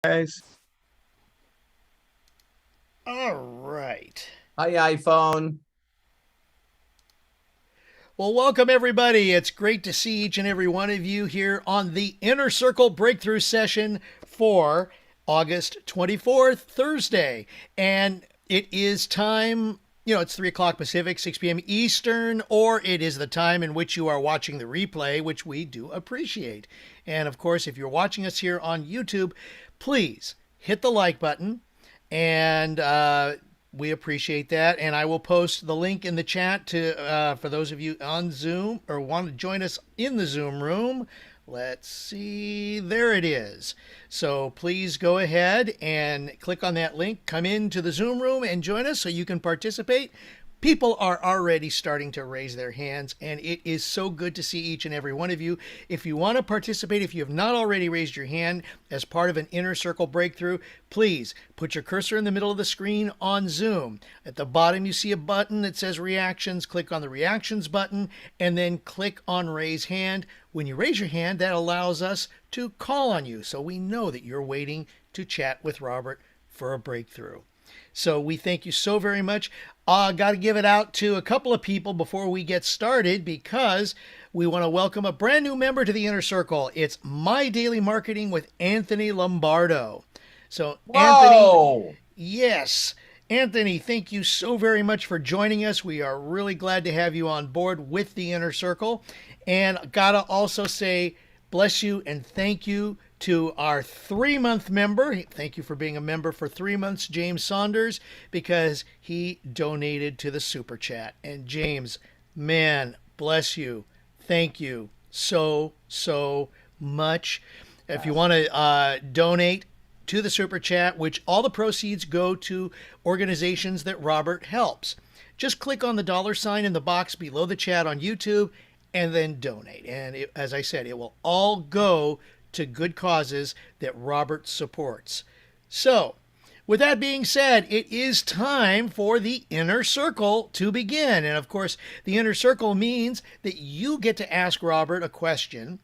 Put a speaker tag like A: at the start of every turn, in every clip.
A: Guys.
B: All right.
A: Hi, iPhone.
B: Well, welcome everybody. It's great to see each and every one of you here on the Inner Circle Breakthrough Session for August 24th, Thursday. And it is time, it's 3 o'clock Pacific, 6 p.m. Eastern, or it is the time in which you are watching the replay, which we do appreciate. And of course, if you're watching us here on YouTube, please hit the like button and we appreciate that. And I will post the link in the chat to for those of you on Zoom or want to join us in the Zoom room. Let's see, there it is. So please go ahead and click on that link, come into the Zoom room and join us so you can participate. People are already starting to raise their hands, and it is so good to see each and every one of you. If you want to participate, if you have not already raised your hand as part of an Inner Circle breakthrough, please put your cursor in the middle of the screen on Zoom. At the bottom, you see a button that says Reactions. Click on the Reactions button, and then click on Raise Hand. When you raise your hand, that allows us to call on you, so we know that you're waiting to chat with Robert for a breakthrough. So we thank you so very much. Got to give it out to a couple of people before we get started because we want to welcome a brand new member to the Inner Circle. It's My Daily Marketing with Anthony Lombardo. So, Anthony,
A: Whoa!
B: yes. Anthony, thank you so very much for joining us. We are really glad to have you on board with the Inner Circle. And gotta also say, bless you and thank you to our 3-month member. Thank you for being a member for 3 months, James Saunders, because he donated to the super chat. And James, man, bless you. Thank you so much. If you want to donate to the super chat, which all the proceeds go to organizations that Robert helps, just click on the $ in the box below the chat on YouTube and then donate. And as I said, it will all go to good causes that Robert supports. So, with that being said, it is time for the Inner Circle to begin. And of course, the Inner Circle means that you get to ask Robert a question.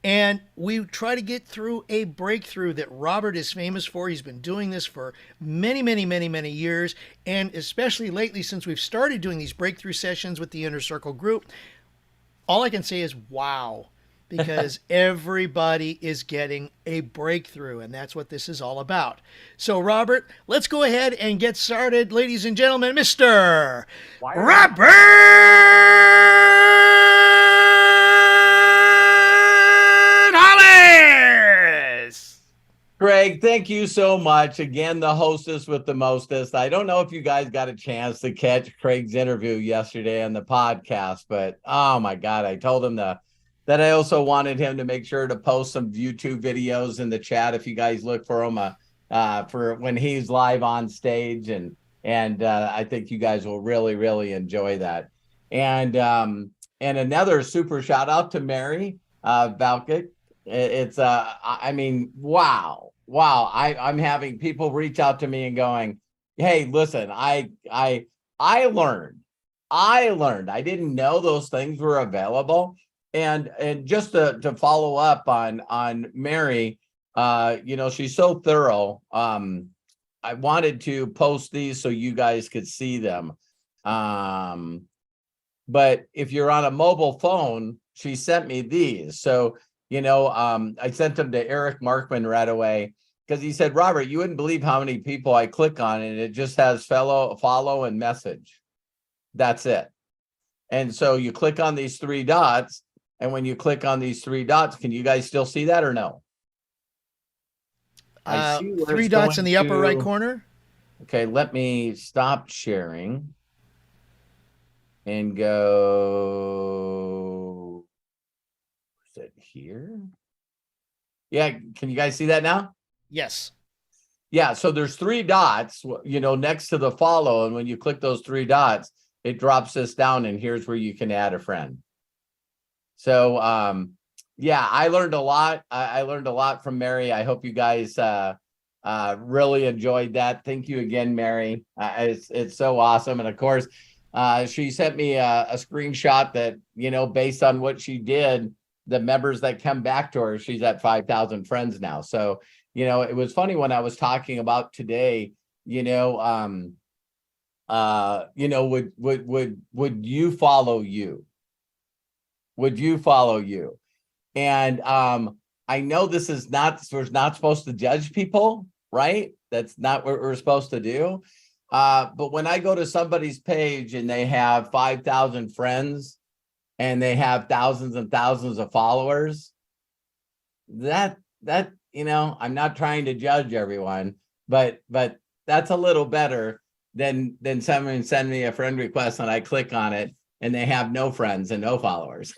B: And we try to get through a breakthrough that Robert is famous for. He's been doing this for many years. And especially lately, since we've started doing these breakthrough sessions with the Inner Circle group, all I can say is wow, because everybody is getting a breakthrough, and that's what this is all about. So, Robert, let's go ahead and get started. Ladies and gentlemen, Mr. Robert Hollis!
A: Craig, thank you so much. Again, the hostess with the mostest. I don't know if you guys got a chance to catch Craig's interview yesterday on the podcast, but oh my God, I told him that I also wanted him to make sure to post some YouTube videos in the chat if you guys look for him for when he's live on stage. And I think you guys will really enjoy that. And another super shout out to Mary Valkic. It's I mean, wow. I'm having people reach out to me and going, hey, listen, I learned. I didn't know those things were available. And just to follow up on Mary, she's so thorough. I wanted to post these so you guys could see them. But if you're on a mobile phone, she sent me these. So I sent them to Eric Markman right away because he said, Robert, you wouldn't believe how many people I click on, and it just has follow and message. That's it. And so you click on these 3 dots, and when you click on these 3 dots, can you guys still see that or no?
B: I see 3 dots in the upper right corner.
A: Okay, let me stop sharing and go. Is it here? Yeah, can you guys see that now?
B: Yes.
A: Yeah, so there's 3 dots, next to the follow, and when you click those 3 dots, it drops this down, and here's where you can add a friend. So, I learned a lot. I learned a lot from Mary. I hope you guys really enjoyed that. Thank you again, Mary. It's so awesome. And of course, she sent me a screenshot that, based on what she did, the members that come back to her, she's at 5,000 friends now. So it was funny when I was talking about today, would you follow you? Would you follow you? And I know we're not supposed to judge people, right? That's not what we're supposed to do. But when I go to somebody's page and they have 5,000 friends and they have thousands and thousands of followers, that I'm not trying to judge everyone, but that's a little better than someone send me a friend request and I click on it and they have no friends and no followers.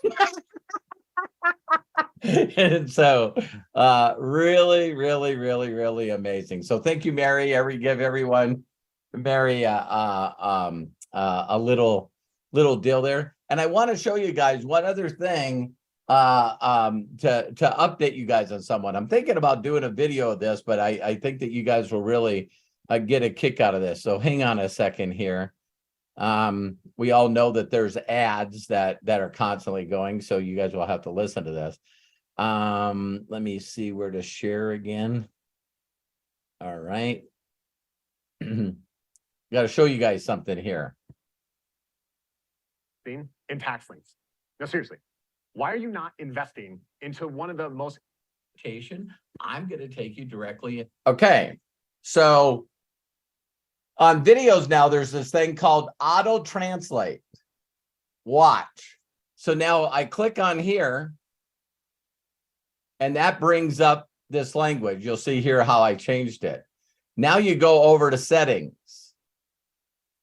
A: And so really, really, really, really amazing. So thank you, Mary. Give everyone Mary a little deal there. And I want to show you guys one other thing to update you guys on someone. I'm thinking about doing a video of this, but I think that you guys will really get a kick out of this. So hang on a second here. We all know that there's ads that are constantly going, so you guys will have to listen to this. Let me see where to share again. All right. Got to show you guys something here.
C: In tax liens. No, seriously, why are you not investing into one of the most
A: I'm going to take you directly. Okay. So on videos now, there's this thing called auto translate. Watch. So now I click on here and that brings up this language. You'll see here how I changed it. Now you go over to settings.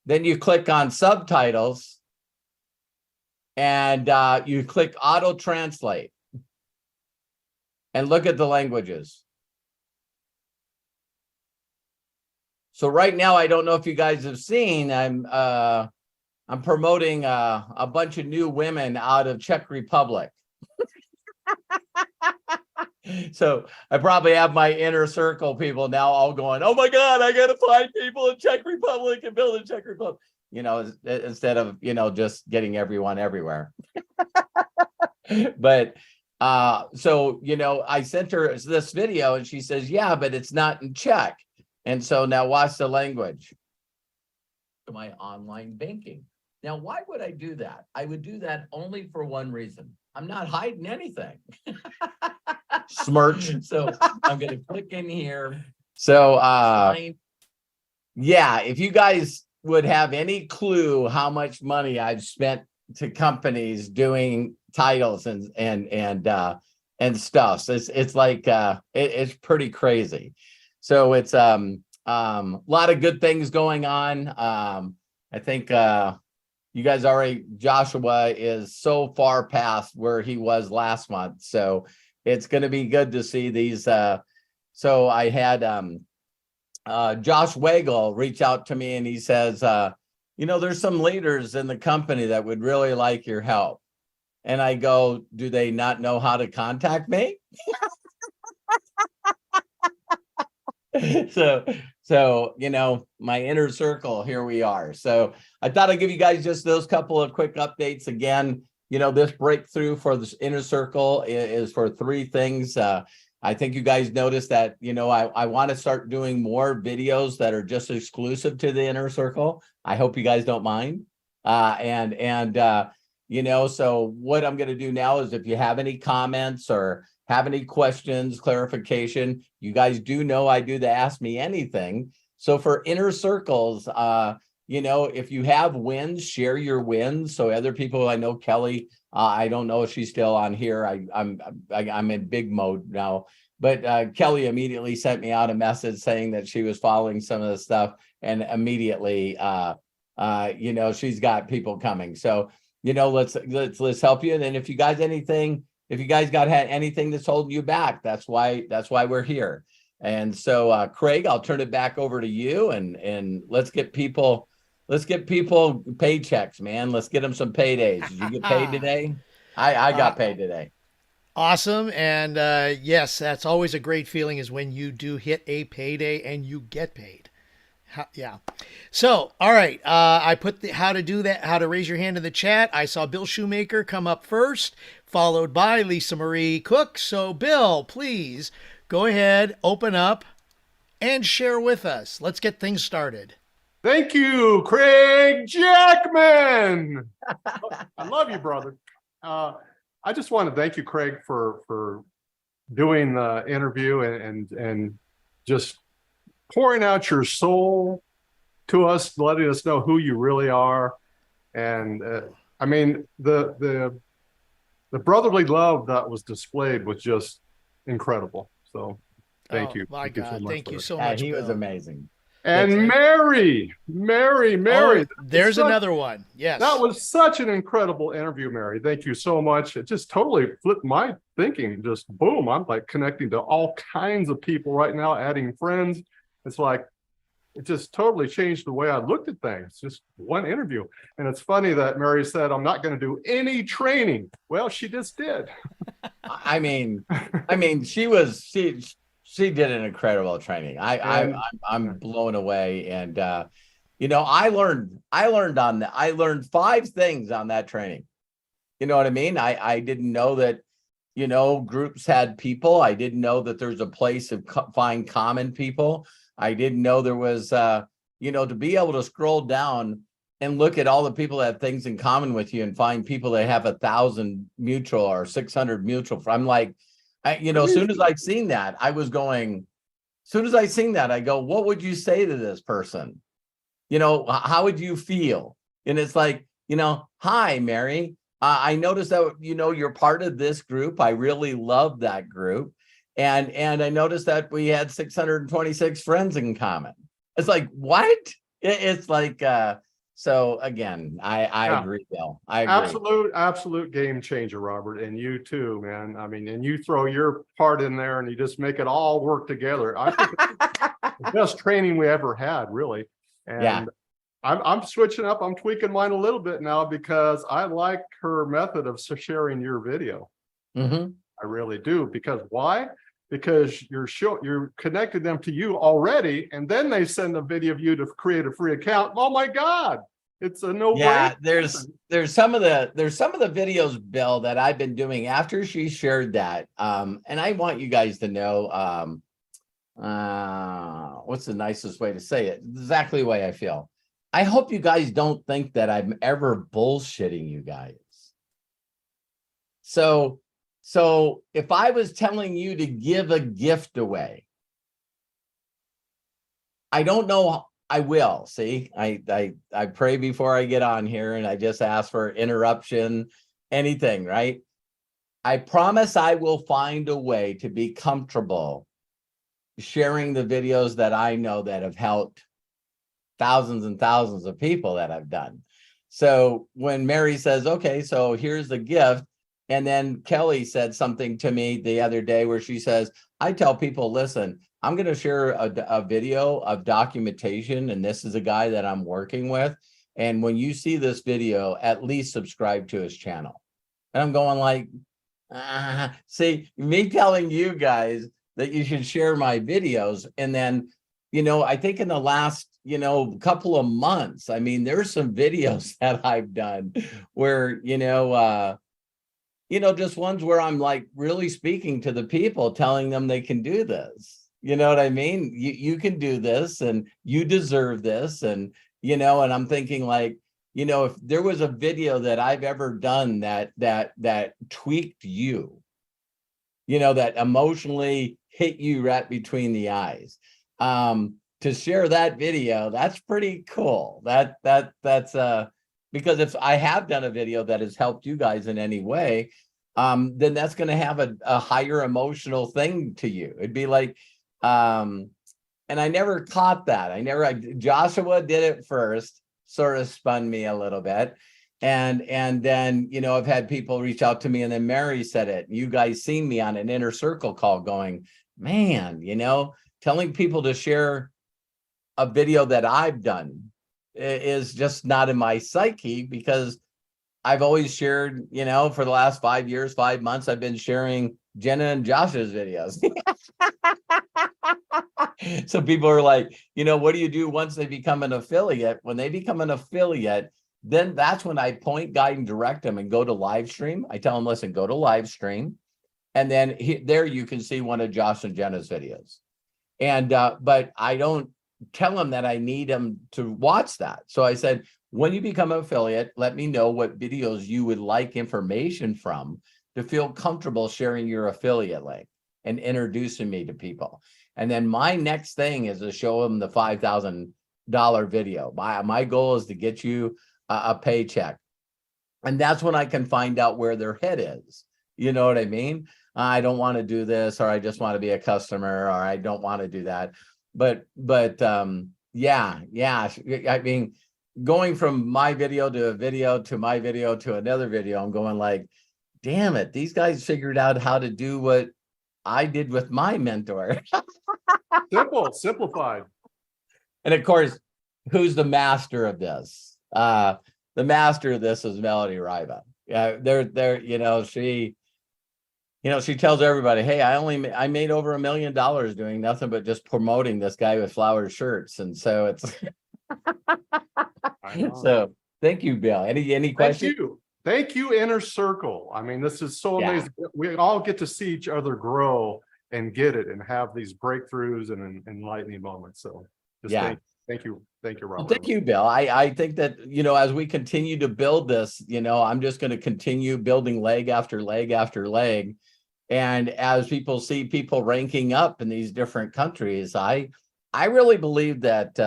A: Then you click on subtitles and you click auto translate and look at the languages. So right now, I don't know if you guys have seen, I'm promoting a bunch of new women out of Czech Republic. So I probably have my inner circle people now all going, oh my God, I got to find people in Czech Republic and build in Czech Republic, instead of, just getting everyone everywhere. But so, I sent her this video and she says, yeah, but it's not in Czech. And so now watch the language. To my online banking. Now, why would I do that? I would do that only for one reason. I'm not hiding anything. Smirch. So I'm going to click in here. So yeah, if you guys would have any clue how much money I've spent to companies doing titles and stuff, it's like it's pretty crazy. So it's a lot of good things going on. I think you guys already, Joshua is so far past where he was last month. So it's going to be good to see these. So I had Josh Wagle reach out to me and he says, there's some leaders in the company that would really like your help. And I go, do they not know how to contact me? So, my inner circle, here we are. So I thought I'd give you guys just those couple of quick updates. Again, this breakthrough for this inner circle is for three things. I think you guys noticed that, I want to start doing more videos that are just exclusive to the inner circle. I hope you guys don't mind. So what I'm going to do now is if you have any comments or have any questions, clarification, you guys do know I do the Ask Me Anything. So for inner circles, if you have wins, share your wins. So other people, I know Kelly, I don't know if she's still on here. I'm in big mode now, but Kelly immediately sent me out a message saying that she was following some of the stuff, and immediately, she's got people coming. So, let's help you. And then if you guys got had anything that's holding you back, that's why we're here. And so, Craig, I'll turn it back over to you, and let's get people paychecks, man. Let's get them some paydays. Did you get paid today? I got paid today.
B: Awesome. And yes, that's always a great feeling, is when you do hit a payday and you get paid. Yeah. So, all right. I put how to raise your hand in the chat. I saw Bill Shoemaker come up first, followed by Lisa Marie Cook. So, Bill, please go ahead, open up, and share with us. Let's get things started.
D: Thank you, Craig Jackman. I love you, brother. I just want to thank you, Craig, for doing the interview and just pouring out your soul to us, letting us know who you really are. And I mean, the brotherly love that was displayed was just incredible. So thank you.
B: My God, thank you so
A: Yeah,
B: much.
A: he was
B: Bill.
A: amazing.
D: And Mary.
B: Oh, there's another one. Yes.
D: That was such an incredible interview, Mary. Thank you so much. It just totally flipped my thinking. Just boom. I'm like connecting to all kinds of people right now, adding friends. It's like, it just totally changed the way I looked at things. Just one interview. And it's funny that Mary said, I'm not going to do any training. Well, she just did.
A: I mean, she did an incredible training. I'm blown away. And I learned 5 things on that training. You know what I mean? I didn't know that, groups had people. I didn't know that there's a place to find common people. I didn't know there was, to be able to scroll down and look at all the people that have things in common with you and find people that have 1,000 mutual or 600 mutual. I'm like, as soon as I seen that, I go, what would you say to this person? How would you feel? And it's like, hi, Mary. I noticed that, you're part of this group. I really love that group. And I noticed that we had 626 friends in common. It's like, what? It's like, so again, I agree, Bill. I agree.
D: Absolute game changer, Robert. And you too, man. I mean, and you throw your part in there and you just make it all work together. I think it's the best training we ever had, really. And yeah. I'm switching up. I'm tweaking mine a little bit now because I like her method of sharing your video.
A: Mm-hmm.
D: I really do. Because why? Because you're connecting them to you already, and then they send a video of you to create a free account. Oh my God. It's a no-brainer.
A: Yeah, there's some of the videos, Bill, that I've been doing after she shared that. And I want you guys to know what's the nicest way to say it? Exactly the way I feel. I hope you guys don't think that I'm ever bullshitting you guys. So if I was telling you to give a gift away, I don't know. I will. See, I pray before I get on here, and I just ask for interruption, anything, right? I promise I will find a way to be comfortable sharing the videos that I know that have helped thousands and thousands of people that I've done. So when Mary says, okay, so here's the gift. And then Kelly said something to me the other day where she says, I tell people, listen, I'm going to share a video of documentation, and this is a guy that I'm working with. And when you see this video, at least subscribe to his channel. And I'm going like, see, me telling you guys that you should share my videos. And then, I think in the last, couple of months, I mean, there's some videos that I've done where, just ones where I'm like really speaking to the people, telling them they can do this. You know what I mean? You can do this, and you deserve this. And, and I'm thinking like, if there was a video that I've ever done that tweaked you, that emotionally hit you right between the eyes, to share that video, that's pretty cool. That's because if I have done a video that has helped you guys in any way, then that's going to have a higher emotional thing to you. It'd be like, and I never caught that. Joshua did it first, sort of spun me a little bit. And then, I've had people reach out to me, and then Mary said it. You guys seen me on an Inner Circle call going, man, telling people to share a video that I've done is just not in my psyche, because I've always shared, for the last 5 years, 5 months, I've been sharing Jenna and Josh's videos. So people are like, what do you do once they become an affiliate? When they become an affiliate, then that's when I point, guide, and direct them and go to live stream. I tell them, listen, go to live stream. And then there you can see one of Josh and Jenna's videos. And but I don't tell them that I need them to watch that. So I said, when you become an affiliate, let me know what videos you would like information from to feel comfortable sharing your affiliate link and introducing me to people. And then my next thing is to show them the $5,000 video. My goal is to get you a paycheck. And that's when I can find out where their head is. You know what I mean? I don't want to do this, or I just want to be a customer, or I don't want to do that. But yeah. I mean, going from my video to a video to my video to another video, I'm going like, damn it, these guys figured out how to do what I did with my mentor.
D: Simplified.
A: And of course, who's the master of this? The master of this is Melody Riva. Yeah, she tells everybody, hey, I made over $1 million doing nothing but just promoting this guy with flowered shirts. And so it's so thank you, Bill. Any questions?
D: Thank you, Inner Circle. I mean, this is so amazing. We all get to see each other grow and get it and have these breakthroughs and enlightening moments. So just thank you, Robert.
A: Well, thank you, Bill. I think that, as we continue to build this, I'm just going to continue building leg after leg after leg. And as people see people ranking up in these different countries, I really believe that,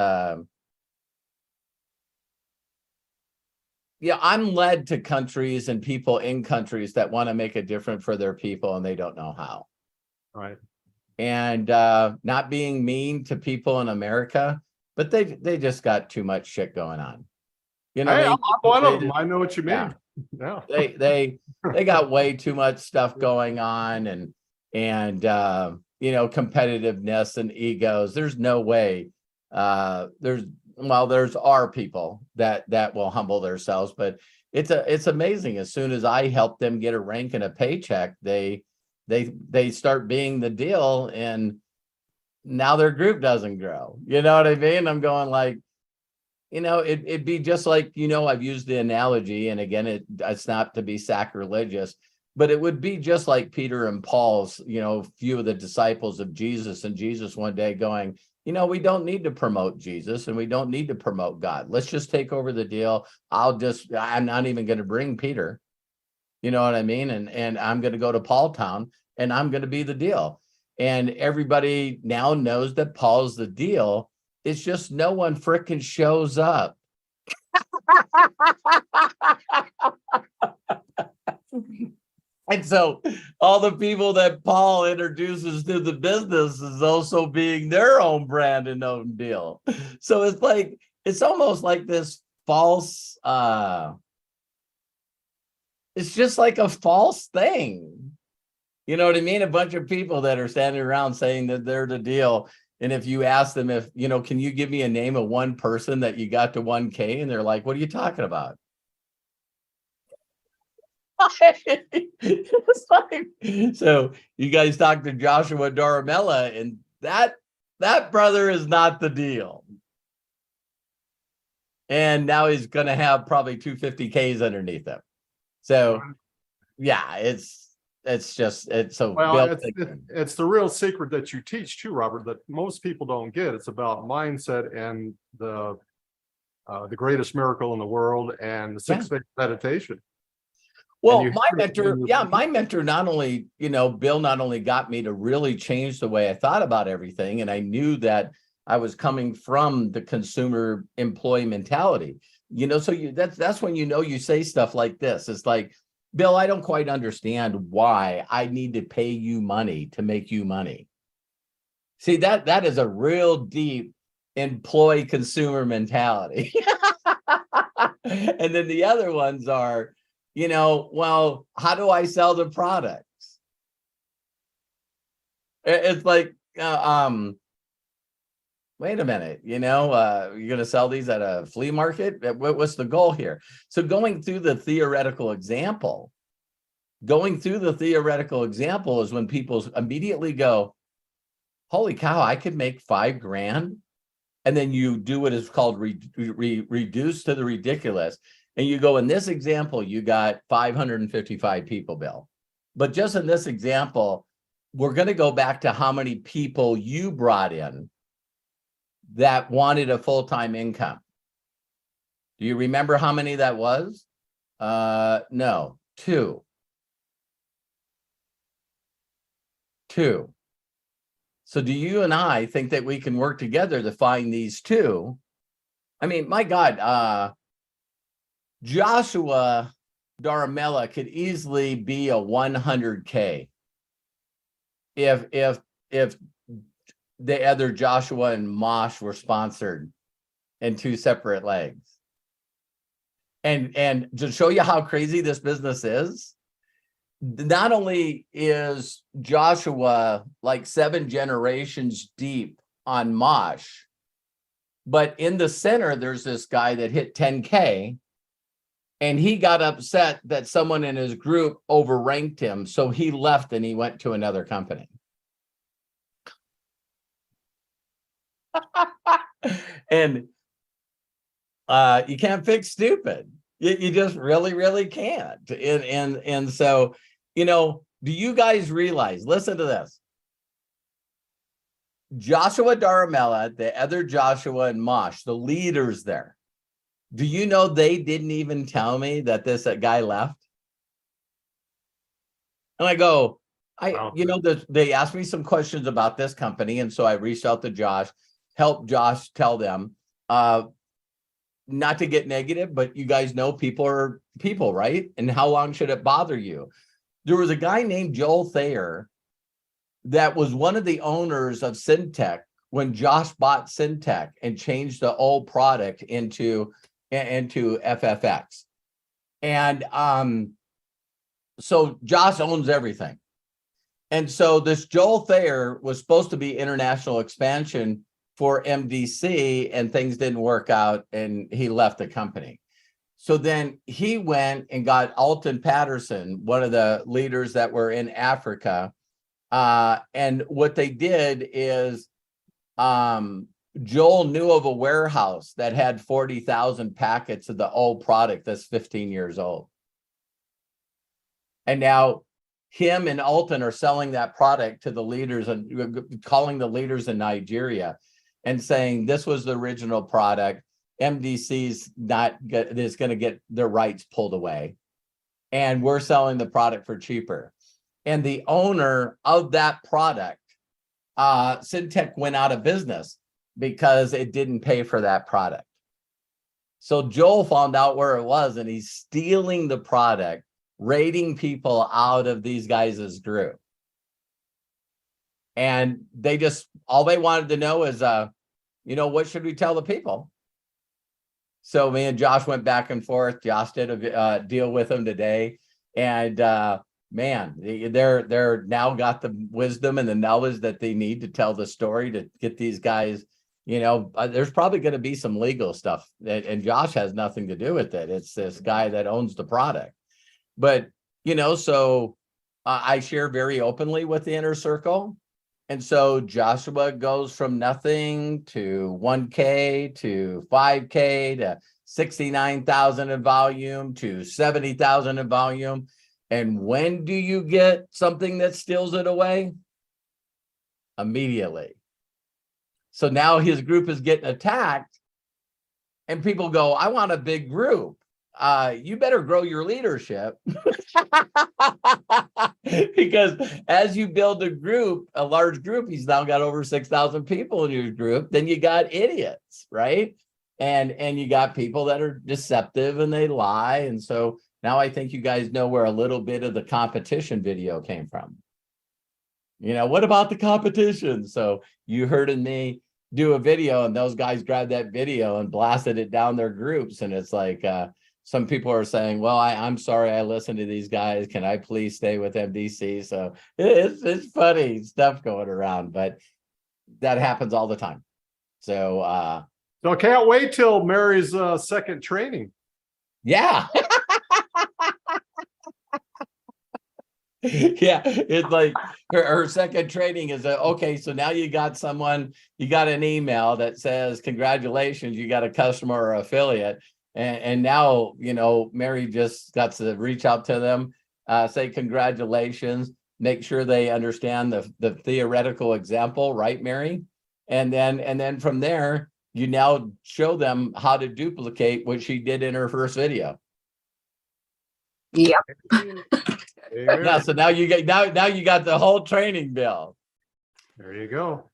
A: I'm led to countries and people in countries that want to make a difference for their people and they don't know how.
D: Right.
A: And not being mean to people in America, but they just got too much shit going on.
D: I'm one of them. I know what you mean.
A: Yeah. They got way too much stuff going on and competitiveness and egos. There's no way. There's our people that will humble themselves, but it's amazing. As soon as I help them get a rank and a paycheck, they start being the deal, and now their group doesn't grow. You know what I mean? I'm going like, it'd be just like, I've used the analogy, and again, it's not to be sacrilegious, but it would be just like Peter and Paul's, few of the disciples of Jesus, and Jesus one day going, we don't need to promote Jesus and we don't need to promote God. Let's just take over the deal. I'm not even going to bring Peter. You know what I mean? And I'm going to go to Paul Town and I'm going to be the deal. And everybody now knows that Paul's the deal. It's just no one frickin' shows up. And so all the people that Paul introduces to the business is also being their own brand and own deal. So it's almost like this false, it's just like a false thing. You know what I mean? A bunch of people that are standing around saying that they're the deal. And if you ask them can you give me a name of one person that you got to 1K? And they're like, what are you talking about? It's like, so you guys talk to Joshua Doramella, and that brother is not the deal. And now he's going to have probably 250Ks underneath him. So yeah, it's so
D: well, it's the real secret that you teach too, Robert, that most people don't get. It's about mindset and the greatest miracle in the world and the 6-phase meditation.
A: Well, my mentor not only, Bill not only got me to really change the way I thought about everything, and I knew that I was coming from the consumer employee mentality, so that's when you say stuff like this. It's like, Bill, I don't quite understand why I need to pay you money to make you money. See, that is a real deep employee consumer mentality. And then the other ones are, well, how do I sell the products? It's like, wait a minute, you're going to sell these at a flea market? What's the goal here? So going through the theoretical example is when people immediately go, holy cow, I could make $5,000. And then you do what is called reduce to the ridiculous. And you go, in this example, you got 555 people, Bill. But just in this example, we're going to go back to how many people you brought in that wanted a full-time income. Do you remember how many that was? No, two. So do you and I think that we can work together to find these two? I mean, my God, Joshua Daramella could easily be a 100K if the other Joshua and Mosh were sponsored in two separate legs. And to show you how crazy this business is, not only is Joshua like 7 generations deep on Mosh, but in the center, there's this guy that hit 10K, and he got upset that someone in his group overranked him. So he left and he went to another company. And you can't fix stupid. You just really can't. And so, you know, do you guys realize, listen to this. Joshua Daramella, the other Joshua and Mosh, the leaders there, do you know they didn't even tell me that this guy left? And I go, they asked me some questions about this company. And so I reached out to Josh, helped Josh tell them, not to get negative, but you guys know people are people, right? And how long should it bother you? There was a guy named Joel Thayer that was one of the owners of Syntech when Josh bought Syntech and changed the old product into FFX. And so Josh owns everything. And so this Joel Thayer was supposed to be international expansion for MDC, and things didn't work out, and he left the company. So then he went and got Alton Patterson, one of the leaders that were in Africa. And what they did is Joel knew of a warehouse that had 40,000 packets of the old product that's 15 years old. And now him and Alton are selling that product to the leaders and calling the leaders in Nigeria and saying this was the original product. MDC's is going to get their rights pulled away, and we're selling the product for cheaper. And the owner of that product, Syntech, went out of business because it didn't pay for that product. So Joel found out where it was, and he's stealing the product, raiding people out of these guys' group. And they just, all they wanted to know is, what should we tell the people? So me and Josh went back and forth. Josh did a deal with them today. And man, they're now got the wisdom and the knowledge that they need to tell the story to get these guys, there's probably going to be some legal stuff, and Josh has nothing to do with it. It's this guy that owns the product. But, so I share very openly with the inner circle. And so Joshua goes from nothing to 1K to 5K to 69,000 in volume to 70,000 in volume. And when do you get something that steals it away? Immediately. So now his group is getting attacked, and people go, I want a big group. You better grow your leadership. Because as you build a large group, he's now got over 6,000 people in your group, then you got idiots, right? And you got people that are deceptive and they lie. And so now I think you guys know where a little bit of the competition video came from. What about the competition? So you heard me do a video, and those guys grabbed that video and blasted it down their groups. And it's like, some people are saying, well, I'm sorry I listened to these guys. Can I please stay with MDC? So it's funny stuff going around, but that happens all the time. So
D: I can't wait till Mary's second training.
A: Yeah. Yeah, it's like her second training is okay. So now you got an email that says, congratulations, you got a customer or affiliate. And now, Mary just got to reach out to them say congratulations, make sure they understand the theoretical example, right, Mary? And then from there, you now show them how to duplicate what she did in her first video.
E: Yep.
A: Yeah, so now you get now you got the whole training bill.
D: There you go.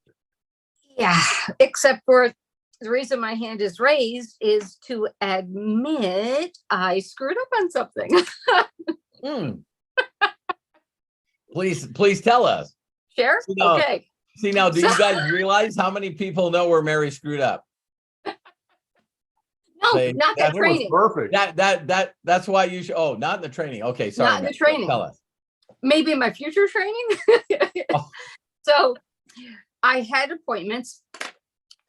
E: Yeah, except for the reason my hand is raised is to admit I screwed up on something.
A: Please tell us.
E: Share? Okay.
A: See now, do you guys realize how many people know where Mary screwed up?
E: No, not that training.
D: Perfect.
A: That's why you should. Oh, not in the training. Okay, sorry.
E: Not in the training.
A: Tell us.
E: Maybe in my future training.
A: Oh.
E: So I had appointments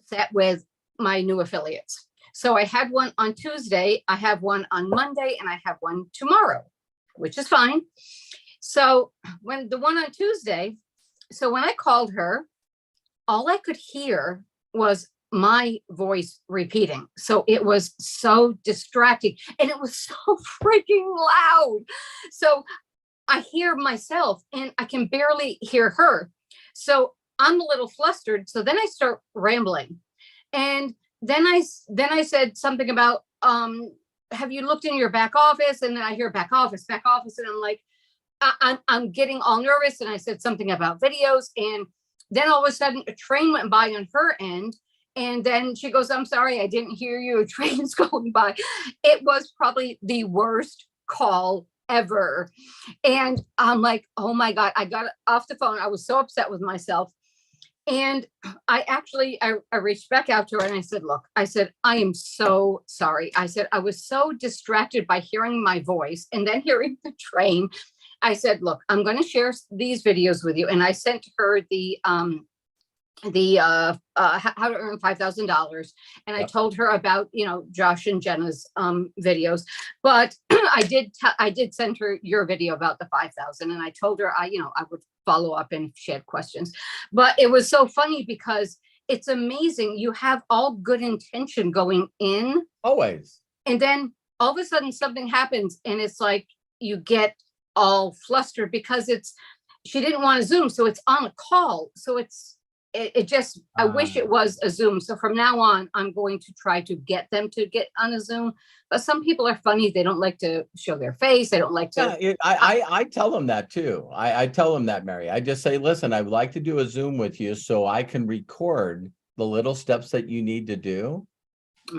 E: set with my new affiliates. So I had one on Tuesday, I have one on Monday, and I have one tomorrow, which is fine. So when the one on Tuesday, so when I called her, all I could hear was my voice repeating. So it was so distracting and it was so freaking loud. So I hear myself and I can barely hear her. So I'm a little flustered. So then I start rambling. And then I said something about, have you looked in your back office? And then I hear back office. And I'm like, I'm getting all nervous. And I said something about videos. And then all of a sudden a train went by on her end. And then she goes, I'm sorry, I didn't hear you. A train's going by. It was probably the worst call ever. And I'm like, oh my God, I got off the phone. I was so upset with myself. And I reached back out to her and I said, look, I said, I am so sorry. I said, I was so distracted by hearing my voice and then hearing the train. I said, look, I'm going to share these videos with you. And I sent her the how to earn $5,000. And I told her about, Josh and Jenna's videos, but I did send her your video about the 5,000. And I told her I would follow up and if she had questions. But it was so funny because it's amazing. You have all good intention going in.
A: Always. And
E: then all of a sudden something happens and it's like you get all flustered because she didn't want to Zoom. So it's on a call. So I wish it was a Zoom. So from now on, I'm going to try to get them to get on a Zoom. But some people are funny. They don't like to show their face. They don't like to.
A: Yeah, I tell them that too. I tell them that, Mary. I just say, listen, I would like to do a Zoom with you so I can record the little steps that you need to do.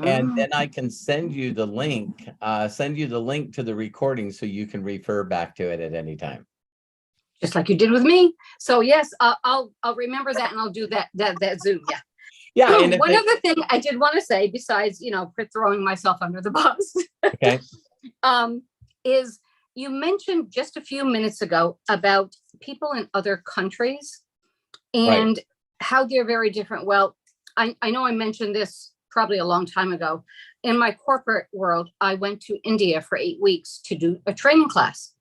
A: And then I can send you the link to the recording so you can refer back to it at any time.
E: Just like you did with me. So yes, I'll remember that and I'll do that Zoom. Yeah.
A: Yeah. And
E: one other thing I did want to say, besides, quit throwing myself under the bus.
A: Okay.
E: Is you mentioned just a few minutes ago about people in other countries and how they're very different. Well, I know I mentioned this probably a long time ago. In my corporate world, I went to India for 8 weeks to do a training class.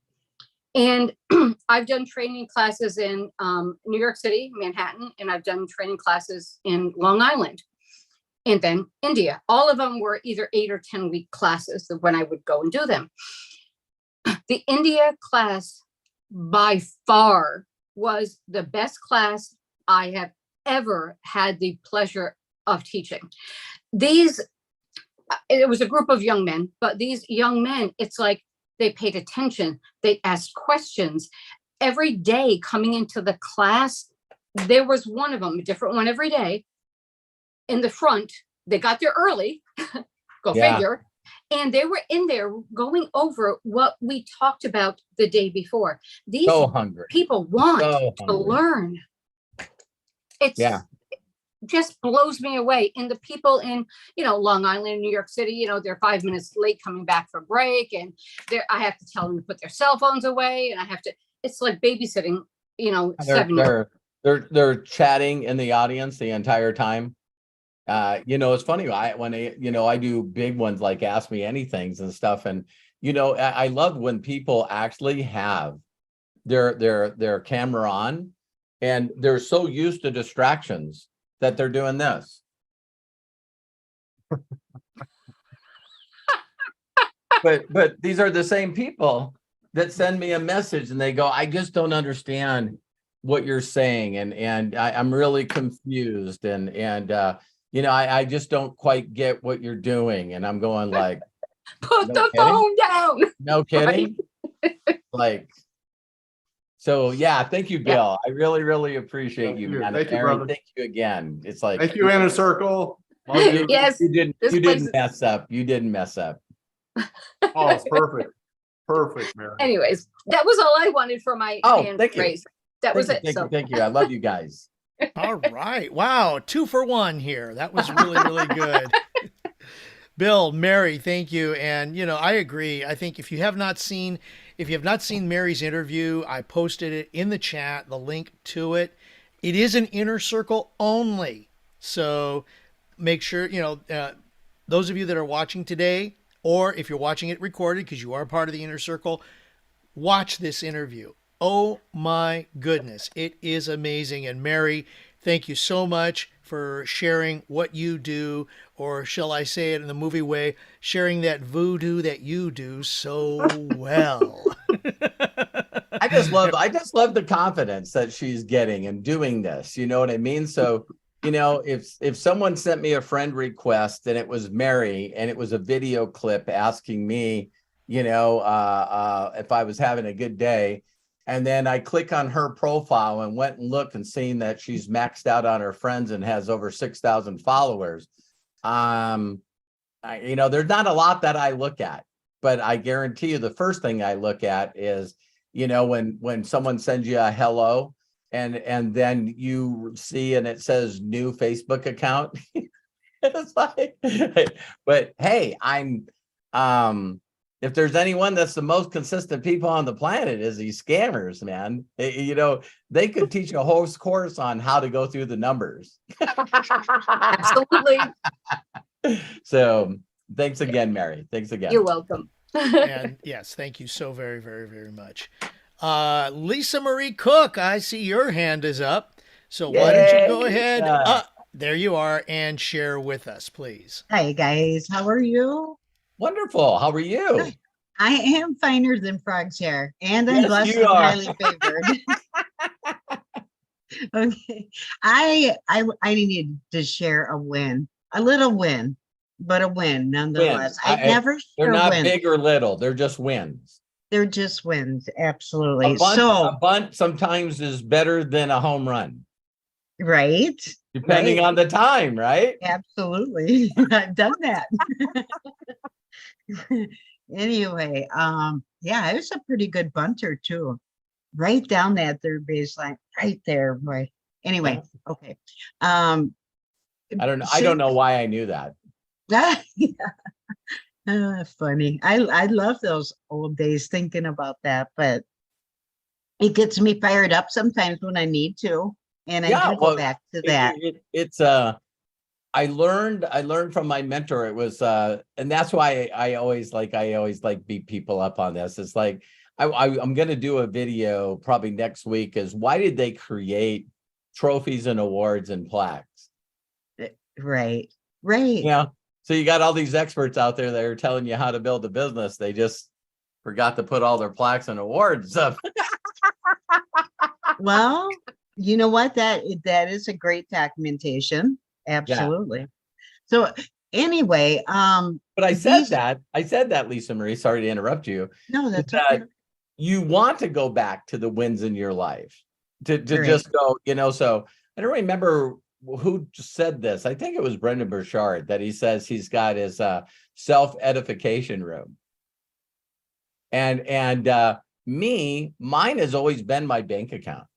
E: And I've done training classes in New York City, Manhattan, and I've done training classes in Long Island. And then India. All of them were either 8 or 10 week classes when I would go and do them. The India class by far was the best class I have ever had the pleasure of teaching. It was a group of young men, but these young men, it's like they paid attention. They asked questions every day coming into the class. There was one of them, a different one every day in the front. They got there early, go figure. And they were in there going over what we talked about the day before. These people want to learn. It just blows me away. And the people in, Long Island, New York City, they're 5 minutes late coming back for break. And I have to tell them to put their cell phones away. And it's like babysitting, 7 years.
A: They're chatting in the audience the entire time. It's funny. I do big ones like Ask Me Anythings and stuff. And, I love when people actually have their camera on and they're so used to distractions that they're doing this. But these are the same people that send me a message and they go, I just don't understand what you're saying. And I'm really confused. I just don't quite get what you're doing. And I'm going like,
E: Put
A: no
E: the
A: kidding?
E: phone down.
A: No kidding. Like, so yeah, thank you, Bill. I really, really appreciate
D: Thank
A: you,
D: you.
A: man.
D: Thank you,
A: Mary,
D: brother.
A: thank you again. It's like,
D: Thank you, Inner Circle. Love you.
E: Yes.
A: you didn't
E: This place is-
A: mess up. You didn't mess up.
D: Oh, it's perfect. Perfect, Mary.
E: Anyways, that was all I wanted for my hand
A: Thank you.
E: raise. That was it. So
A: Thank you. I love you guys.
B: All right. Wow. 2 for 1 here. That was really, really good. Bill, Mary, thank you. And, I agree. I think if you have not seen Mary's interview, I posted it in the chat, the link to it. It is an Inner Circle only. So make sure, those of you that are watching today, or if you're watching it recorded because you are part of the Inner Circle, watch this interview. Oh my goodness. It is amazing. And Mary, thank you so much for sharing what you do, or shall I say it in the movie way, sharing that voodoo that you do so well.
A: I just love the confidence that she's getting and doing this. You know what I mean? So, if someone sent me a friend request and it was Mary and it was a video clip asking me, if I was having a good day, and then I click on her profile and went and looked and seen that she's maxed out on her friends and has over 6,000 followers. There's not a lot that I look at, but I guarantee you the first thing I look at is, when someone sends you a hello and then you see and it says new Facebook account. It's like, but hey, if there's anyone that's the most consistent people on the planet is these scammers, man. They could teach a whole course on how to go through the numbers.
E: absolutely.
A: So thanks again, Mary. Thanks again.
E: You're welcome.
B: And yes, thank you so very, very, very much. Lisa Marie Cook, I see your hand is up. So why don't you go ahead? There you are, and share with us, please.
F: Hi, guys. How are you?
A: Wonderful. How are you?
F: I am finer than frog's hair, and I'm
A: Yes,
F: blessed
A: you
F: and
A: are.
F: highly favored. Okay. I need to share a win, a little win, but a win nonetheless. I never
A: They're
F: share
A: not
F: wins.
A: big or little. They're just wins.
F: They're just wins. Absolutely.
A: A bunt sometimes is better than a home run,
F: right.
A: depending on the time, right?
F: Absolutely. I've done that. Anyway, it was a pretty good bunter too. Right down that third baseline, right there, boy. Anyway, okay.
A: I don't know. I don't know why I knew that.
F: Funny. I love those old days thinking about that, but it gets me fired up sometimes when I need to, and I do go back to that.
A: I learned from my mentor. It was, and that's why I always beat people up on this. It's like, I'm going to do a video probably next week is why did they create trophies and awards and plaques?
F: Right.
A: Yeah. So you got all these experts out there that are telling you how to build a business. They just forgot to put all their plaques and awards up.
F: Well, you know what? That is a great documentation. Absolutely. Yeah. So anyway,
A: but I said that, Lisa Marie, sorry to interrupt you.
F: No, that's okay.
A: You want to go back to the wins in your life to
F: Right.
A: Just go, so I don't remember who said this. I think it was Brendan Burchard that he says he's got his self-edification room. And mine has always been my bank account.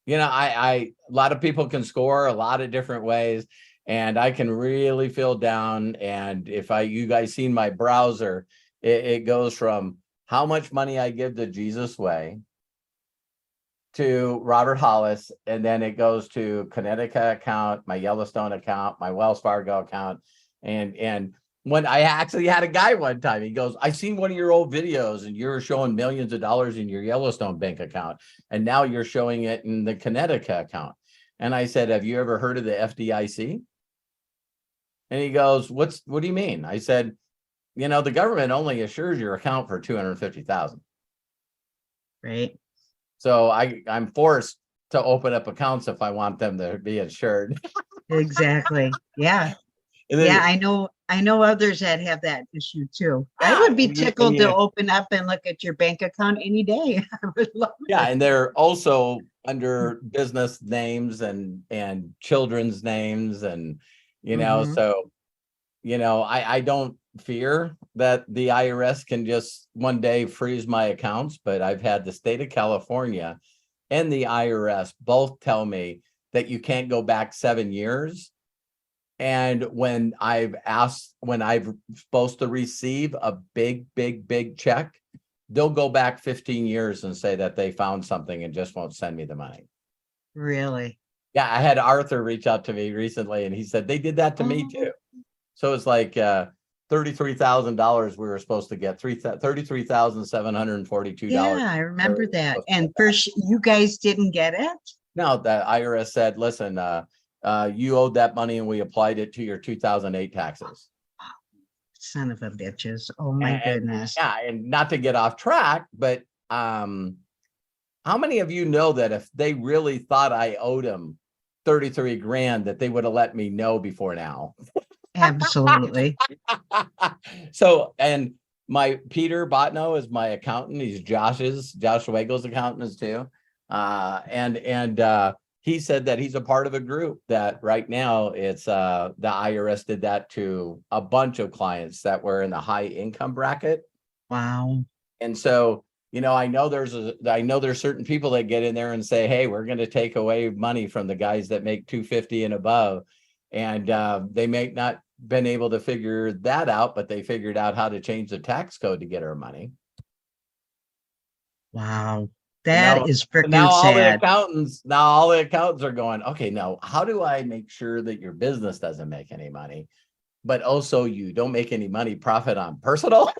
A: A lot of people can score a lot of different ways, and I can really feel down. And if you guys seen my browser, it goes from how much money I give the Jesus Way to Robert Hollis, and then it goes to Connecticut account, my Yellowstone account, my Wells Fargo account, and when I actually had a guy one time, he goes, I seen one of your old videos and you're showing millions of dollars in your Yellowstone bank account. And now you're showing it in the Connecticut account. And I said, have you ever heard of the FDIC? And he goes, what do you mean? I said, the government only assures your account for 250,000.
F: Right.
A: So I'm forced to open up accounts if I want them to be insured.
F: Exactly. Yeah.
A: And then,
F: Yeah. I know others that have that issue too. I
A: Yeah,
F: would be
A: and you-
F: tickled
A: and
F: to
A: you-
F: open up and look at your bank account any day. I would love
A: yeah,
F: it.
A: and they're also under business names and children's names, and
F: Mhm.
A: so I don't fear that the IRS can just one day freeze my accounts, but I've had the state of California and the IRS both tell me that you can't go back 7 years. And when I'm supposed to receive a big check, they'll go back 15 years and say that they found something and just won't send me the money.
F: Really?
A: Yeah, I had Arthur reach out to me recently, and he said they did that to me too. So it's like $33,000 we were supposed to get, $33,742.
F: Yeah, I remember that. And first, you guys didn't get it?
A: No, the IRS said, listen, you owed that money and we applied it to your 2008 taxes.
F: Son of a bitches. Oh my
A: And-
F: goodness.
A: Yeah, and not to get off track, but how many of you know that if they really thought I owed them 33 grand, that they would have let me know before now?
F: Absolutely.
A: So, and my Peter Botno is my accountant. He's Josh Weigel's accountant too. He said that he's a part of a group that right now it's the IRS did that to a bunch of clients that were in the high income bracket.
F: Wow.
A: And so, I know there's certain people that get in there and say, hey, we're going to take away money from the guys that make 250 and above. And they may not been able to figure that out, but they figured out how to change the tax code to get our money.
F: Wow. That is freaking
A: Now all the
F: sad.
A: accountants are going, okay, now how do I make sure that your business doesn't make any money, but also you don't make any money profit on personal?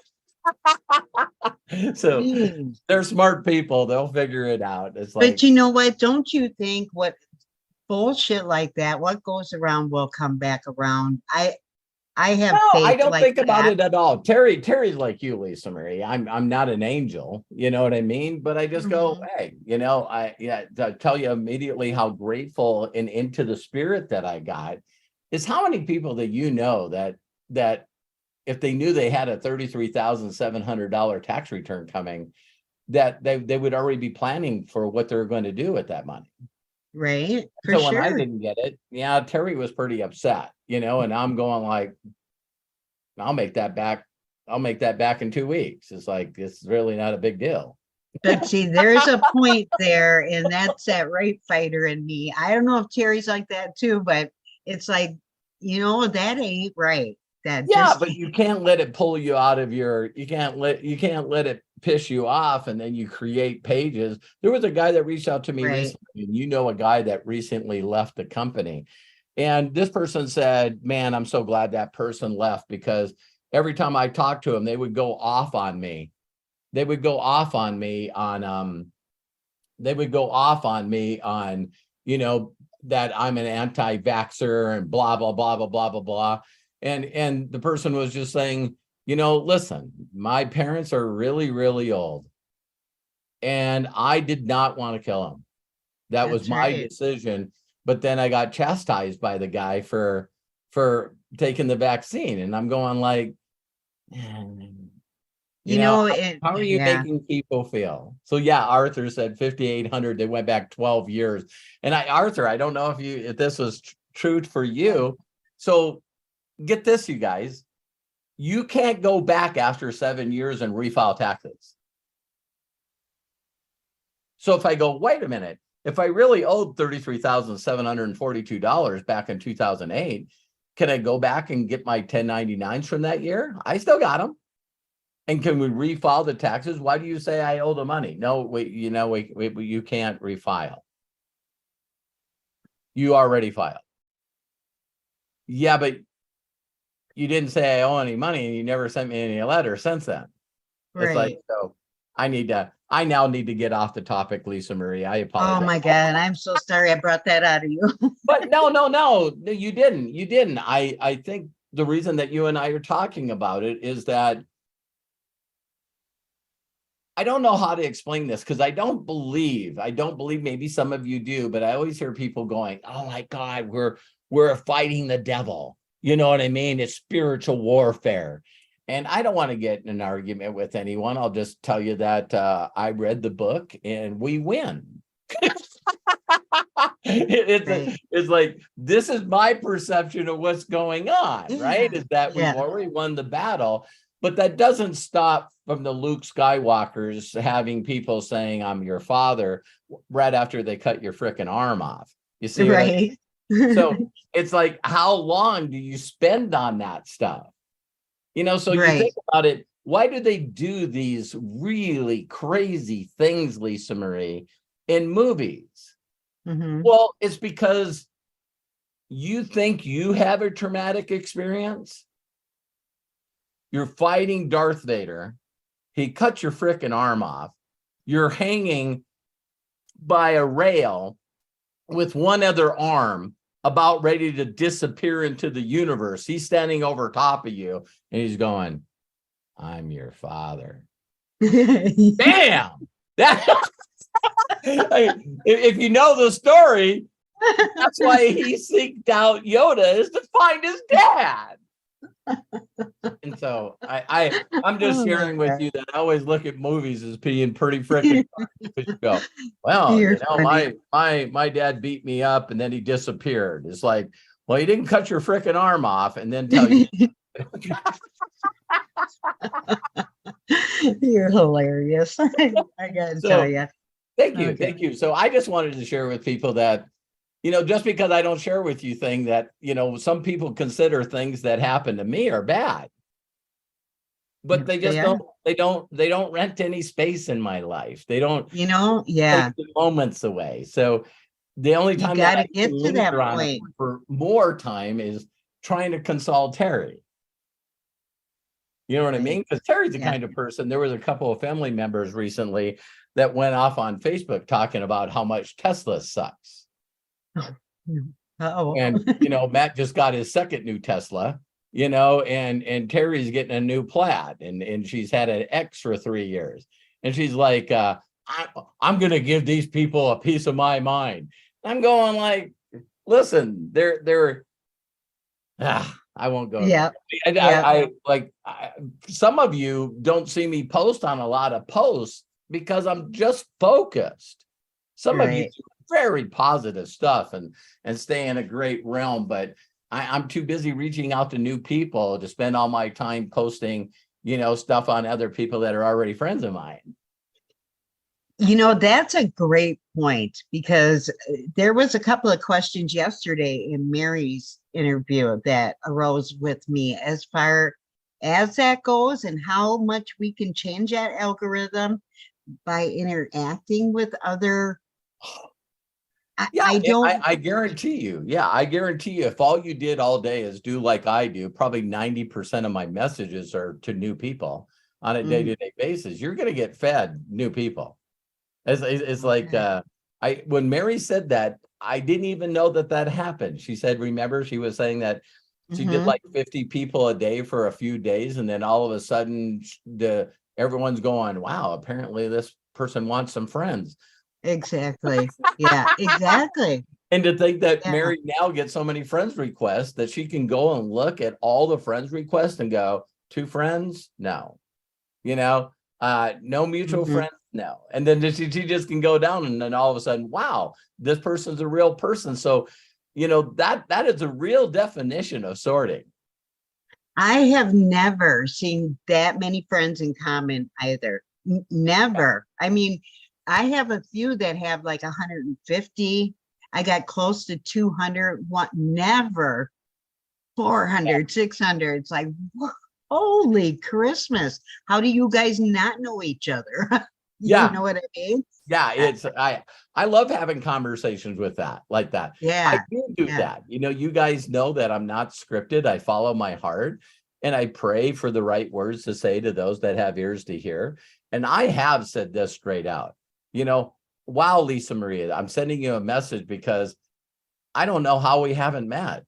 A: So
F: Mm.
A: they're smart people. They'll figure it out. It's like,
F: But you know what? Don't you think what bullshit like that, what goes around will come back around? I have
A: no,
F: faith
A: I don't
F: like
A: think about
F: that.
A: it at all. Terry's like you, Lisa Marie. I'm not an angel, you know what I mean? But I just go,
F: Mhm.
A: hey, to tell you immediately how grateful and into the spirit that I got is how many people that that if they knew they had a $33,700 tax return coming, that they would already be planning for what they're going to do with that money.
F: Right? For
A: So when I
F: sure.
A: didn't get it, Terry was pretty upset, and I'm going like, I'll make that back. I'll make that back in 2 weeks. It's like, it's really not a big deal.
F: But see, there's a point there, and that's that right fighter in me. I don't know if Terry's like that too, but it's like, that ain't right. That
A: Yeah,
F: just
A: but you can't let it pull you out of you can't let it piss you off, and then you create pages. There was a guy that reached out to me
F: Right.
A: recently, and a guy that recently left the company. And this person said, man, I'm so glad that person left, because every time I talked to him, they would go off on me. They would go off on me on that I'm an anti-vaxxer and blah, blah, blah, blah, blah, blah, blah. And the person was just saying, listen, my parents are really, really old, and I did not want to kill them. That was
F: That's
A: my
F: right.
A: decision. But then I got chastised by the guy for taking the vaccine. And I'm going like, how are you
F: yeah.
A: making people feel? So yeah, Arthur said 5,800. They went back 12 years. And Arthur, I don't know if this was true for you. So get this, you guys, you can't go back after 7 years and refile taxes. So if I go, wait a minute, if I really owed $33,742 back in 2008, can I go back and get my 1099s from that year? I still got them. And can we refile the taxes? Why do you say I owe the money? No, you can't refile. You already filed. Yeah, but you didn't say I owe any money, and you never sent me any letter since then. It's like, so I now need to get off the topic, Lisa Marie. I apologize.
F: Oh my God. I'm so sorry I brought that out of you.
A: But no, you didn't. I think the reason that you and I are talking about it is that I don't know how to explain this, because I don't believe, maybe some of you do, but I always hear people going, oh my God, we're fighting the devil. You know what I mean? It's spiritual warfare. And I don't want to get in an argument with anyone. I'll just tell you that I read the book and we win. It's like, this is my perception of what's going on, right? Is that we've already won the battle, but that doesn't stop from the Luke Skywalkers having people saying, I'm your father, right after they cut your frickin' arm off. You see, right? So it's like, how long do you spend on that stuff? You know, so you think about it, why do they do these really crazy things, Lisa Marie, in movies? Well, it's because you think you have a traumatic experience. You're fighting Darth Vader. He cut your frickin' arm off. You're hanging by a rail with one other arm, about ready to disappear into the universe. He's standing over top of you and he's going, I'm your father. Bam! If you know the story, that's why he seeked out Yoda, is to find his dad. And so I'm just sharing with you that I always look at movies as being pretty freaking fun, because you go, well, you know, my dad beat me up and then he disappeared. It's like, well, he didn't cut your freaking arm off and then tell you.
F: You're hilarious. I gotta tell you.
A: Thank you. Thank you. So I just wanted to share with people that, you know, just because I don't share with you thing that, you know, some people consider things that happen to me are bad, but they just they don't rent any space in my life. They don't,
F: you know,
A: take the moments away. So the only time
F: you
A: that
F: gotta
A: I
F: get to that point
A: for more time is trying to console Terry. You know what I mean? Because Terry's the kind of person, there was a couple of family members recently that went off on Facebook talking about how much Tesla sucks. And, you know, Matt just got his second new Tesla, you know, and Terry's getting a new Plaid, and she's had an X for 3 years. And she's like, I'm going to give these people a piece of my mind. I'm going like, listen, I won't go.
F: Yeah.
A: Some of you don't see me post on a lot of posts because I'm just focused. Some of you do very positive stuff and stay in a great realm, but I'm too busy reaching out to new people to spend all my time posting, you know, stuff on other people that are already friends of mine.
F: You know, that's a great point, because there was a couple of questions yesterday in Mary's interview that arose with me as far as that goes, and how much we can change that algorithm by interacting with other.
A: I guarantee you. Yeah, I guarantee you, if all you did all day is do like I do, probably 90% of my messages are to new people on a day-to-day basis. You're going to get fed new people. It's like when Mary said that, I didn't even know that happened. She said, remember, she was saying that she did like 50 people a day for a few days, and then all of a sudden everyone's going, wow, apparently this person wants some friends.
F: Exactly. Yeah, exactly.
A: And to think that Mary now gets so many friends requests that she can go and look at all the friends requests and go, 2 friends? No. You know, no mutual friends? No. And then she just can go down, and then all of a sudden, wow, this person's a real person. So, you know, that is a real definition of sorting.
F: I have never seen that many friends in common either. Never. I mean, I have a few that have like 150. I got close to 200. Never 400, 600. It's like, holy Christmas. How do you guys not know each other? You know what I mean?
A: Yeah, I love having conversations with that, like that.
F: Yeah.
A: I do that. You know, you guys know that I'm not scripted. I follow my heart, and I pray for the right words to say to those that have ears to hear. And I have said this straight out. You know, wow, Lisa Maria, I'm sending you a message because I don't know how we haven't met.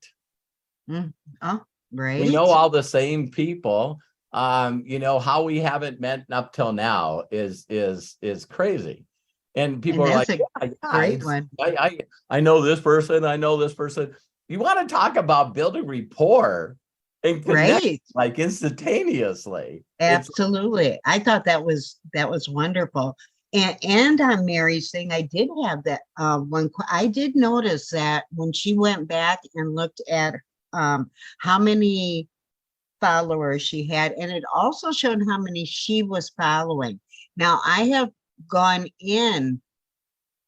F: Right.
A: We know all the same people. You know, how we haven't met up till now is crazy. And people
F: And
A: are like,
F: that's a
A: yeah,
F: great one.
A: I know this person, I know this person. You want to talk about building rapport and connect
F: Right.
A: like instantaneously.
F: Absolutely. I thought that was wonderful. And on Mary's thing, I did have that I did notice that when she went back and looked at how many followers she had, and it also showed how many she was following. Now I have gone in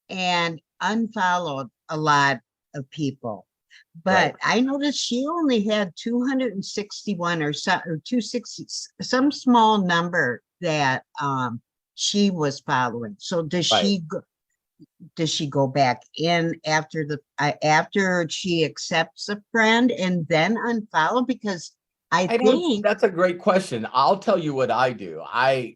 F: and unfollowed a lot of people, but I noticed she only had 261 or 260, some small number that she was following. So does she go back in after after she accepts a friend and then unfollow? Because I think
A: that's a great question. I'll tell you what I do. I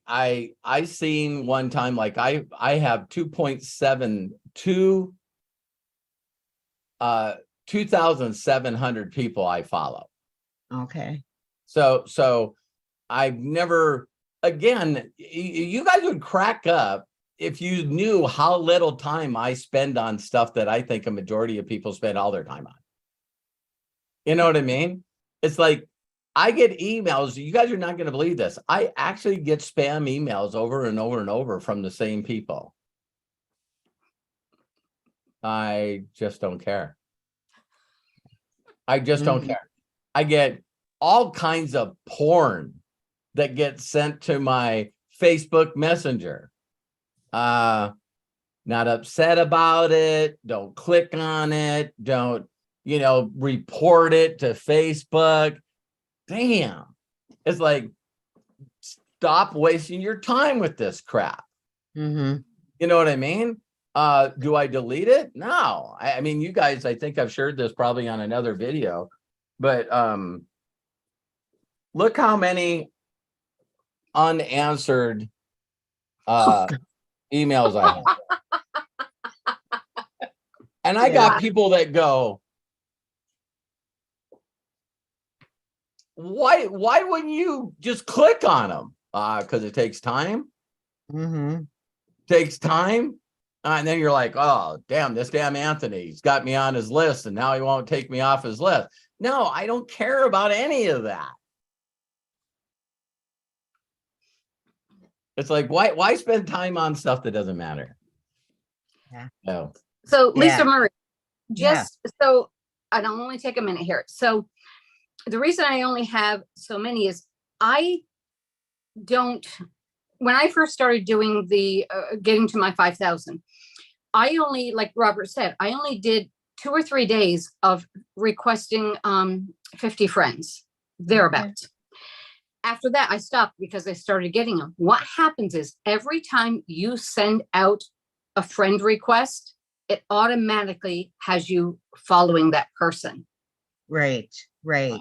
A: seen one time, like I have 2,700 people I follow.
F: okay.
A: So I've never, again, you guys would crack up if you knew how little time I spend on stuff that I think a majority of people spend all their time on. You know what I mean? It's like, I get emails. You guys are not going to believe this. I actually get spam emails over and over and over from the same people. I just don't care. I just don't care. I get all kinds of porn that gets sent to my Facebook Messenger. Not upset about it. Don't click on it. Don't, report it to Facebook. Damn. It's like, stop wasting your time with this crap. You know what I mean? Do I delete it? No. I mean, you guys, I think I've shared this probably on another video, but look how many unanswered emails I have. And I got people that go, why wouldn't you just click on them? Because it takes time. Takes time. And then you're like, oh, damn, this damn Anthony's got me on his list and now he won't take me off his list. No, I don't care about any of that. It's like, why spend time on stuff that doesn't matter?
F: Yeah.
A: No.
E: So Lisa Marie, so I don't only take a minute here. So the reason I only have so many is when I first started doing the getting to my 5,000, I only, like Robert said, I only did 2 or 3 days of requesting 50 friends, thereabouts. After that, I stopped because I started getting them. What happens is every time you send out a friend request, it automatically has you following that person.
F: Right.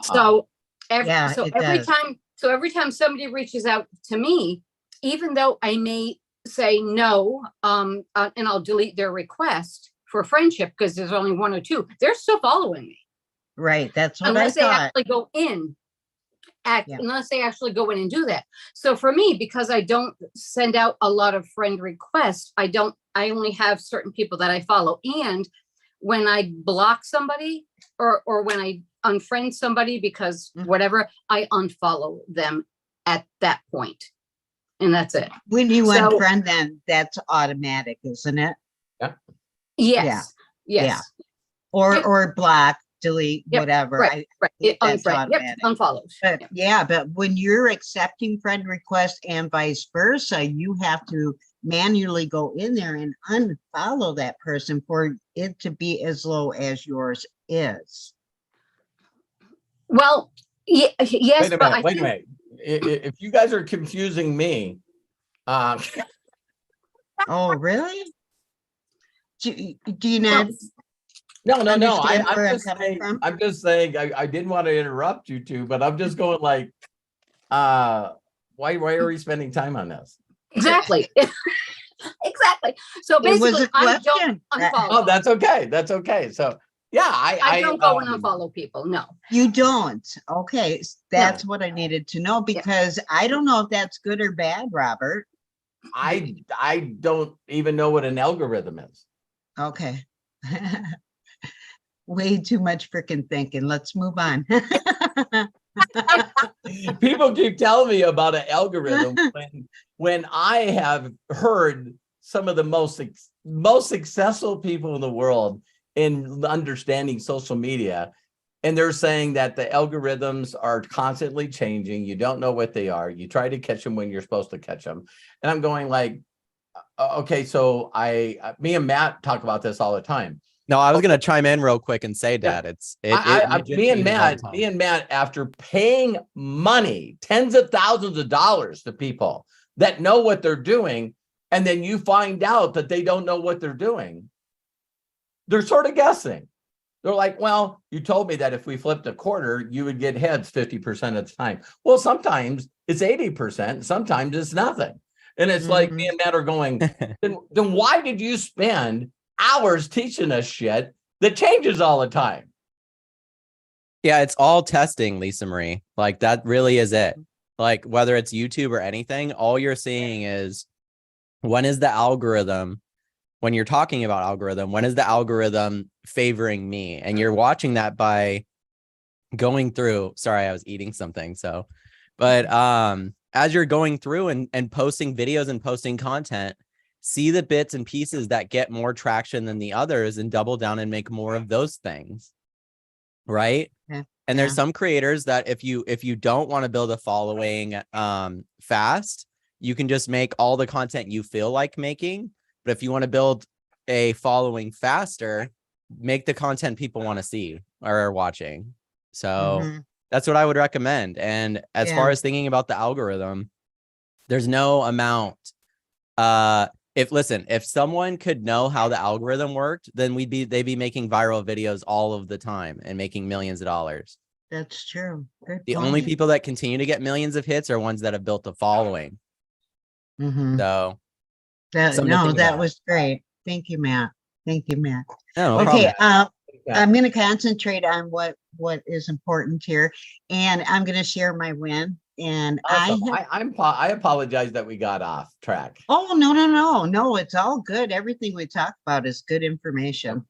E: So every
F: does.
E: time somebody reaches out to me, even though I may say no, and I'll delete their request for friendship because there's only 1 or 2, they're still following me.
F: Right. That's what
E: unless
F: I thought.
E: They actually go in. Unless they actually go in and do that. So for me, because I don't send out a lot of friend requests, I only have certain people that I follow. And when I block somebody or when I unfriend somebody because whatever, I unfollow them at that point. And that's it.
F: When you unfriend them, that's automatic, isn't it?
E: Yeah. Yes.
F: Or block, delete, whatever.
E: Right. Unfriend. Unfollows.
F: But when you're accepting friend requests and vice versa, you have to manually go in there and unfollow that person for it to be as low as yours is.
E: Well, yes.
A: Wait a minute. If you guys are confusing me.
F: Oh, really? Do you not?
A: No. I'm just saying I didn't want to interrupt you two, but I'm just going like, why are we spending time on this?
E: Exactly. Exactly. So basically, I don't unfollow.
A: Oh, that's okay. So Yeah,
E: I don't go and unfollow people. No.
F: You don't. Okay. That's what I needed to know, because I don't know if that's good or bad, Robert.
A: I don't even know what an algorithm is.
F: Okay. Way too much freaking thinking. Let's move on.
A: People keep telling me about an algorithm when I have heard some of the most successful people in the world in understanding social media, and they're saying that the algorithms are constantly changing. You don't know what they are. You try to catch them when you're supposed to catch them. And I'm going like, okay, so me and Matt talk about this all the time.
G: No, I was going to chime in real quick and say that
A: me and Matt, after paying money, tens of thousands of dollars to people that know what they're doing, and then you find out that they don't know what they're doing, they're sort of guessing. They're like, well, you told me that if we flipped a quarter, you would get heads 50% of the time. Well, sometimes it's 80%, sometimes it's nothing. And it's like me and Matt are going, then why did you spend hours teaching us shit that changes all the time?
G: Yeah, it's all testing, Lisa Marie. Like, that really is it. Like, whether it's YouTube or anything, all you're seeing is, when is the algorithm, when you're talking about algorithm, when is the algorithm favoring me? And you're watching that by going through, sorry, I was eating something. So, but as you're going through and posting videos and posting content, see the bits and pieces that get more traction than the others and double down and make more of those things. Right.
F: Yeah.
G: And there's some creators that if you don't want to build a following fast, you can just make all the content you feel like making. But if you want to build a following faster, make the content people want to see or are watching. So that's what I would recommend. And as far as thinking about the algorithm, there's no amount. If someone could know how the algorithm worked, then they'd be making viral videos all of the time and making millions of dollars.
F: That's true.
G: The only people that continue to get millions of hits are ones that have built a following. So
F: that was great. Thank you, Matt. Thank you, Matt.
G: No
F: okay.
G: problem.
F: I'm going to concentrate on what is important here, and I'm going to share my win. And
A: awesome. I apologize that we got off track.
F: Oh, no, it's all good. Everything we talk about is good information.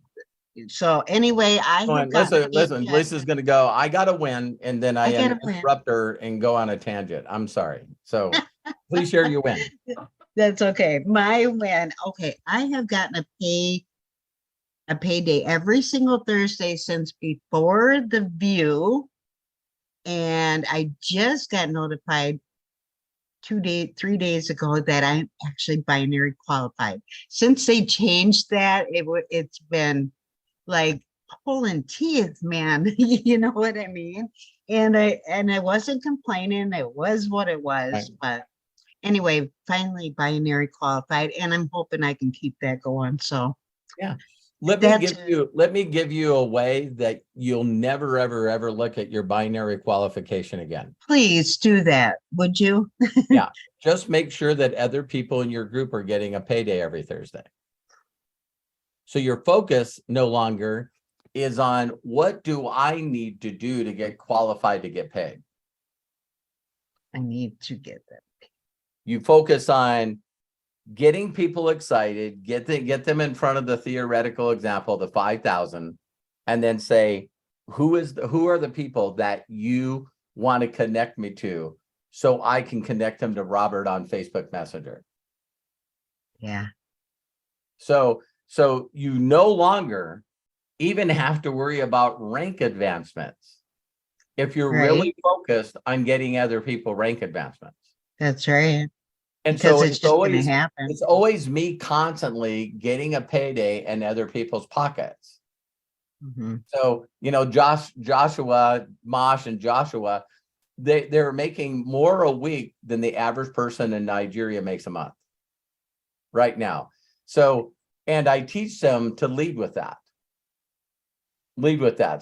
F: So anyway,
A: listen, Lisa's going to go, I got to win. And then I interrupt her and go on a tangent. I'm sorry. So please share your win.
F: That's okay. My win. Okay. I have gotten a payday every single Thursday since before the View. And I just got notified 3 days ago that I'm actually binary qualified. Since they changed that, it's been like pulling teeth, man. You know what I mean? And I wasn't complaining. It was what it was. Right. But anyway, finally binary qualified, and I'm hoping I can keep that going. So
A: yeah. Let me give you a way that you'll never, ever, ever look at your binary qualification again.
F: Please do that. Would you?
A: Yeah. Just make sure that other people in your group are getting a payday every Thursday. So your focus no longer is on what do I need to do to get qualified to get paid.
F: I need to get that.
A: You focus on getting people excited, get them in front of the theoretical example, the 5,000, and then say, who are the people that you want to connect me to so I can connect them to Robert on Facebook Messenger.
F: Yeah.
A: So you no longer even have to worry about rank advancements if you're really focused on getting other people rank advancements.
F: That's right.
A: And
F: because
A: so
F: it's just going to happen.
A: It's always me constantly getting a payday in other people's pockets. So, Joshua, Mosh and Joshua, they're making more a week than the average person in Nigeria makes a month right now. So, and I teach them to lead with that.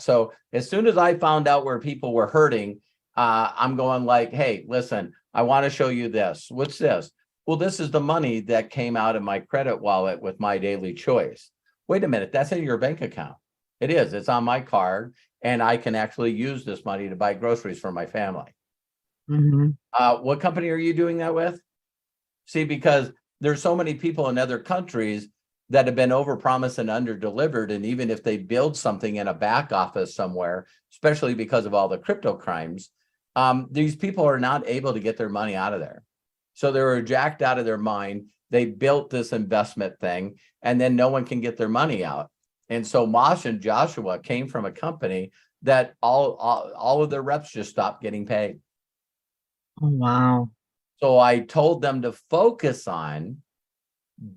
A: So as soon as I found out where people were hurting, I'm going like, hey, listen, I want to show you this. What's this? Well, this is the money that came out of my credit wallet with my daily choice. Wait a minute, that's in your bank account. It is. It's on my card, and I can actually use this money to buy groceries for my family.
F: Mhm.
A: What company are you doing that with? See, because there's so many people in other countries that have been overpromised and underdelivered, and even if they build something in a back office somewhere, especially because of all the crypto crimes, these people are not able to get their money out of there. So they were jacked out of their mind. They built this investment thing, and then no one can get their money out. And so Mosh and Joshua came from a company that all of their reps just stopped getting paid.
F: Oh, wow.
A: So I told them to focus on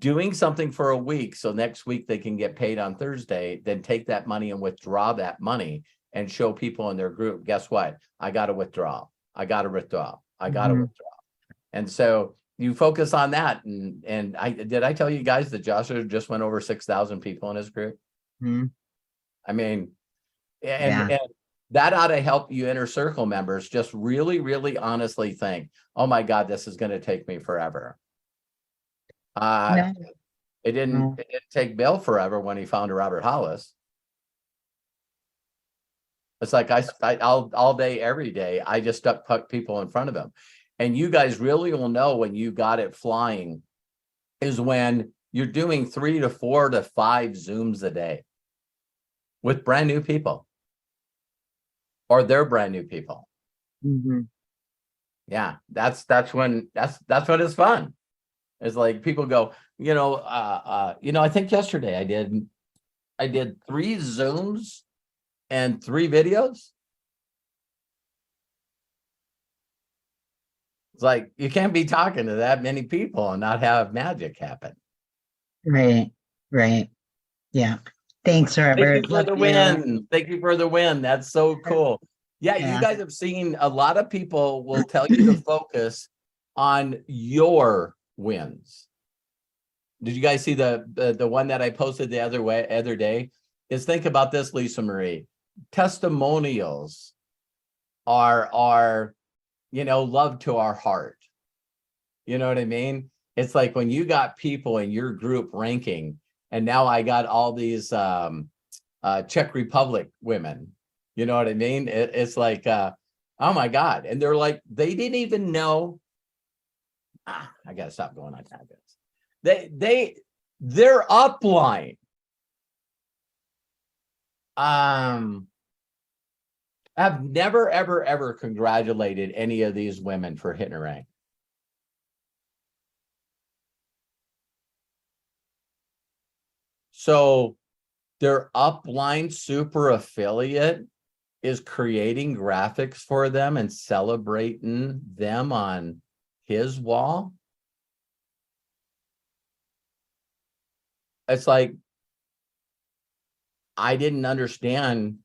A: doing something for a week. So next week they can get paid on Thursday, then take that money and withdraw that money and show people in their group, guess what? I got to withdraw. I got to withdraw. I got to
F: Mhm.
A: withdraw. And so you focus on that. And I tell you guys that Joshua just went over 6,000 people in his group?
F: Mhm.
A: I mean,
F: Yeah.
A: and that ought to help you inner circle members just really, really honestly think, oh my God, this is going to take me forever.
F: No,
A: It didn't
F: no.
A: take Bill forever when he found Robert Hollis. It's like all day, every day, I just stuck people in front of him. And you guys really will know when you got it flying is when you're doing 3 to 4 to 5 Zooms a day with brand new people. Or they're brand new people.
F: Mhm.
A: Yeah, that's when it's fun. It's like people go, I think yesterday I did 3 Zooms and 3 videos. It's like you can't be talking to that many people and not have magic happen.
F: Right. Right. Yeah. Thanks,
A: Thank you
F: Robert.
A: for
F: Love
A: the
F: you.
A: win. Thank you for the win. That's so cool. Yeah, you
F: Yeah.
A: guys have seen a lot of people will tell you to focus on your wins. Did you guys see the one that I posted the other day? Is think about this, Lisa Marie. Testimonials are love to our heart. You know what I mean? It's like when you got people in your group ranking, and now I got all these Czech Republic women. You know what I mean? It's like, oh my God. And they're like, they didn't even know. I got to stop going on tangents. Their upline. I've never, ever, ever congratulated any of these women for hitting a rank. So their upline super affiliate is creating graphics for them and celebrating them on his wall. It's like, I didn't understand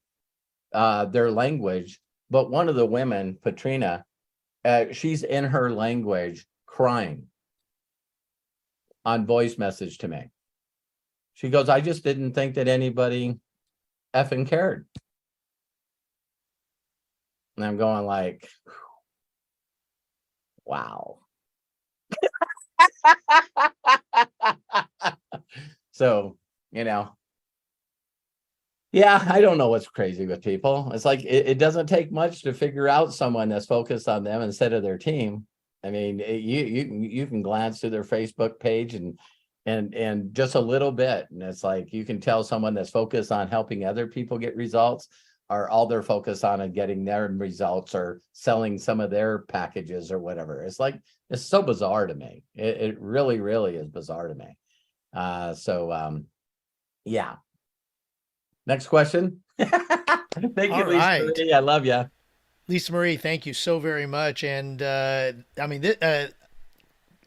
A: their language, but one of the women, Patrina, she's in her language crying on voice message to me. She goes, I just didn't think that anybody effing cared. And I'm going like, wow. So, yeah, I don't know what's crazy with people. It's like, it doesn't take much to figure out someone that's focused on them instead of their team. I mean, you can glance through their Facebook page and just a little bit. And it's like, you can tell someone that's focused on helping other people get results, or all they're focused on getting their results or selling some of their packages or whatever. It's like, it's so bizarre to me. It really, really is bizarre to me. Yeah. Next question. Thank you,
B: All
A: Lisa
B: right.
A: Marie. I love you.
B: Lisa Marie, thank you so very much. And I mean,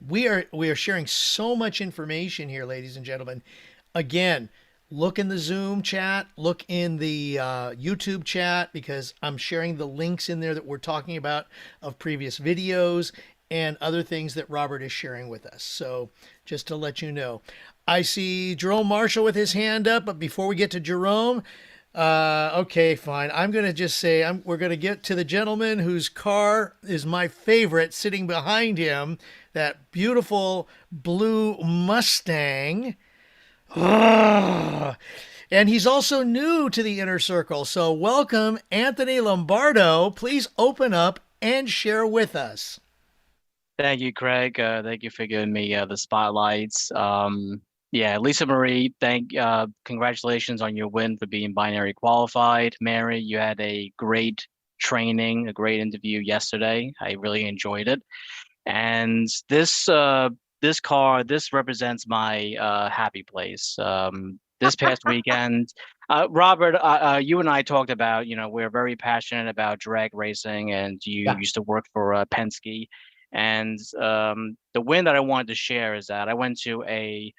B: we are sharing so much information here, ladies and gentlemen. Again, look in the Zoom chat, look in the YouTube chat, because I'm sharing the links in there that we're talking about of previous videos and other things that Robert is sharing with us. So just to let you know, I see Jerome Marshall with his hand up, but before we get to Jerome, okay, fine. I'm going to just say we're going to get to the gentleman whose car is my favorite sitting behind him, that beautiful blue Mustang. And he's also new to the Inner Circle. So welcome, Anthony Lombardo. Please open up and share with us.
H: Thank you, Craig. Thank you for giving me the spotlights. Yeah, Lisa Marie, congratulations on your win for being binary qualified. Mary, you had a great training, a great interview yesterday. I really enjoyed it. And this represents my happy place. This past weekend, Robert, you and I talked about, we're very passionate about drag racing, and you used to work for Penske. And the win that I wanted to share is that I went to a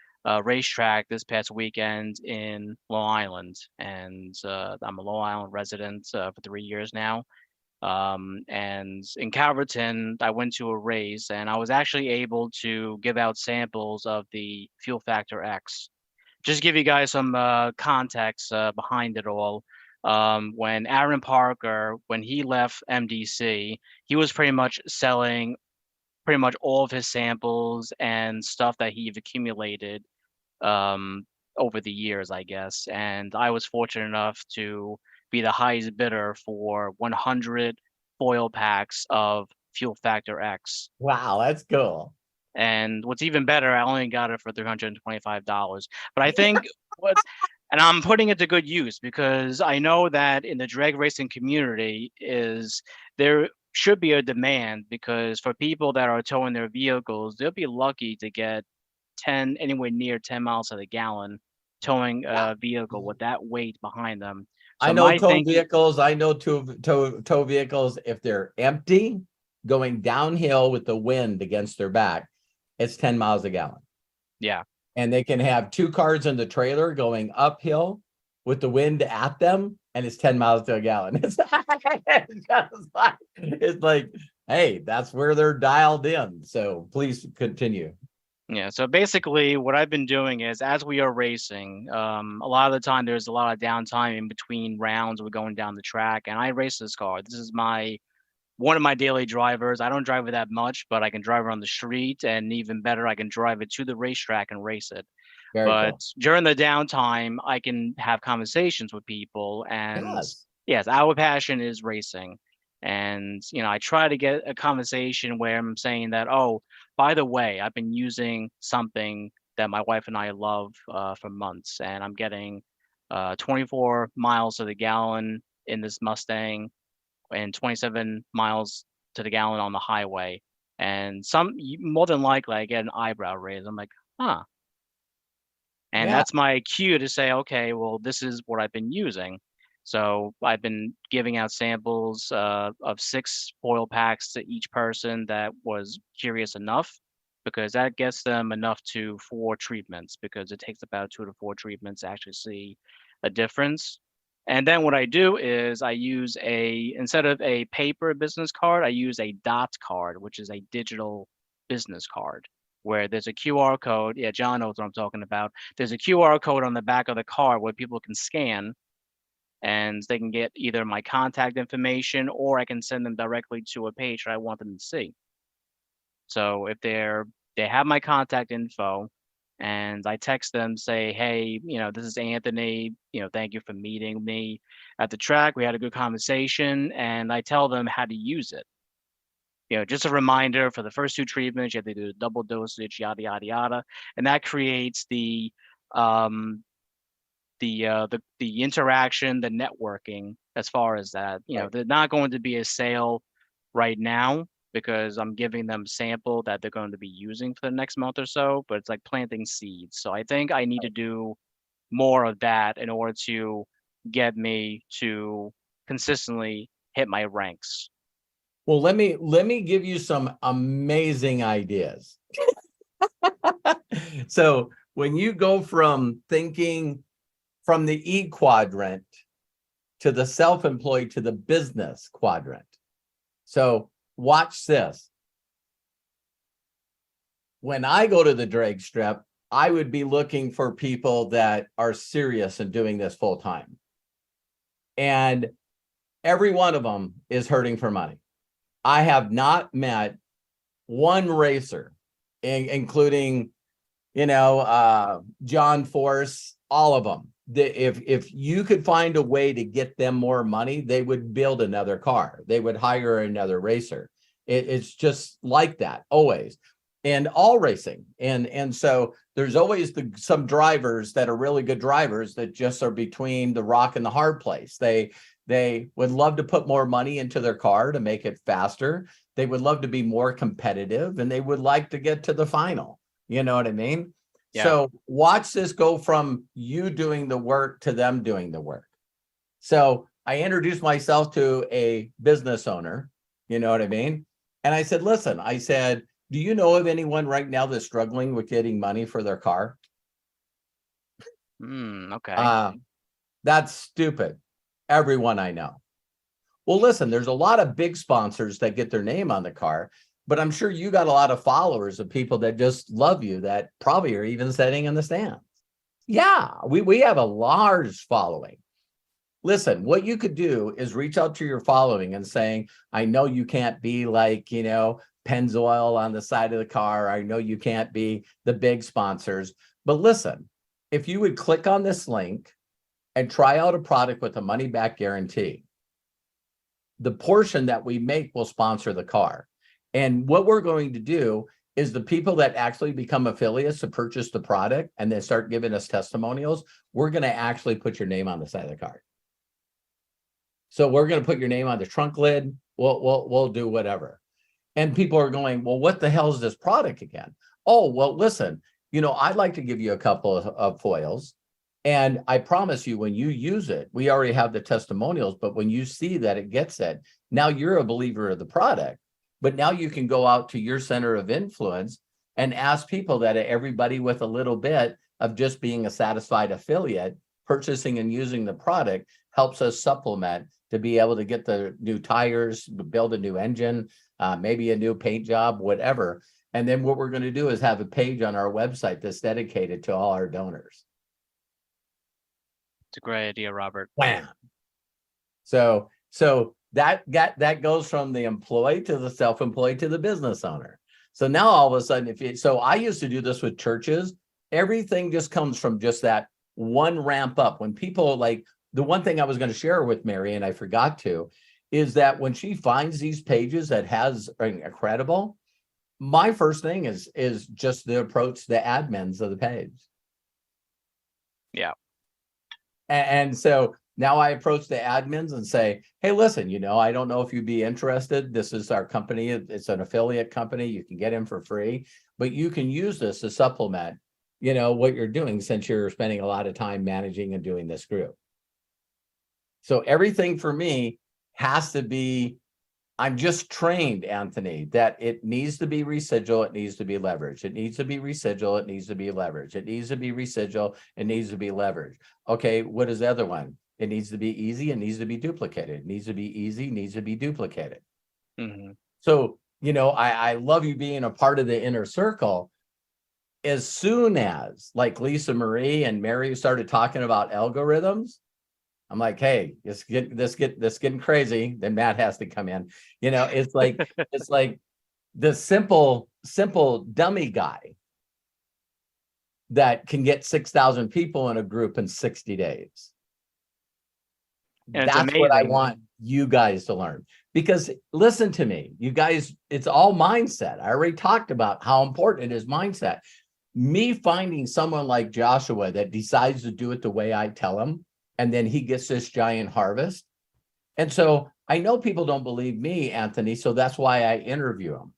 H: racetrack this past weekend in Long Island, and I'm a Long Island resident for 3 years now. And in Calverton, I went to a race, and I was actually able to give out samples of the Fuel Factor X. Just to give you guys some context behind it all. When Aaron Parker, when he left MDC, he was pretty much selling pretty much all of his samples and stuff that he've accumulated over the years, I guess. And I was fortunate enough to be the highest bidder for 100 foil packs of Fuel Factor X.
A: Wow, that's cool.
H: And what's even better, I only got it for $325. But I think and I'm putting it to good use, because I know that in the drag racing community there should be a demand, because for people that are towing their vehicles, they'll be lucky to get anywhere near 10 miles to the gallon towing a vehicle with that weight behind them. So
A: I know vehicles. I know tow vehicles, if they're empty, going downhill with the wind against their back, it's 10 miles a gallon.
H: Yeah. And
A: they can have 2 cars in the trailer going uphill with the wind at them, and it's 10 miles to a gallon. It's like, hey, that's where they're dialed in. So please continue.
H: Yeah, so basically what I've been doing is, as we are racing, a lot of the time there's a lot of downtime in between rounds. We're going down the track, and I race this car. This is one of my daily drivers. I don't drive it that much, but I can drive it on the street, and even better, I can drive it to the racetrack and race it. But cool. During the downtime, I can have conversations with people, and yes, our passion is racing. And, I try to get a conversation where I'm saying that, oh, by the way, I've been using something that my wife and I love for months, and I'm getting 24 miles to the gallon in this Mustang and 27 miles to the gallon on the highway. And more than likely I get an eyebrow raise. I'm like, huh. And that's my cue to say, okay, well, this is what I've been using. So I've been giving out samples of 6 foil packs to each person that was curious enough, because that gets them enough to 4 treatments, because it takes about 2 to 4 treatments to actually see a difference. And then what I do is I use instead of a paper business card, I use a DOT card, which is a digital business card, where there's a QR code. Yeah, John knows what I'm talking about. There's a QR code on the back of the card where people can scan, and they can get either my contact information, or I can send them directly to a page that I want them to see. So if they have my contact info, and I text them, say, hey, this is Anthony, thank you for meeting me at the track. We had a good conversation, and I tell them how to use it. Just a reminder, for the first 2 treatments, you have to do a double dosage, yada, yada, yada. And that creates the interaction, the networking, as far as that. There's not going to be a sale right now, because I'm giving them a sample that they're going to be using for the next month or so, but it's like planting seeds. So I think I need to do more of that in order to get me to consistently hit my ranks.
A: Well, let me give you some amazing ideas. So when you go from thinking from the E quadrant to the self-employed to the business quadrant. So watch this. When I go to the drag strip, I would be looking for people that are serious in doing this full time. And every one of them is hurting for money. I have not met one racer, including, John Force, all of them, if you could find a way to get them more money, they would build another car. They would hire another racer. It's just like that always. And all racing. And so there's always some drivers that are really good drivers that just are between the rock and the hard place. They would love to put more money into their car to make it faster. They would love to be more competitive, and they would like to get to the final. You know what I mean?
H: Yeah.
A: So watch this go from you doing the work to them doing the work. So I introduced myself to a business owner, you know what I mean? And I said, listen, I said, do you know of anyone right now that's struggling with getting money for their car?
H: Okay.
A: That's stupid. Everyone I know. Well, listen, there's a lot of big sponsors that get their name on the car, but I'm sure you got a lot of followers of people that just love you that probably are even sitting in the stands. Yeah, we have a large following. Listen, what you could do is reach out to your following and saying, I know you can't be like, Pennzoil on the side of the car. I know you can't be the big sponsors, but listen, if you would click on this link and try out a product with a money back guarantee, the portion that we make will sponsor the car. And what we're going to do is the people that actually become affiliates to purchase the product and then start giving us testimonials, we're going to actually put your name on the side of the car. So we're going to put your name on the trunk lid. We'll do whatever. And people are going, well, what the hell is this product again? Oh, well, listen, I'd like to give you a couple of foils. And I promise you, when you use it, we already have the testimonials, but when you see that it gets it, now you're a believer of the product. But now you can go out to your center of influence and ask people that everybody with a little bit of just being a satisfied affiliate, purchasing and using the product helps us supplement to be able to get the new tires, build a new engine, maybe a new paint job, whatever. And then what we're going to do is have a page on our website that's dedicated to all our donors.
H: It's a great idea, Robert.
A: Wham. So that goes from the employee to the self-employed to the business owner. So now all of a sudden, so I used to do this with churches. Everything just comes from just that one ramp up. When people the one thing I was going to share with Mary, and I forgot to, is that when she finds these pages that has incredible, my first thing is just to approach the admins of the page.
H: Yeah.
A: And so now I approach the admins and say, hey, listen, I don't know if you'd be interested. This is our company. It's an affiliate company. You can get in for free, but you can use this to supplement, what you're doing since you're spending a lot of time managing and doing this group. So everything for me has to be, I'm just trained, Anthony, that it needs to be residual. It needs to be leveraged. It needs to be residual. It needs to be leveraged. It needs to be residual. It needs to be leveraged. Okay, what is the other one? It needs to be easy. It needs to be duplicated. It needs to be easy. It needs to be duplicated.
H: Mm-hmm.
A: So, I love you being a part of the inner circle. As soon as Lisa Marie and Mary started talking about algorithms, I'm like, hey, this getting crazy. Then Matt has to come in. It's like the simple dummy guy that can get 6,000 people in a group in 60 days.
H: And
A: that's what I want you guys to learn. Because listen to me, you guys, it's all mindset. I already talked about how important it is mindset. Me finding someone like Joshua that decides to do it the way I tell him, and then he gets this giant harvest. And so I know people don't believe me, Anthony, so that's why I interview him.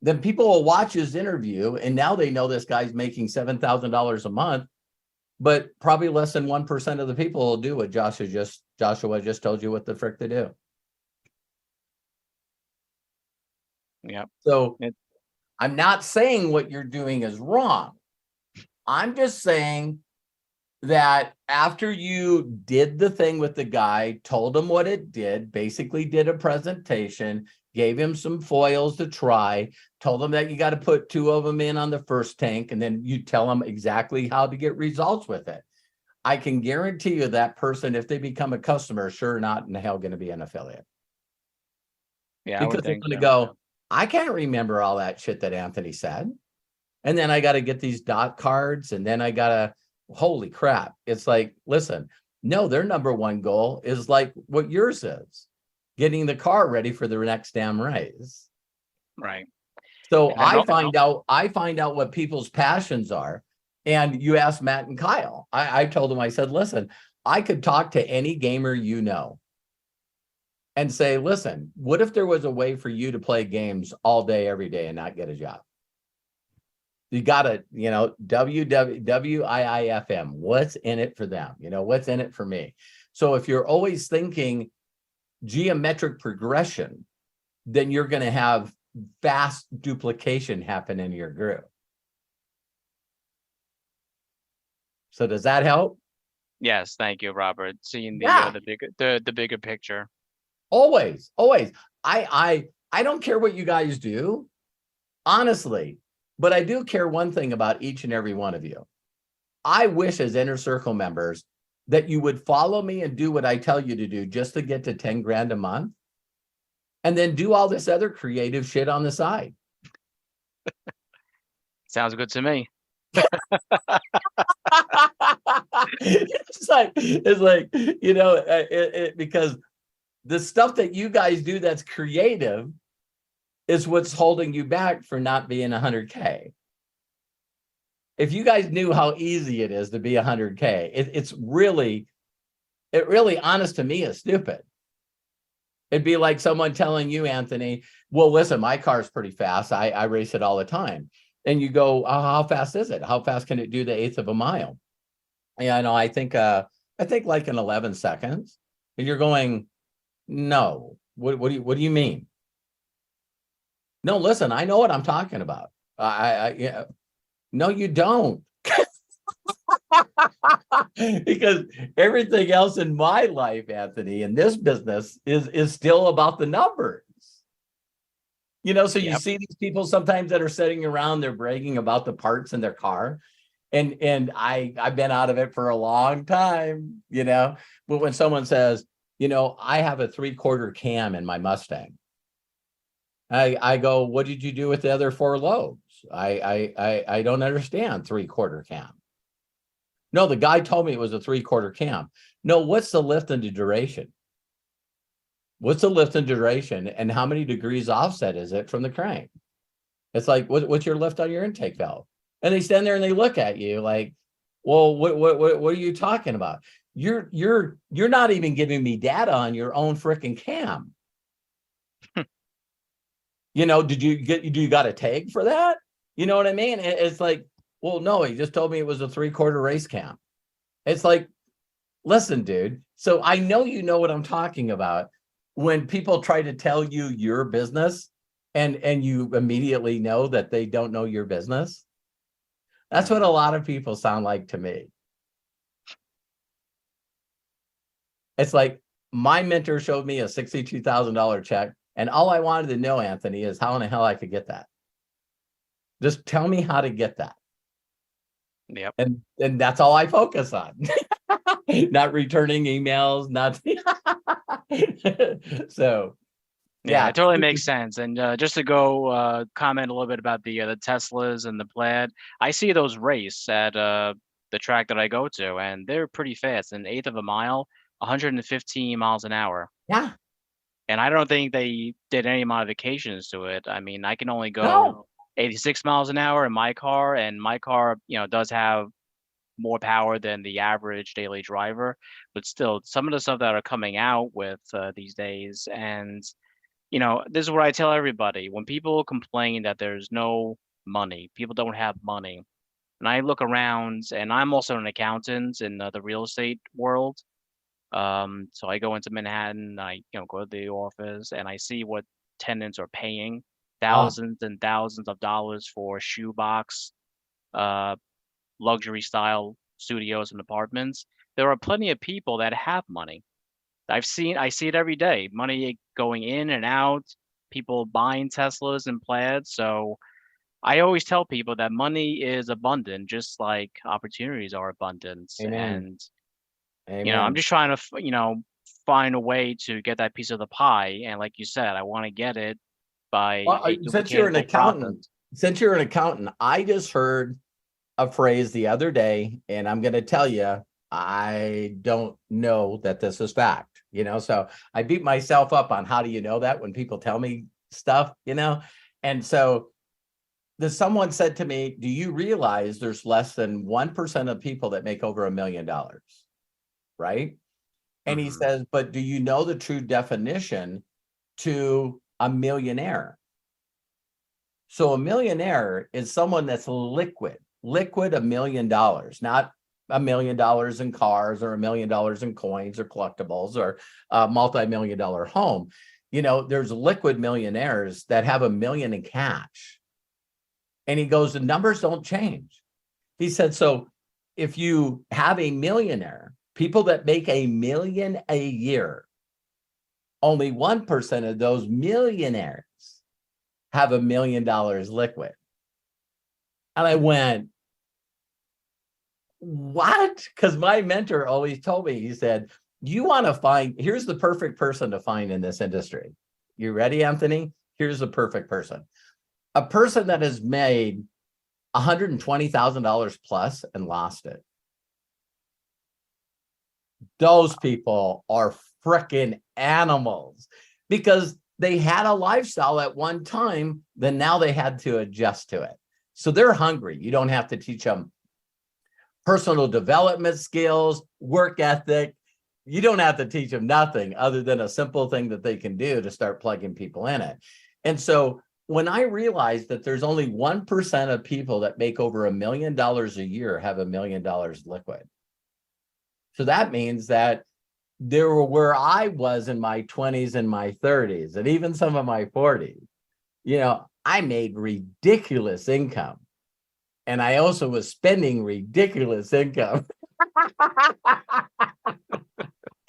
A: Then people will watch his interview, and now they know this guy's making $7,000 a month, but probably less than 1% of the people will do what Joshua just told you what the frick to do.
H: Yeah.
A: So I'm not saying what you're doing is wrong. I'm just saying that after you did the thing with the guy, told him what it did, basically did a presentation, gave him some foils to try, told him that you got to put 2 of them in on the first tank, and then you tell them exactly how to get results with it. I can guarantee you that person, if they become a customer, sure not in hell going to be an affiliate.
H: Yeah,
A: because they're going to go, I can't remember all that shit that Anthony said. And then I got to get these dot cards, and then I got to holy crap. It's like, listen, no, their number one goal is like what yours is, getting the car ready for the next damn race.
H: Right.
A: So
H: And I
A: I find out what people's passions are. And you asked Matt and Kyle. I told them, I said, listen, I could talk to any gamer you know and say, listen, what if there was a way for you to play games all day, every day and not get a job? You got to, WIIFM, what's in it for them? What's in it for me? So if you're always thinking geometric progression, then you're going to have fast duplication happen in your group. So does that help?
H: Yes, thank you, Robert. Seeing
A: Yeah.
H: the bigger picture.
A: Always. I don't care what you guys do, honestly, but I do care one thing about each and every one of you. I wish as Inner Circle members that you would follow me and do what I tell you to do just to get to 10 grand a month, and then do all this other creative shit on the side.
H: Sounds good to me.
A: It's like because the stuff that you guys do that's creative is what's holding you back for not being 100K. If you guys knew how easy it is to be 100K, it really honest to me is stupid. It'd be like someone telling you, Anthony, well, listen, my car's pretty fast. I race it all the time. And you go, oh, how fast is it? How fast can it do the 1/8 of a mile? Yeah, I think like in 11 seconds. And you're going, no, what do you mean? No, listen, I know what I'm talking about. Yeah. No, you don't. Because everything else in my life, Anthony, in this business is still about the numbers. So you see these people sometimes that are sitting around, they're bragging about the parts in their car. And I've been out of it for a long time, but when someone says, I have a 3/4 cam in my Mustang, I go, what did you do with the other 4 lobes? I don't understand 3/4 cam. No, the guy told me it was a 3/4 cam. No, what's the lift and the duration? What's the lift and duration, and how many degrees offset is it from the crank? It's like, what's your lift on your intake valve? And they stand there and they look at you like, well, what are you talking about? You're not even giving me data on your own freaking cam. Do you got a tag for that? You know what I mean? It's like, well, no, he just told me it was a 3/4 race cam. It's like, listen, dude. So I know you know what I'm talking about when people try to tell you your business and you immediately know that they don't know your business. That's what a lot of people sound like to me. It's like my mentor showed me a $62,000 check, and all I wanted to know, Anthony, is how in the hell I could get that. Just tell me how to get that.
H: Yep.
A: And that's all I focus on. Not returning emails, not so.
H: Yeah, it totally makes sense. And just to go comment a little bit about the Teslas and the Plaid, I see those race at the track that I go to, and they're pretty fast. An 1/8 of a mile, 115 miles an hour.
A: Yeah.
H: And I don't think they did any modifications to it. I mean, I can only go
A: No.
H: 86 miles an hour in my car, and my car, does have more power than the average daily driver. But still, some of the stuff that are coming out with these days, and this is what I tell everybody. When people complain that there's no money, people don't have money. And I look around, and I'm also an accountant in the real estate world. So I go into Manhattan, I go to the office, and I see what tenants are paying thousands and thousands of dollars for shoebox, luxury style studios and apartments. There are plenty of people that have money. I see it every day. Money going in and out, people buying Teslas and Plaids. So I always tell people that money is abundant, just like opportunities are abundant.
A: Amen.
H: And I'm just trying to find a way to get that piece of the pie. And like you said, I want to get it by
A: since you're an accountant. Since you're an accountant, I just heard a phrase the other day, and I'm going to tell you, I don't know that this is fact, so I beat myself up on how do you know that when people tell me stuff, and so someone said to me, do you realize there's less than 1% of people that make over $1 million? Right. And he says, but do you know the true definition to a millionaire? So a millionaire is someone that's liquid $1 million, not $1 million in cars or $1 million in coins or collectibles or a multi-million-dollar home. There's liquid millionaires that have $1 million in cash. And he goes, the numbers don't change. He said, so if you have a millionaire, people that make $1 million a year, only 1% of those millionaires have $1 million liquid. And I went, what? Because my mentor always told me, he said, you want to find, here's the perfect person to find in this industry. You ready, Anthony? Here's the perfect person. A person that has made $120,000 plus and lost it. Those people are freaking animals because they had a lifestyle at one time, then now they had to adjust to it. So they're hungry. You don't have to teach them personal development skills, work ethic. You don't have to teach them nothing other than a simple thing that they can do to start plugging people in it. And so when I realized that there's only 1% of people that make over $1 million a year have $1 million liquid. So that means that there were where I was in my 20s and my 30s, and even some of my 40s, I made ridiculous income. And I also was spending ridiculous income.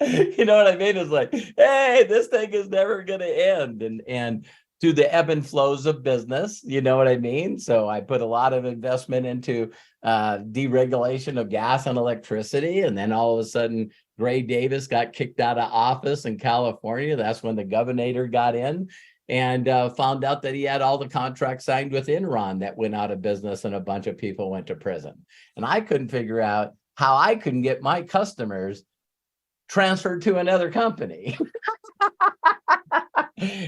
A: You know what I mean? It's like, hey, this thing is never going to end. And through the ebb and flows of business, you know what I mean? So I put a lot of investment into deregulation of gas and electricity. And then all of a sudden, Gray Davis got kicked out of office in California. That's when the governor got in and found out that he had all the contracts signed with Enron that went out of business and a bunch of people went to prison. And I couldn't figure out how I couldn't get my customers transferred to another company.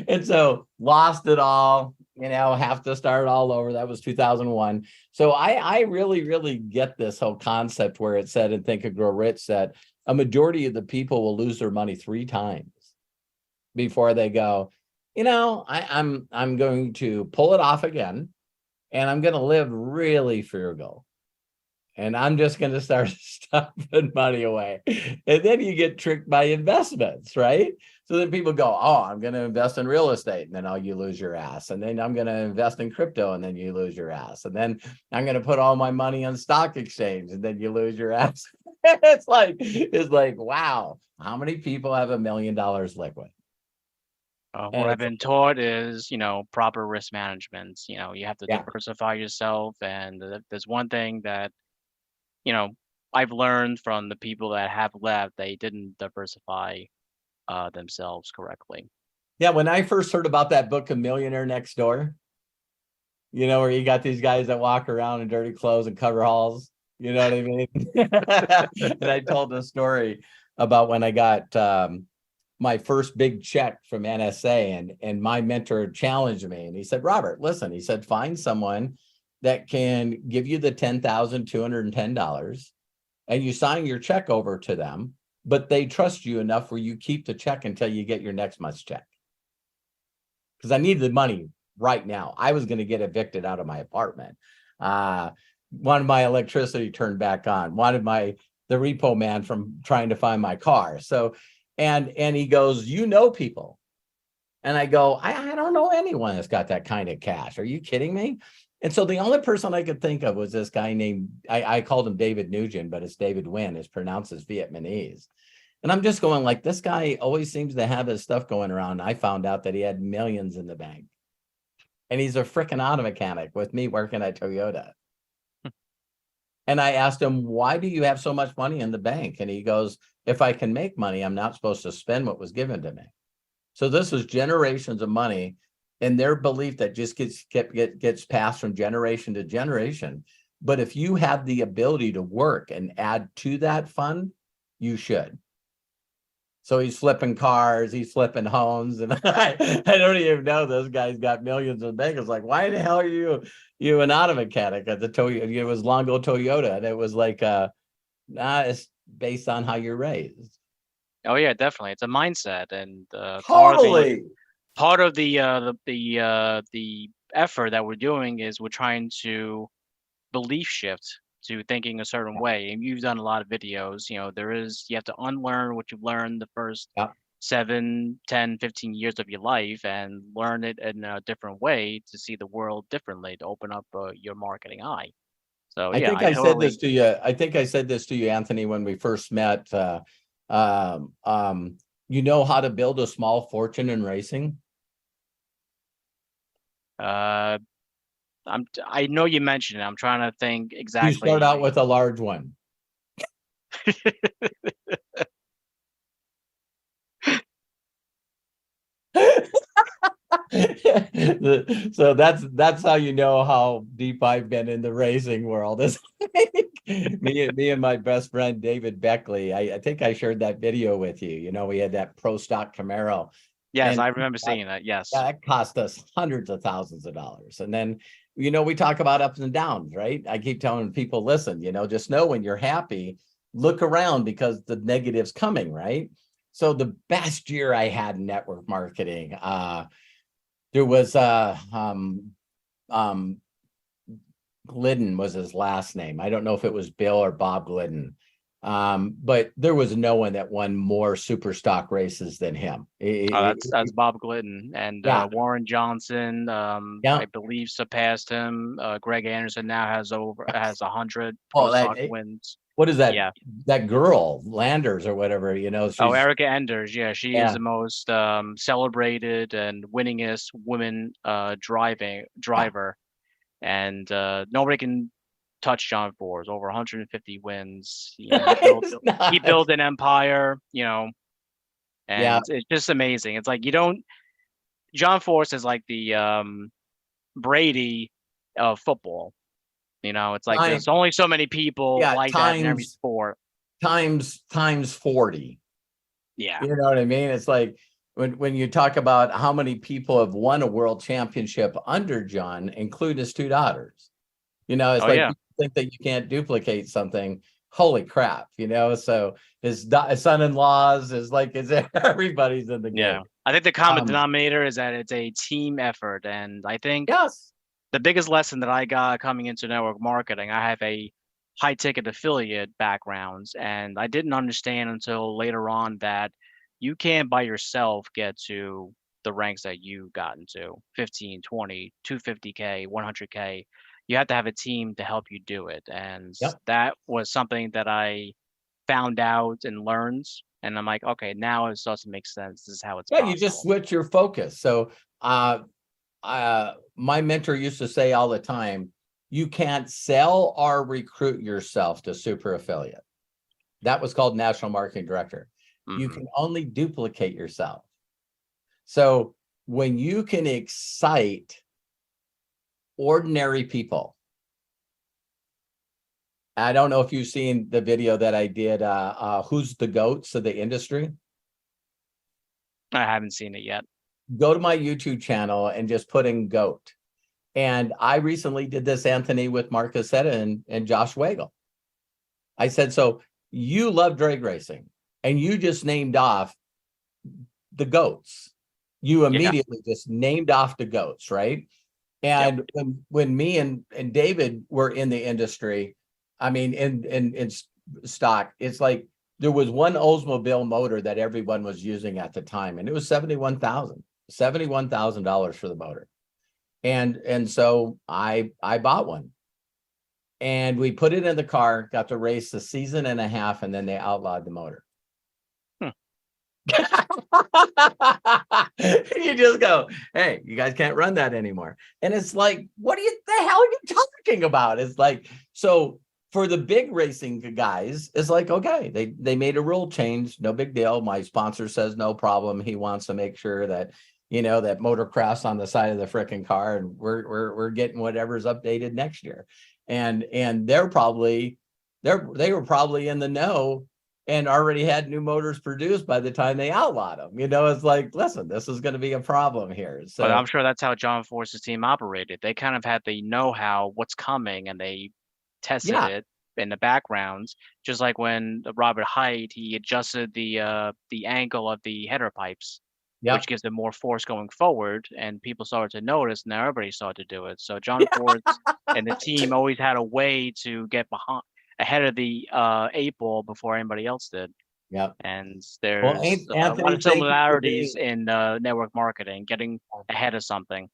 A: And so lost it all, have to start all over. That was 2001. So I really, really get this whole concept where it said in Think and Grow Rich that a majority of the people will lose their money 3 times before they go, I'm going to pull it off again, and I'm going to live really frugal. And I'm just going to start stuffing money away. And then you get tricked by investments, right? So then people go, oh, I'm going to invest in real estate. And then you lose your ass. And then I'm going to invest in crypto. And then you lose your ass. And then I'm going to put all my money on stock exchange. And then you lose your ass. It's like, wow, how many people have $1 million liquid?
H: What I've been taught is, proper risk management. You have to diversify yourself. And there's one thing that, I've learned from the people that have left, they didn't diversify themselves correctly.
A: Yeah, when I first heard about that book, A Millionaire Next Door, where you got these guys that walk around in dirty clothes and cover halls, you know what I mean? And I told the story about when I got my first big check from NSA, and my mentor challenged me, and he said, Robert, listen, he said, find someone that can give you the $10,210 and you sign your check over to them, but they trust you enough where you keep the check until you get your next month's check. Because I needed the money right now. I was going to get evicted out of my apartment. Wanted my electricity turned back on. Wanted the repo man from trying to find my car. So, and he goes, people. And I go, I don't know anyone that's got that kind of cash. Are you kidding me? And so the only person I could think of was this guy named, I called him David Nugent, but it's David Nguyen. It's pronounced as Vietnamese. And I'm just going like, this guy always seems to have his stuff going around. I found out that he had millions in the bank. And he's a freaking auto mechanic with me working at Toyota. And I asked him, why do you have so much money in the bank? And he goes, if I can make money, I'm not supposed to spend what was given to me. So this was generations of money, and their belief that just gets passed from generation to generation. But if you have the ability to work and add to that fund, you should. So he's flipping cars, he's flipping homes, and I don't even know this guy's got millions in bank. It's like, why the hell are you an auto mechanic at the Toyota? It was Longo Toyota, and it was like, it's based on how you're raised.
H: Oh yeah, definitely. It's a mindset, and
A: Totally.
H: part of the effort that we're doing is we're trying to belief shift to thinking a certain way. And you've done a lot of videos. You know, you have to unlearn what you've learned the first
A: Yeah.
H: 7, 10, 15 years of your life and learn it in a different way to see the world differently, to open up your marketing eye. So
A: I
H: yeah,
A: think I said this to you. I think I said this to you, Anthony, when we first met. You know how to build a small fortune in racing?
H: I know you mentioned it. I'm trying to think exactly.
A: You start out with a large one. So that's how you know how deep I've been in the racing world. Is me and my best friend David Beckley. I think I shared that video with you. You know, we had that pro stock Camaro.
H: Yes,
A: And
H: I remember seeing that. Yes.
A: that cost us hundreds of thousands of dollars. And then, you know, we talk about ups and downs, right? I keep telling people, listen, you know, just know when you're happy, look around because the negative's coming, right? So the best year I had in network marketing, there was Glidden was his last name. I don't know if it was Bill or Bob Glidden. But there was no one that won more super stock races than him.
H: That's Bob Glidden, and
A: Yeah.
H: Warren Johnson,
A: Yeah.
H: I believe surpassed him. Greg Anderson now has 100
A: Oh,
H: pro stock wins.
A: What is that?
H: Yeah.
A: That girl, Landers or whatever, you know.
H: Oh, Erica Enders. Yeah, she
A: Yeah.
H: is the most celebrated and winningest woman driver, and nobody can touch John Force. Over 150 wins. You know, he built an empire, you know, and
A: Yeah.
H: it's just amazing. It's like John Force is like the Brady of football. You know, it's like there's only so many people like that in every sport.
A: Times 40.
H: Yeah.
A: You know what I mean? It's like when you talk about how many people have won a world championship under John, include his two daughters. You know, it's people think that you can't duplicate something. Holy crap, you know. So his son-in-laws is everybody's in the game.
H: Yeah. I think the common denominator is that it's a team effort. And I think the biggest lesson that I got coming into network marketing, I have a high ticket affiliate backgrounds, and I didn't understand until later on that you can't by yourself get to the ranks that you got into 15, 20, 250K, 100K. You have to have a team to help you do it. And that was something that I found out and learned. And I'm like, okay, now it starts to make sense. This is how it's possible.
A: You just switch your focus. So my mentor used to say all the time, you can't sell or recruit yourself to super affiliate. That was called national marketing director. Mm-hmm. You can only duplicate yourself. So when you can excite ordinary people, I don't know if you've seen the video that I did, Who's the Goats of the Industry?
H: I haven't seen it yet.
A: Go to my YouTube channel and just put in GOAT. And I recently did this, Anthony, with Mark Cassetta and Josh Wagle. I said, so you love drag racing and you just named off the GOATs. You immediately just named off the GOATs, right? And when me and David were in the industry, I mean, in stock, it's like there was one Oldsmobile motor that everyone was using at the time, and it was $71,000 for the motor. And so I bought one, and we put it in the car, got to race a season and a half, and then they outlawed the motor. You just go, hey, you guys can't run that anymore. And it's like, what the hell are you talking about? It's like, so for the big racing guys, it's like, okay, they made a rule change, no big deal. My sponsor says no problem. He wants to make sure that that motocross on the side of the frickin' car, and we're getting whatever's updated next year. And they were probably in the know and already had new motors produced by the time they outlawed them. It's like, listen, this is going to be a problem here.
H: But
A: So
H: I'm sure that's how John Force's team operated. They kind of had the know-how, what's coming, and they tested
A: yeah,
H: it in the backgrounds. Just like when Robert Height, he adjusted the angle of the header pipes,
A: yeah,
H: which gives them more force going forward, and people started to notice, and now everybody started to do it. So John Force and the team always had a way to get ahead of the 8 ball before anybody else did.
A: yeah.
H: And
A: Well,
H: there's a lot
A: Anthony,
H: of
A: thank you for
H: similarities in network marketing, getting ahead of something.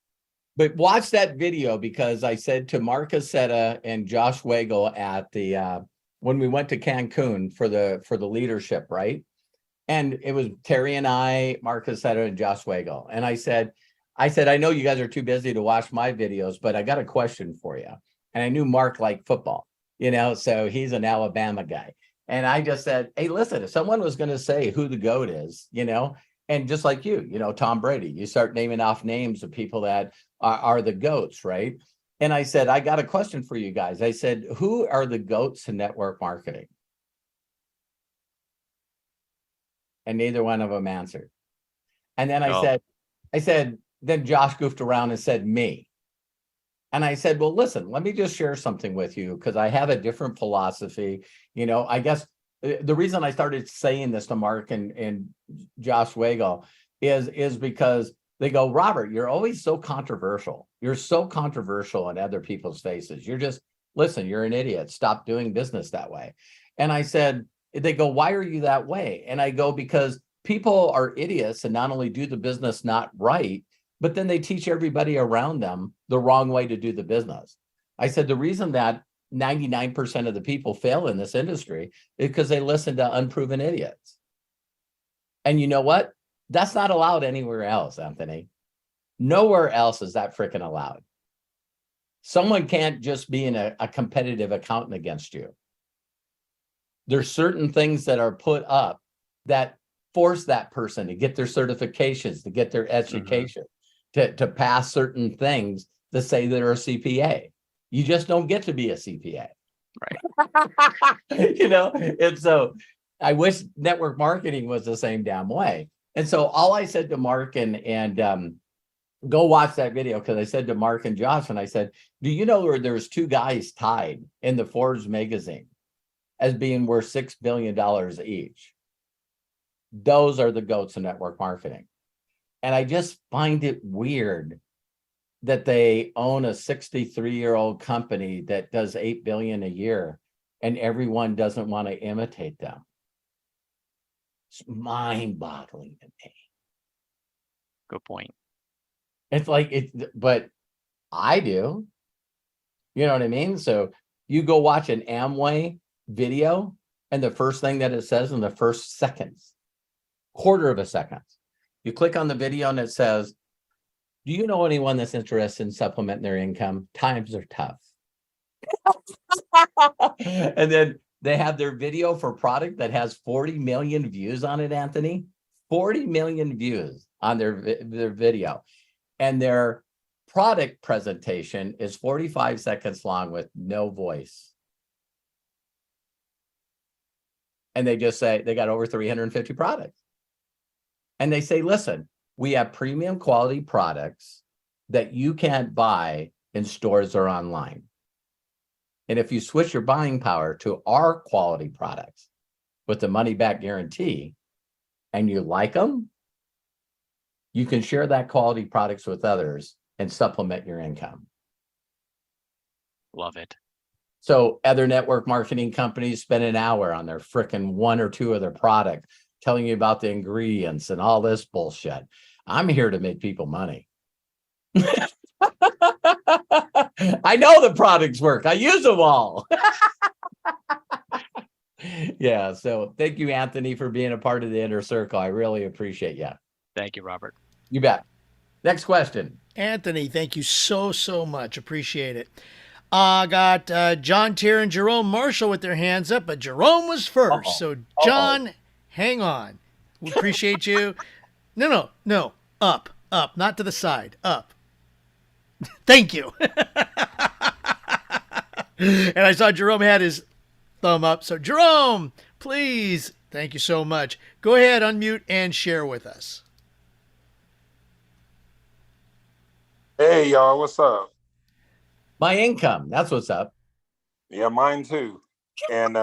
A: But watch that video, because I said to Mark Aceta and Josh Wagle at the when we went to Cancun for the leadership, right? And it was Terry and I, Mark Aceta and Josh Wagle. And I said, I know you guys are too busy to watch my videos, but I got a question for you. And I knew Mark liked football, so he's an Alabama guy. And I just said, hey, listen, if someone was going to say who the GOAT is, and just like Tom Brady, you start naming off names of people that are the GOATs, right? And I said, I got a question for you guys. I said, who are the GOATs in network marketing? And neither one of them answered. And then I said, then Josh goofed around and said, me. And I said, well, listen, let me just share something with you, because I have a different philosophy. I guess the reason I started saying this to Mark and Josh Wagle is because they go, Robert, you're always so controversial. You're so controversial in other people's faces. Listen, you're an idiot. Stop doing business that way. And I said, they go, why are you that way? And I go, because people are idiots and not only do the business not right, but then they teach everybody around them the wrong way to do the business. I said, the reason that 99% of the people fail in this industry is because they listen to unproven idiots. And you know what? That's not allowed anywhere else, Anthony. Nowhere else is that freaking allowed. Someone can't just be in a competitive accountant against you. There's certain things that are put up that force that person to get their certifications, to get their education, to pass certain things to say they're a CPA. You just don't get to be a CPA.
H: Right.
A: And so I wish network marketing was the same damn way. And so all I said to Mark and go watch that video, because I said to Mark and Josh, and I said, do you know where there's two guys tied in the Forbes magazine as being worth $6 billion each? Those are the GOATs in network marketing. And I just find it weird that they own a 63-year-old company that does $8 billion a year, and everyone doesn't want to imitate them. It's mind-boggling to me.
H: Good point.
A: It's like but I do. You know what I mean? So you go watch an Amway video, and the first thing that it says in the first seconds, quarter of a second, you click on the video and it says, do you know anyone that's interested in supplementing their income? Times are tough. And then they have their video for product that has 40 million views on it, Anthony. 40 million views on their video. And their product presentation is 45 seconds long with no voice. And they just say they got over 350 products. And they say, listen, we have premium quality products that you can't buy in stores or online. And if you switch your buying power to our quality products with the money back guarantee and you like them, you can share that quality products with others and supplement your income.
H: Love it.
A: So other network marketing companies spend an hour on their frickin' one or two of their products, telling you about the ingredients and all this bullshit. I'm here to make people money. I know the products work. I use them all. Yeah. So thank you, Anthony, for being a part of the Inner Circle. I really appreciate you.
H: Thank you, Robert.
A: You bet. Next question.
B: Anthony, thank you so much. Appreciate it. Got John Tier and Jerome Marshall with their hands up, but Jerome was first. So John, hang on. We appreciate you. No, up. up, not to the side, up. Thank you. And I saw Jerome had his thumb up. So Jerome, please, thank you so much. Go ahead, unmute and share with us.
I: Hey y'all, what's up?
A: My income. That's what's up.
I: Yeah, mine too. And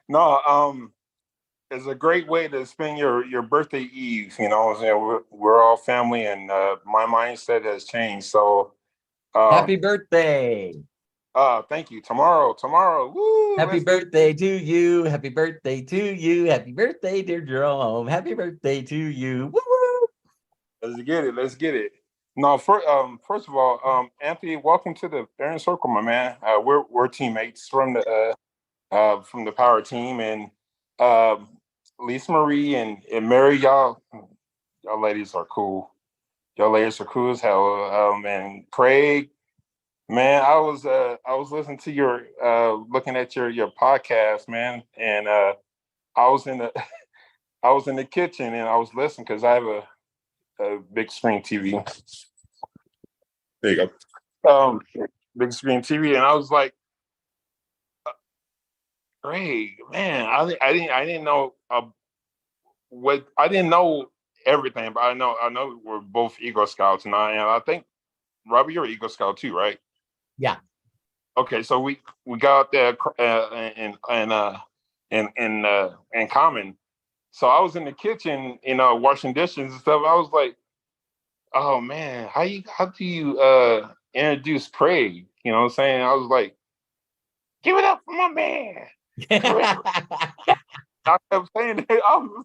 I: no, it's a great way to spend your birthday eve. You know, what I'm saying? We're all family, and my mindset has changed. So,
A: Happy birthday.
I: Thank you. Tomorrow. Woo!
A: Happy birthday to you. Happy birthday to you. Happy birthday, dear Jerome. Happy birthday to you. Woo!
I: Let's get it. No, first of all, Anthony, welcome to the Inner Circle, my man. We're teammates from the Power Team, and Lisa Marie and Mary, y'all ladies are cool. Y'all ladies are cool as hell. And Craig, man, I was listening to your looking at your podcast, man, and I was in the I was in the kitchen and I was listening because I have a big screen TV. There you go. Big screen TV, and I was like, Craig, man, I didn't know I didn't know everything, but I know we're both Eagle Scouts, and I think Robbie, you're an Eagle Scout too, right?
A: Yeah.
I: Okay, so we got there in common. So I was in the kitchen, washing dishes and stuff. I was like, oh man, how do you introduce Craig? You know what I'm saying? I was like, give it up for my man. I kept saying it. I was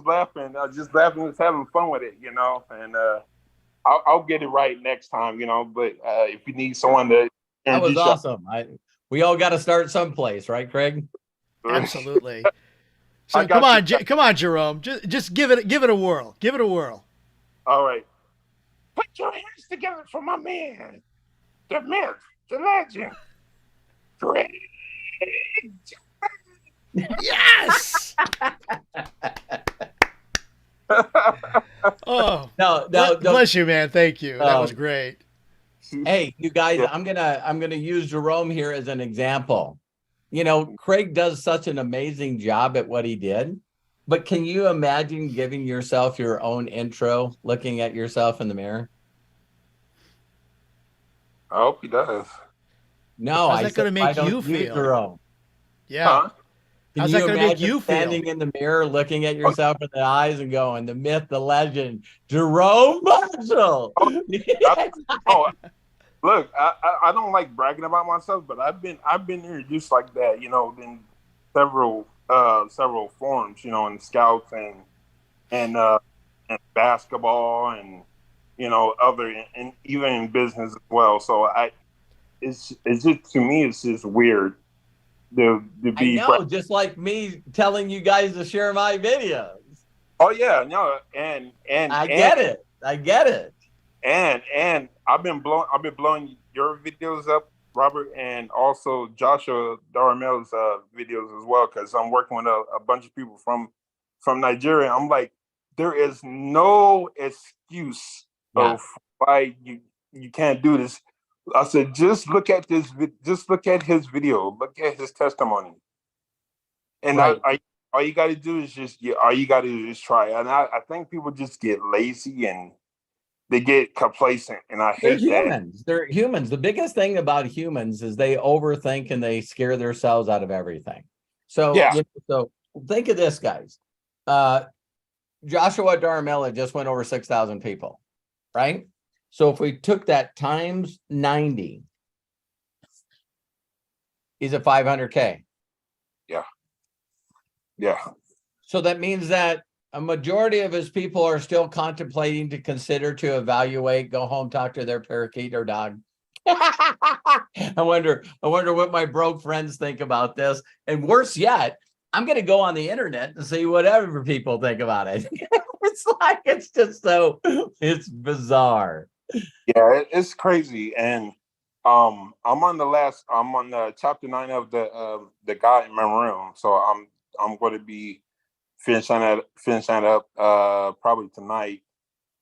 I: laughing. I was just laughing, just having fun with it, and I'll get it right next time, but if you need someone to
A: that was awesome. We all got to start someplace, right, Craig?
B: Absolutely. So come on, Jerome. Just give it a whirl. Give it a whirl.
I: All right. Put your hands together for my man, the myth, the legend, Craig.
B: Yes. Oh no, bless you, man. Thank you. That was great.
A: Hey, you guys, I'm gonna use Jerome here as an example. Craig does such an amazing job at what he did, but can you imagine giving yourself your own intro, looking at yourself in the mirror?
I: I hope he does.
A: No,
B: how's that going to make you feel?
A: Jerome.
B: Yeah.
I: Huh?
A: How's that going to make you feel? Standing in the mirror, looking at yourself in the eyes and going, the myth, the legend, Jerome Marshall.
I: Look, I don't like bragging about myself, but I've been introduced like that, in several forums, in scouts and basketball and other and even in business as well. So it's just, to me, it's just weird to be.
A: I know, just like me telling you guys to share my videos.
I: Oh yeah, no, and
A: I get it.
I: And I've been blowing your videos up, Robert, and also Joshua Daramel's videos as well, because I'm working with a bunch of people from Nigeria. I'm like, there is no excuse of why you can't do this. I said, just look at his video, look at his testimony, and
A: right.
I: All you got to do is just try. And I think people just get lazy and they get complacent, and I hate that.
A: They're humans. The biggest thing about humans is they overthink and they scare themselves out of everything. So, so think of this, guys. Joshua Daramella just went over 6,000 people, right? So if we took that times 90, he's at 500K.
I: Yeah.
A: So that means that a majority of his people are still contemplating to consider, to evaluate, go home, talk to their parakeet or dog. I wonder what my broke friends think about this. And worse yet, I'm going to go on the internet to see whatever people think about it. It's bizarre.
I: Yeah, it's crazy. And I'm on the chapter 9 of the God in My Room. So I'm going to be finish that up probably tonight,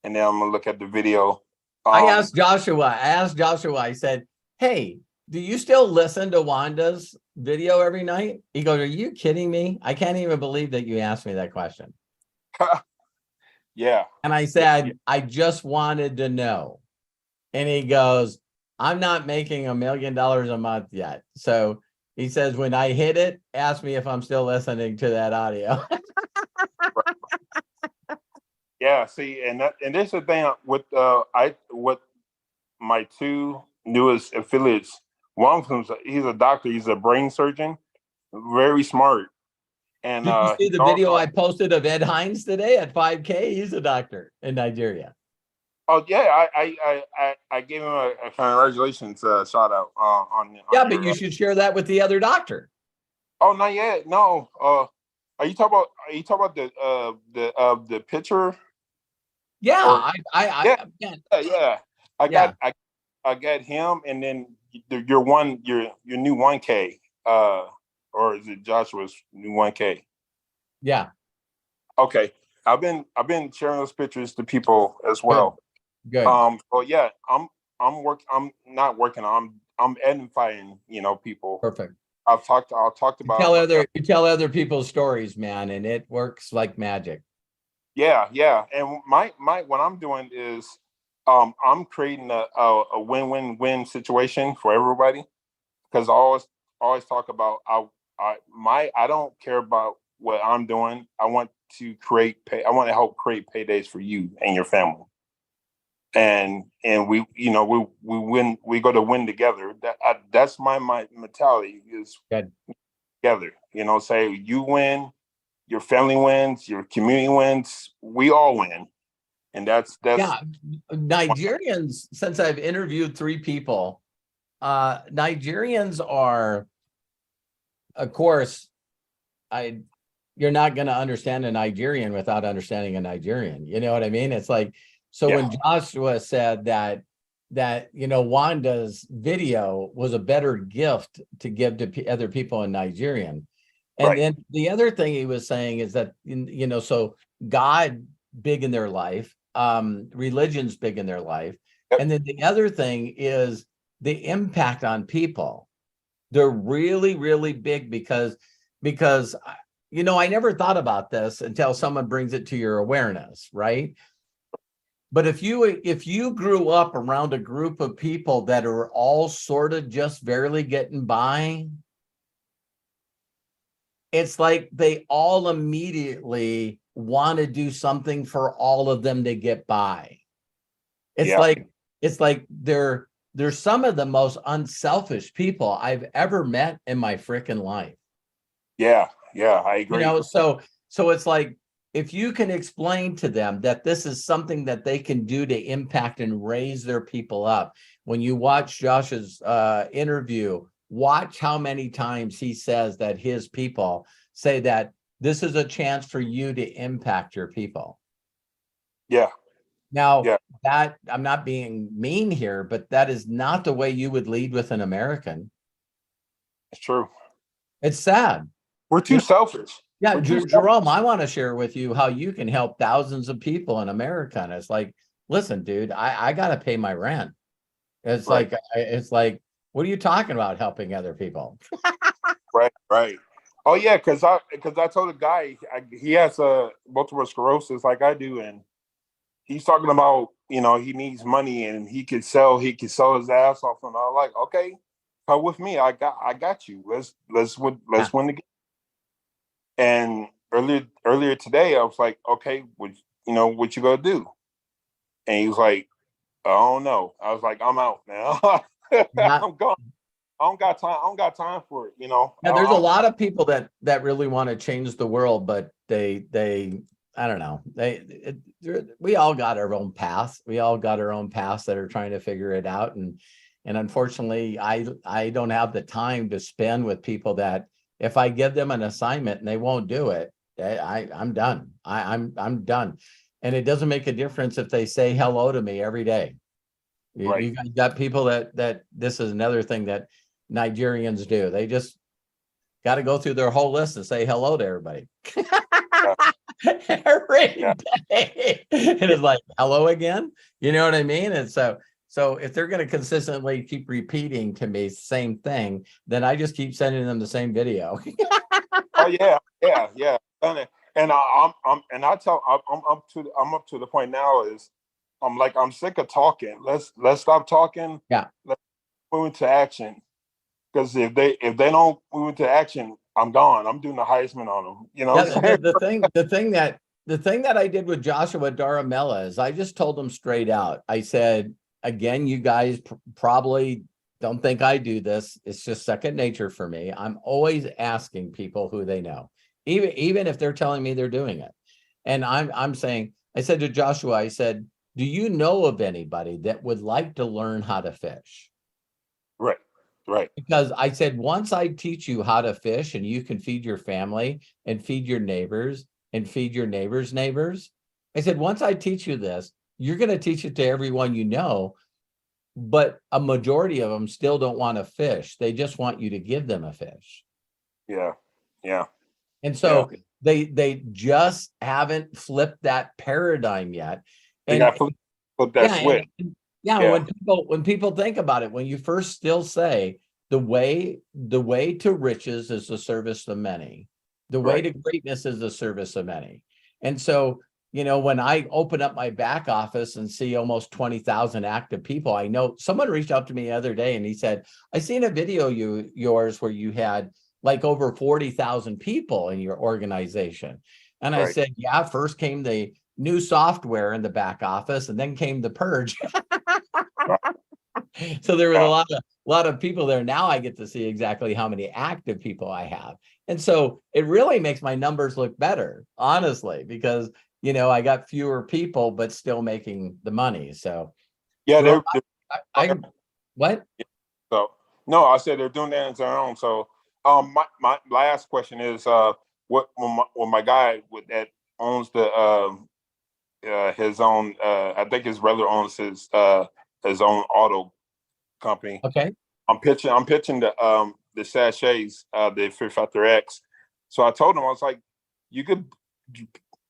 I: and then I'm gonna look at the video.
A: I asked Joshua, I said, hey, do you still listen to Wanda's video every night? He goes, are you kidding me? I can't even believe that you asked me that question.
I: Yeah.
A: And I said, I just wanted to know. And he goes, I'm not making $1 million a month yet. So he says, when I hit it, ask me if I'm still listening to that audio.
I: Yeah, see, and this is the thing with with my two newest affiliates. One of them, he's a doctor, he's a brain surgeon, very smart. And
A: Did you see
I: he's
A: the video
I: also,
A: I posted of Ed Hines today at 5K? He's a doctor in Nigeria.
I: oh yeah, I gave him a congratulations shout out on
A: Yeah, but you should share that with the other doctor.
I: Oh, not yet. No. Are you talking about the picture?
A: Yeah,
I: Or-
A: yeah.
I: Yeah. I got him, and then your new 1K. Or is it Joshua's new 1K?
A: Yeah.
I: Okay. I've been sharing those pictures to people as well.
A: Good.
I: But yeah, I'm not working. I'm edifying, people.
A: Perfect.
I: I've talked about
A: You tell other people's stories, man, and it works like magic.
I: Yeah. And my what I'm doing is I'm creating a win-win-win situation for everybody, because I always talk about I don't care about what I'm doing. I want to help create paydays for you and your family. And we win, we go to win together. That's my mentality is
A: Good.
I: Together. Say you win, your family wins, your community wins, we all win. And that's
A: Yeah. Nigerians, since I've interviewed 3 people, Nigerians are, of course, you're not going to understand a Nigerian without understanding a Nigerian. You know what I mean? It's like, so when Joshua said that Wanda's video was a better gift to give to other people in Nigerian. And then the other thing he was saying is that, so God big in their life, religion's big in their life. Yep. And then the other thing is the impact on people. They're really, really big because I never thought about this until someone brings it to your awareness, right? But if you grew up around a group of people that are all sort of just barely getting by, it's like they all immediately want to do something for all of them to get by. It's like they're some of the most unselfish people I've ever met in my freaking life.
I: Yeah, I agree.
A: So it's like, if you can explain to them that this is something that they can do to impact and raise their people up. When you watch Josh's interview, watch how many times he says that his people say that this is a chance for you to impact your people.
I: Yeah.
A: Now, that I'm not being mean here, but that is not the way you would lead with an American.
I: It's true.
A: It's sad.
I: We're too selfish.
A: Yeah, Jerome, I want to share with you how you can help thousands of people in America. And it's like, listen, dude, I got to pay my rent. It's like, what are you talking about helping other people?
I: Right. Oh yeah, because I told a guy he has multiple sclerosis like I do, and he's talking about he needs money and he could sell his ass off, and I was like, okay, come with me. I got you. Let's win the game. And earlier today, I was like, okay, what you gonna do? And he was like, I don't know. I was like, I'm out now. I'm gone. I don't got time for it. Yeah,
A: there's a lot of people that really want to change the world, but they I don't know. We all got our own paths. We all got our own paths that are trying to figure it out. And unfortunately, I don't have the time to spend with people that, if I give them an assignment and they won't do it, I'm done. I'm done. And it doesn't make a difference if they say hello to me every day. You got people that this is another thing that Nigerians do. They just got to go through their whole list and say hello to everybody. every
I: Yeah.
A: day. And it's like, hello again. You know what I mean? And so if they're going to consistently keep repeating to me the same thing, then I just keep sending them the same video.
I: Oh yeah. Done it. And I tell I'm up to the point now is I'm sick of talking. Let's stop talking.
A: Yeah.
I: Let's move into action. Because if they don't move into action, I'm gone. I'm doing the Heisman on them. You know.
A: Yeah, the thing that I did with Joshua Daramella is I just told him straight out. I said, again, you guys probably don't think I do this. It's just second nature for me. I'm always asking people who they know, even if they're telling me they're doing it. And I'm saying, I said to Joshua, I said, do you know of anybody that would like to learn how to fish?
I: Right.
A: Because I said, once I teach you how to fish and you can feed your family and feed your neighbors and feed your neighbors' neighbors. I said, once I teach you this, you're going to teach it to everyone you know, but a majority of them still don't want to fish. They just want you to give them a fish.
I: Yeah.
A: And so they just haven't flipped that paradigm yet.
I: They got to flip that switch.
A: When people think about it, when you first still say the way to riches is the service of many, the way to greatness is the service of many. And so, when I open up my back office and see almost 20,000 active people, I know someone reached out to me the other day and he said, I seen a video yours where you had like over 40,000 people in your organization. And I said, yeah, first came the new software in the back office and then came the purge. So there was a lot of people there. Now I get to see exactly how many active people I have. And so it really makes my numbers look better, honestly, because, I got fewer people, but still making the money. So
I: yeah,
A: what?
I: So no, I said they're doing that on their own. So my last question is when my guy that owns the his own I think his brother owns his own auto company.
A: Okay.
I: I'm pitching the sachets, the Fear Factor X. So I told him, I was like, you could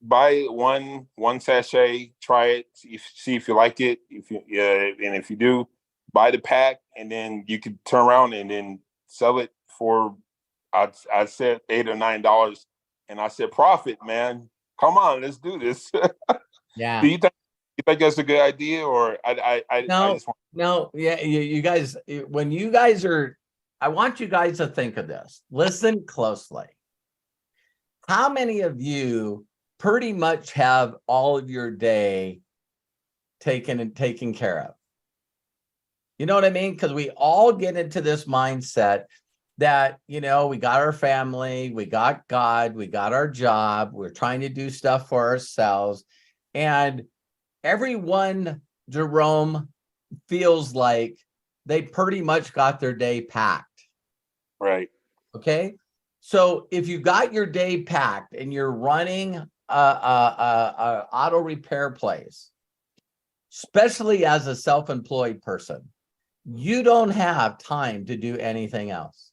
I: buy one sachet, try it, see if you like it. And if you do, buy the pack, and then you could turn around and then sell it for I said $8 or $9. And I said, profit, man. Come on, let's do this.
A: Yeah.
I: Do you think that's a good idea, or
A: you guys, when you guys are, I want you guys to think of this. Listen closely. How many of you pretty much have all of your day taken care of? You know what I mean? Because we all get into this mindset that, we got our family, we got God, we got our job, we're trying to do stuff for ourselves. And everyone, Jerome, feels like they pretty much got their day packed.
I: Right.
A: Okay. So if you got your day packed and you're running a auto repair place, especially as a self-employed person, you don't have time to do anything else.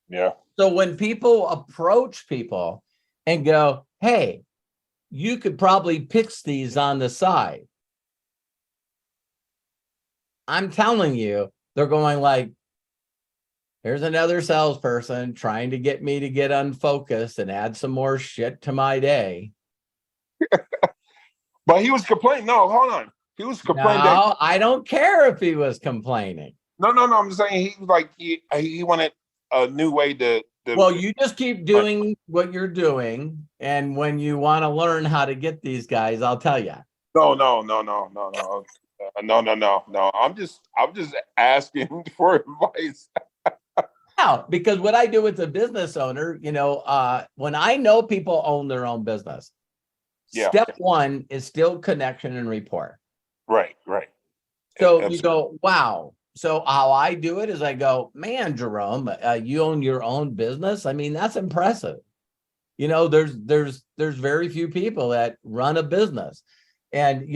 I: Yeah.
A: So when people approach people and go, hey, you could probably pitch these on the side, I'm telling you, they're going like, here's another salesperson trying to get me to get unfocused and add some more shit to my day.
I: But he was complaining. No, hold on. He was complaining.
A: No, I don't care if he was complaining.
I: No. I'm saying he was like he wanted a new way to.
A: Well, you just keep doing what you're doing, and when you want to learn how to get these guys, I'll tell you.
I: No. I'm just asking for advice.
A: No, because what I do with a business owner, when I know people own their own business, step one is still connection and rapport.
I: Right.
A: So you go, wow. So how I do it is I go, man, Jerome, you own your own business. I mean, that's impressive. There's very few people that run a business, and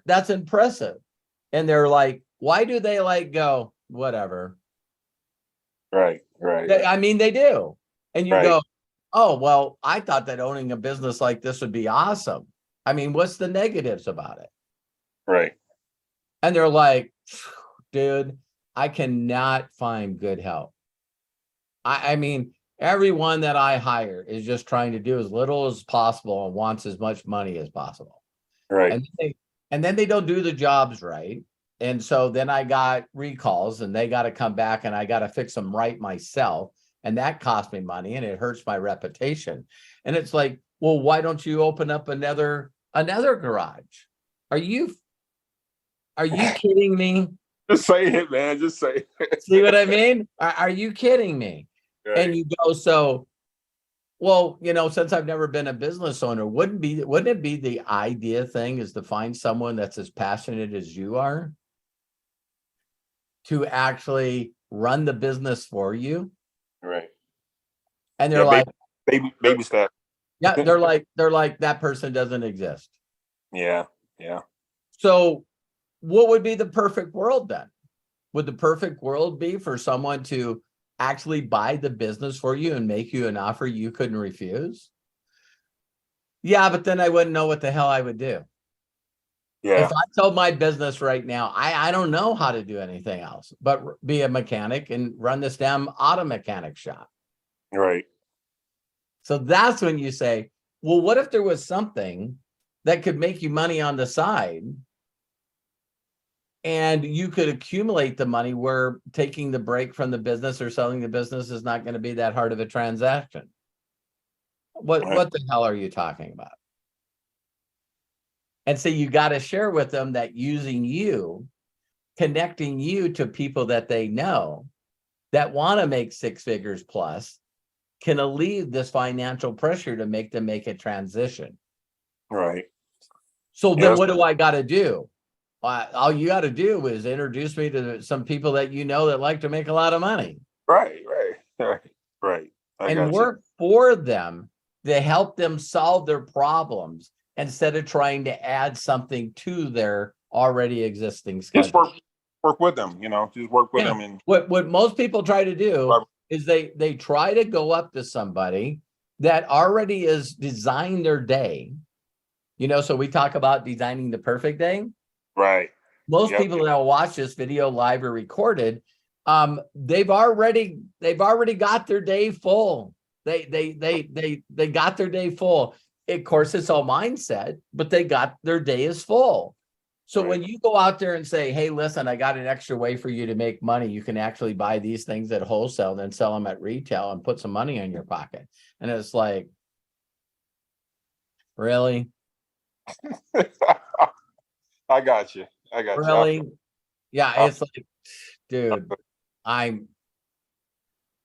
A: that's impressive. And they're like, why do they go, whatever?
I: Right.
A: I mean, they do. And you go, oh, well, I thought that owning a business like this would be awesome. I mean, what's the negatives about it?
I: Right.
A: And they're like, dude, I cannot find good help. I mean, everyone that I hire is just trying to do as little as possible and wants as much money as possible.
I: Right.
A: And then they don't do the jobs right. And so then I got recalls and they got to come back and I got to fix them right myself. And that cost me money and it hurts my reputation. And it's like, well, why don't you open up another garage? Are you kidding me?
I: Just say it, man. Just say it.
A: See what I mean? Are you kidding me?
I: Right.
A: And you go, so, well, you know, since I've never been a business owner, wouldn't it be the idea thing is to find someone that's as passionate as you are to actually run the business for you?
I: Right.
A: And they're like,
I: baby step.
A: yeah, they're like, that person doesn't exist.
I: Yeah. Yeah.
A: So what would be the perfect world then? Would the perfect world be for someone to actually buy the business for you and make you an offer you couldn't refuse? Yeah, but then I wouldn't know what the hell I would do.
I: Yeah.
A: If I sold my business right now, I don't know how to do anything else but be a mechanic and run this damn auto mechanic shop.
I: Right.
A: So that's when you say, well, what if there was something that could make you money on the side and you could accumulate the money where taking the break from the business or selling the business is not going to be that hard of a transaction? What the hell are you talking about? And so you got to share with them that using you, connecting you to people that they know that want to make 6 figures plus can alleviate this financial pressure to make them make a transition.
I: Right.
A: So then what do I got to do? All you got to do is introduce me to some people that you know that like to make a lot of money.
I: Right.
A: And work for them to help them solve their problems instead of trying to add something to their already existing schedule.
I: Just work with them, you know, just work with them. And
A: what most people try to do is they try to go up to somebody that already is designed their day. You know, so we talk about designing the perfect day.
I: Right.
A: Most people that will watch this video live or recorded, they've already got their day full. They got their day full. Of course, it's all mindset, but they got their day is full. So when you go out there and say, hey, listen, I got an extra way for you to make money. You can actually buy these things at wholesale and then sell them at retail and put some money in your pocket. And it's like, really?
I: I got you.
A: Really? Yeah, it's like, dude,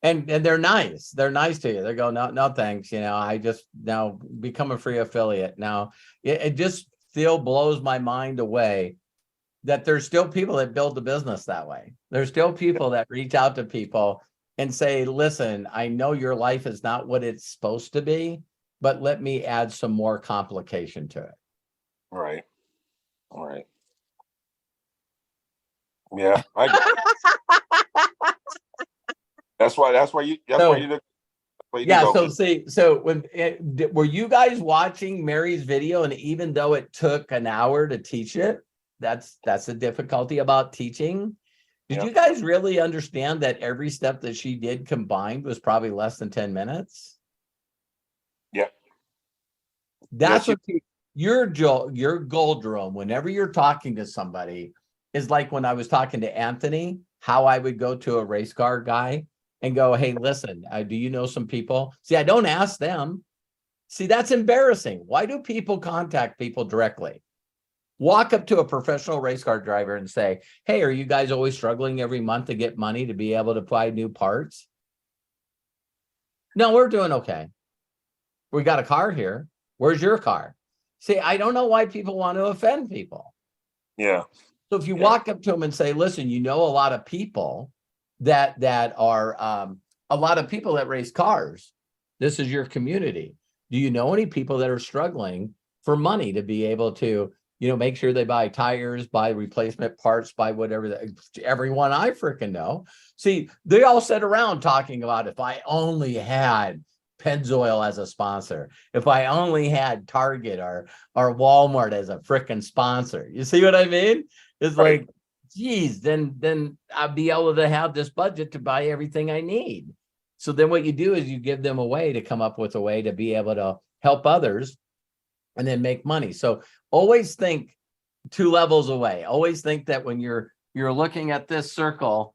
A: and they're nice. They're nice to you. They go, no, thanks. You know, I just now become a free affiliate. Now, it just still blows my mind away that there's still people that build the business that way. There's still people that reach out to people and say, listen, I know your life is not what it's supposed to be, but let me add some more complication to it.
I: Right. Yeah. That's why you look.
A: Yeah. So see, so when were you guys watching Mary's video, and even though it took an hour to teach it, that's the difficulty about teaching. Did you guys really understand that every step that she did combined was probably less than 10 minutes?
I: Yeah.
A: That's what your goal, Jerome, whenever you're talking to somebody, is like when I was talking to Anthony, how I would go to a race car guy and go, hey, listen, do you know some people? See, I don't ask them. See, that's embarrassing. Why do people contact people directly? Walk up to a professional race car driver and say, hey, are you guys always struggling every month to get money to be able to buy new parts? No, we're doing okay. We got a car here. Where's your car? See, I don't know why people want to offend people.
I: Yeah.
A: So if you walk up to them and say, listen, you know, a lot of people that are a lot of people that race cars. This is your community. Do you know any people that are struggling for money to be able to, you know, make sure they buy tires, buy replacement parts, buy whatever? Everyone I freaking know. See, they all sit around talking about, if I only had Pennzoil as a sponsor, if I only had Target or Walmart as a freaking sponsor. You see what I mean? It's
I: Right.
A: like, geez, then I'd be able to have this budget to buy everything I need. So then what you do is you give them a way to come up with a way to be able to help others and then make money. So always think 2 levels away. Always think that when you're looking at this circle,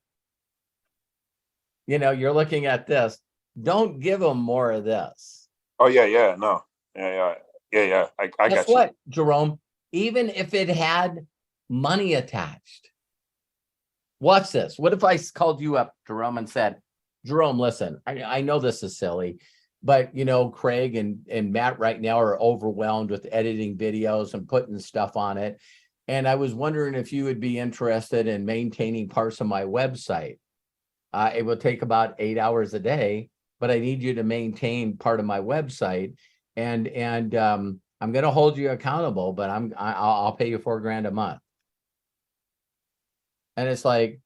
A: you're looking at this, don't give them more of this.
I: Oh yeah, no. Yeah. I
A: Guess
I: got you.
A: what, Jerome? Even if it had money attached. Watch this. What if I called you up, Jerome, and said, Jerome, listen, I know this is silly, but Craig and Matt right now are overwhelmed with editing videos and putting stuff on it. And I was wondering if you would be interested in maintaining parts of my website. It will take about 8 hours a day, but I need you to maintain part of my website. And I'm going to hold you accountable, but I'll pay you $4,000 a month. And it's like,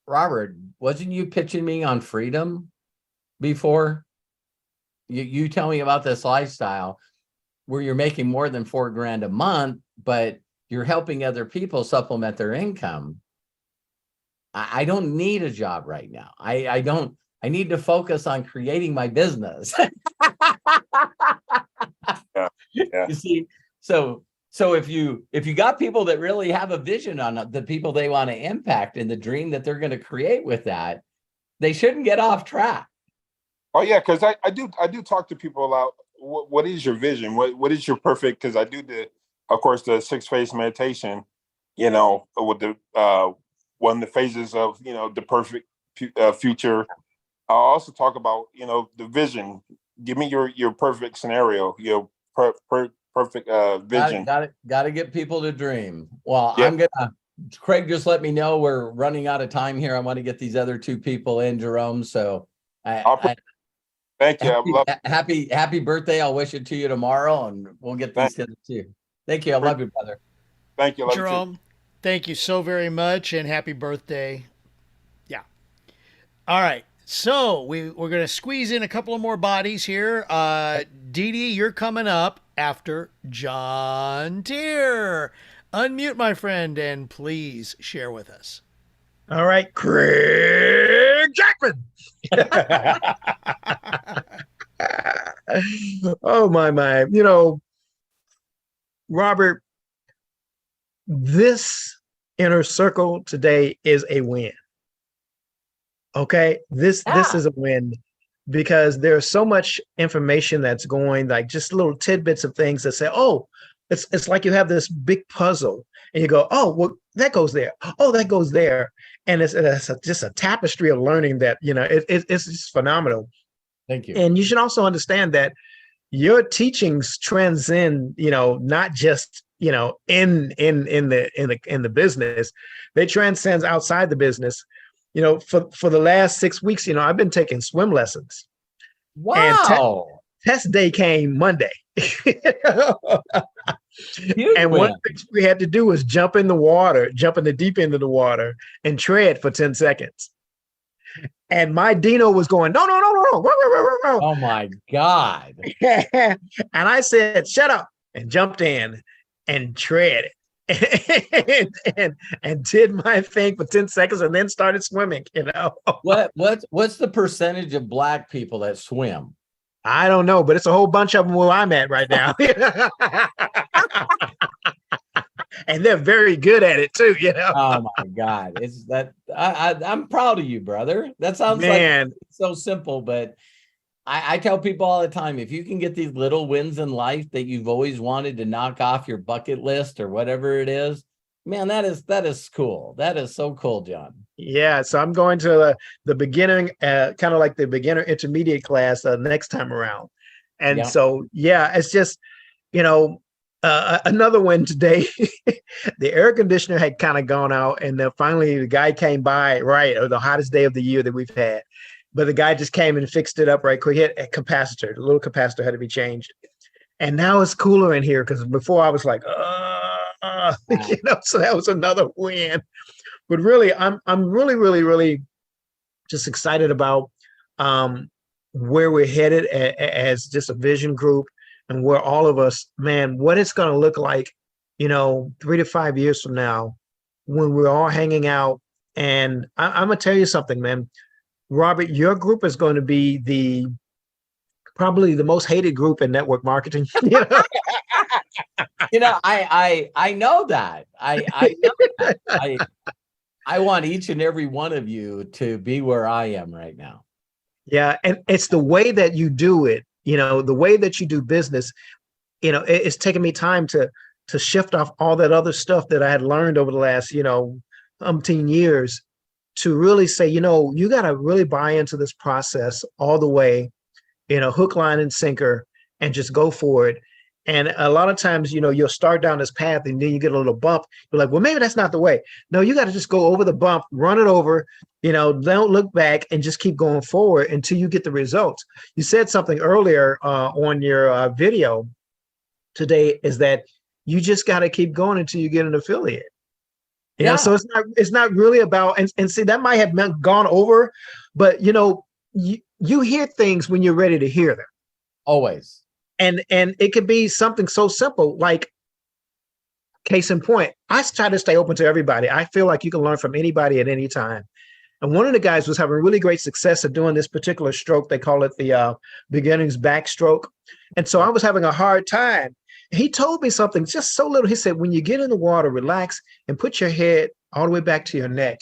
A: Robert, wasn't you pitching me on freedom before? You tell me about this lifestyle where you're making more than $4,000 a month, but you're helping other people supplement their income. I don't need a job right now. I need to focus on creating my business.
I: Yeah.
A: You see, so if you got people that really have a vision on the people they want to impact and the dream that they're going to create with that, they shouldn't get off track.
I: Oh yeah, because I do talk to people about what is your vision? What is your perfect? Because I do of course, the 6-phase meditation, with the one of the phases of the perfect future. I'll also talk about the vision. Give me your perfect scenario, your perfect vision.
A: Got to get people to dream. Well,
I: Yep.
A: Craig just let me know we're running out of time here. I want to get these other 2 people in, Jerome. So
I: Thank you.
A: Happy birthday. I'll wish it to you tomorrow, and we'll get these to you. Thank you. I love you, brother.
I: Thank you.
B: Jerome, thank you so very much, and happy birthday. Yeah. All right. So we're going to squeeze in a couple of more bodies here. Dee Dee, you're coming up after John Tier. Unmute, my friend, and please share with us.
J: All right, Craig Jackman. Oh my. Robert, this inner circle today is a win. Okay, this is a win because there's so much information that's going, like just little tidbits of things that say, oh, it's like you have this big puzzle and you go, oh, well, that goes there. Oh, that goes there. And it's just a tapestry of learning that, it's just phenomenal.
A: Thank you.
J: And you should also understand that your teachings transcend, not just, in the business, they transcend outside the business. For the last 6 weeks, I've been taking swim lessons.
A: Wow.
J: And test day came Monday. And one thing we had to do was jump in the deep end of the water and tread for 10 seconds. And my Dino was going, no.
A: Oh my God.
J: And I said, shut up, and jumped in and tread and did my thing for 10 seconds and then started swimming,
A: What's the percentage of Black people that swim?
J: I don't know, but it's a whole bunch of them where I'm at right now. And they're very good at it too,
A: Oh my God. It's that I'm proud of you, brother. That sounds like it's so simple, but I tell people all the time, if you can get these little wins in life that you've always wanted to knock off your bucket list or whatever it is, man, that is cool. That is so cool, John.
J: Yeah. So I'm going to the beginning, kind of like the beginner intermediate class next time around. And so, it's just, another one today. The air conditioner had kind of gone out, and then finally the guy came by, or the hottest day of the year that we've had. But the guy just came and fixed it up right quick. He had a capacitor. The little capacitor had to be changed. And now it's cooler in here because before I was like, so that was another win. But really, I'm really, really, really just excited about where we're headed as just a vision group, and where all of us, man, what it's going to look like, 3 to 5 years from now, when we're all hanging out. And I'm gonna tell you something, man. Robert, your group is going to be probably the most hated group in network marketing.
A: I know that. I know that. I want each and every one of you to be where I am right now.
J: Yeah, and it's the way that you do it, the way that you do business. It's taken me time to shift off all that other stuff that I had learned over the last, umpteen years, to really say, you got to really buy into this process all the way, hook, line, and sinker, and just go for it. And a lot of times, you'll start down this path and then you get a little bump. You're like, well, maybe that's not the way. No, you got to just go over the bump, run it over, don't look back, and just keep going forward until you get the results. You said something earlier on your video today, is that you just got to keep going until you get an affiliate. So it's not really about, and see, that might have gone over, but you hear things when you're ready to hear them.
A: Always.
J: And it could be something so simple, like, case in point, I try to stay open to everybody. I feel like you can learn from anybody at any time. And one of the guys was having really great success at doing this particular stroke. They call it the beginnings backstroke. And so I was having a hard time. He told me something just so little. He said, when you get in the water, relax and put your head all the way back to your neck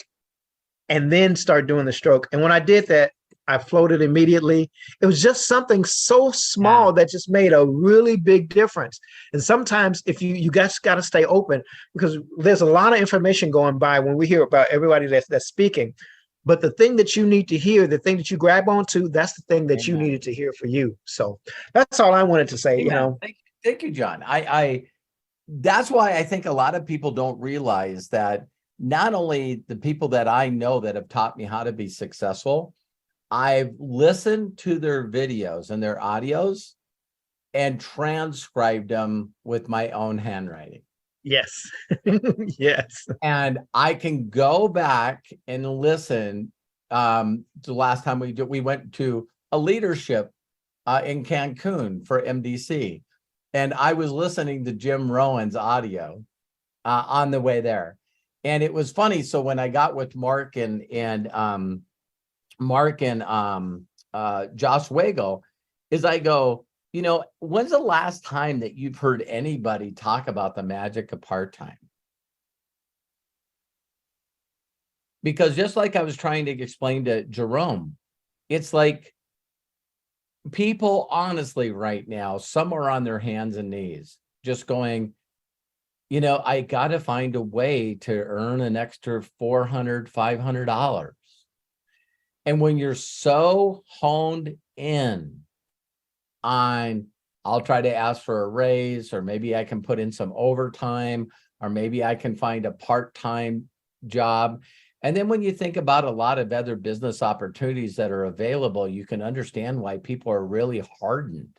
J: and then start doing the stroke. And when I did that, I floated immediately. It was just something so small that just made a really big difference. And sometimes if you guys got to stay open, because there's a lot of information going by when we hear about everybody that's speaking. But the thing that you need to hear, the thing that you grab onto, that's the thing that you needed to hear for you. So that's all I wanted to say.
A: Thank you, John. That's why I think a lot of people don't realize that not only the people that I know that have taught me how to be successful, I've listened to their videos and their audios and transcribed them with my own handwriting.
J: Yes. Yes.
A: And I can go back and listen. The last time we went to a leadership in Cancun for MDC. And I was listening to Jim Rowan's audio on the way there. And it was funny. So when I got with Mark and Josh Wagle, is I go, when's the last time that you've heard anybody talk about the magic of part-time? Because just like I was trying to explain to Jerome, it's like people honestly right now, some are on their hands and knees just going, I got to find a way to earn an extra $400, $500. And when you're so honed in on, I'll try to ask for a raise, or maybe I can put in some overtime, or maybe I can find a part-time job. And then when you think about a lot of other business opportunities that are available, you can understand why people are really hardened,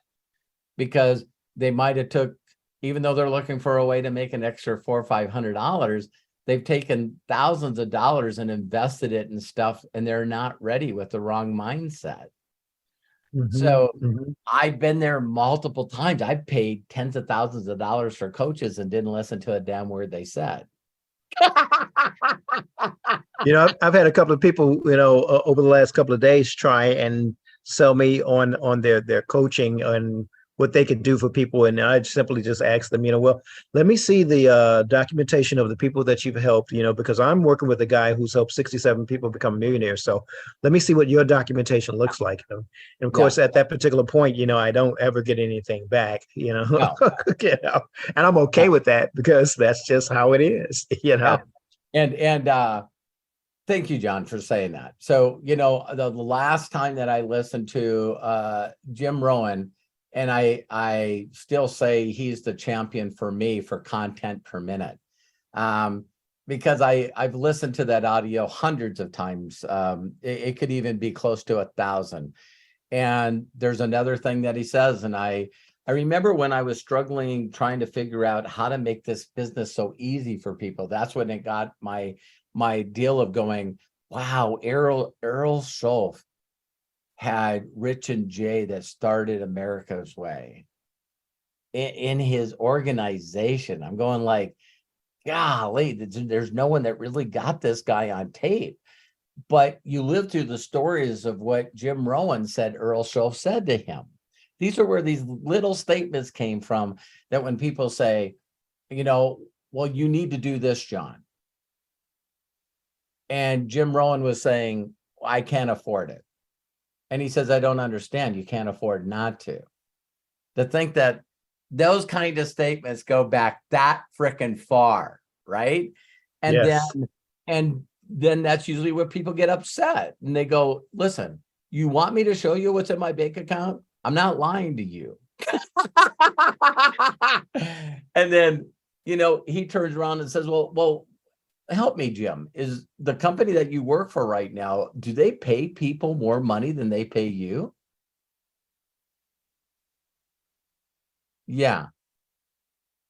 A: because they might have took, even though they're looking for a way to make an extra $400 or $500, they've taken thousands of dollars and invested it in stuff, and they're not ready with the wrong mindset. So I've been there multiple times. I've paid tens of thousands of dollars for coaches and didn't listen to a damn word they said.
J: I've had a couple of people, over the last couple of days try and sell me on their coaching and what they could do for people. And I simply just ask them, well, let me see the documentation of the people that you've helped, because I'm working with a guy who's helped 67 people become millionaires. So let me see what your documentation looks like. And of course, at that particular point, I don't ever get anything back,
A: No.
J: and I'm okay with that, because that's just how it is,
A: And thank you, John, for saying that. So, the last time that I listened to Jim Rowan, and I still say he's the champion for me for content per minute, because I've listened to that audio hundreds of times. It could even be close to 1,000. And there's another thing that he says, and I remember when I was struggling trying to figure out how to make this business so easy for people. That's when it got my deal of going, wow, Errol Schoff had Rich and Jay that started America's Way in his organization. I'm going like, golly, there's no one that really got this guy on tape. But you live through the stories of what Jim Rohn said Earl Schoaf said to him. These are where these little statements came from, that when people say, well, you need to do this, John. And Jim Rohn was saying, I can't afford it. And he says, I don't understand. You can't afford not to. To think that those kind of statements go back that freaking far, right? And
J: Yes.
A: then that's usually where people get upset. And they go, listen, you want me to show you what's in my bank account? I'm not lying to you. And then, he turns around and says, well, help me, Jim. Is the company that you work for right now, do they pay people more money than they pay you? Yeah.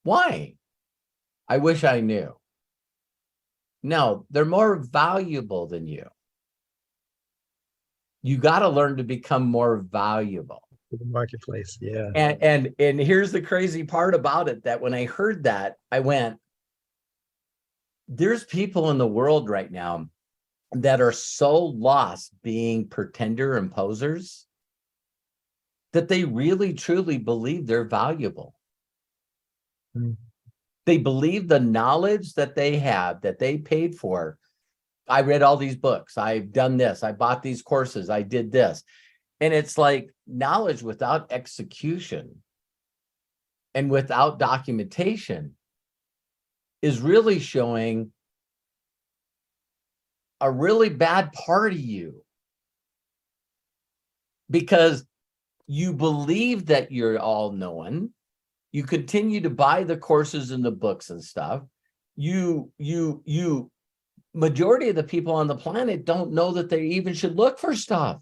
A: Why? I wish I knew. No, they're more valuable than you. You got to learn to become more valuable.
J: To the marketplace. Yeah.
A: And here's the crazy part about it, that when I heard that, I went, there's people in the world right now that are so lost being pretender and posers that they really truly believe they're valuable.
J: Mm.
A: They believe the knowledge that they have, that they paid for. I read all these books. I've done this. I bought these courses. I did this. And it's like knowledge without execution and without documentation is really showing a really bad part of you, because you believe that you're all knowing. You continue to buy the courses and the books and stuff. Majority of the people on the planet don't know that they even should look for stuff.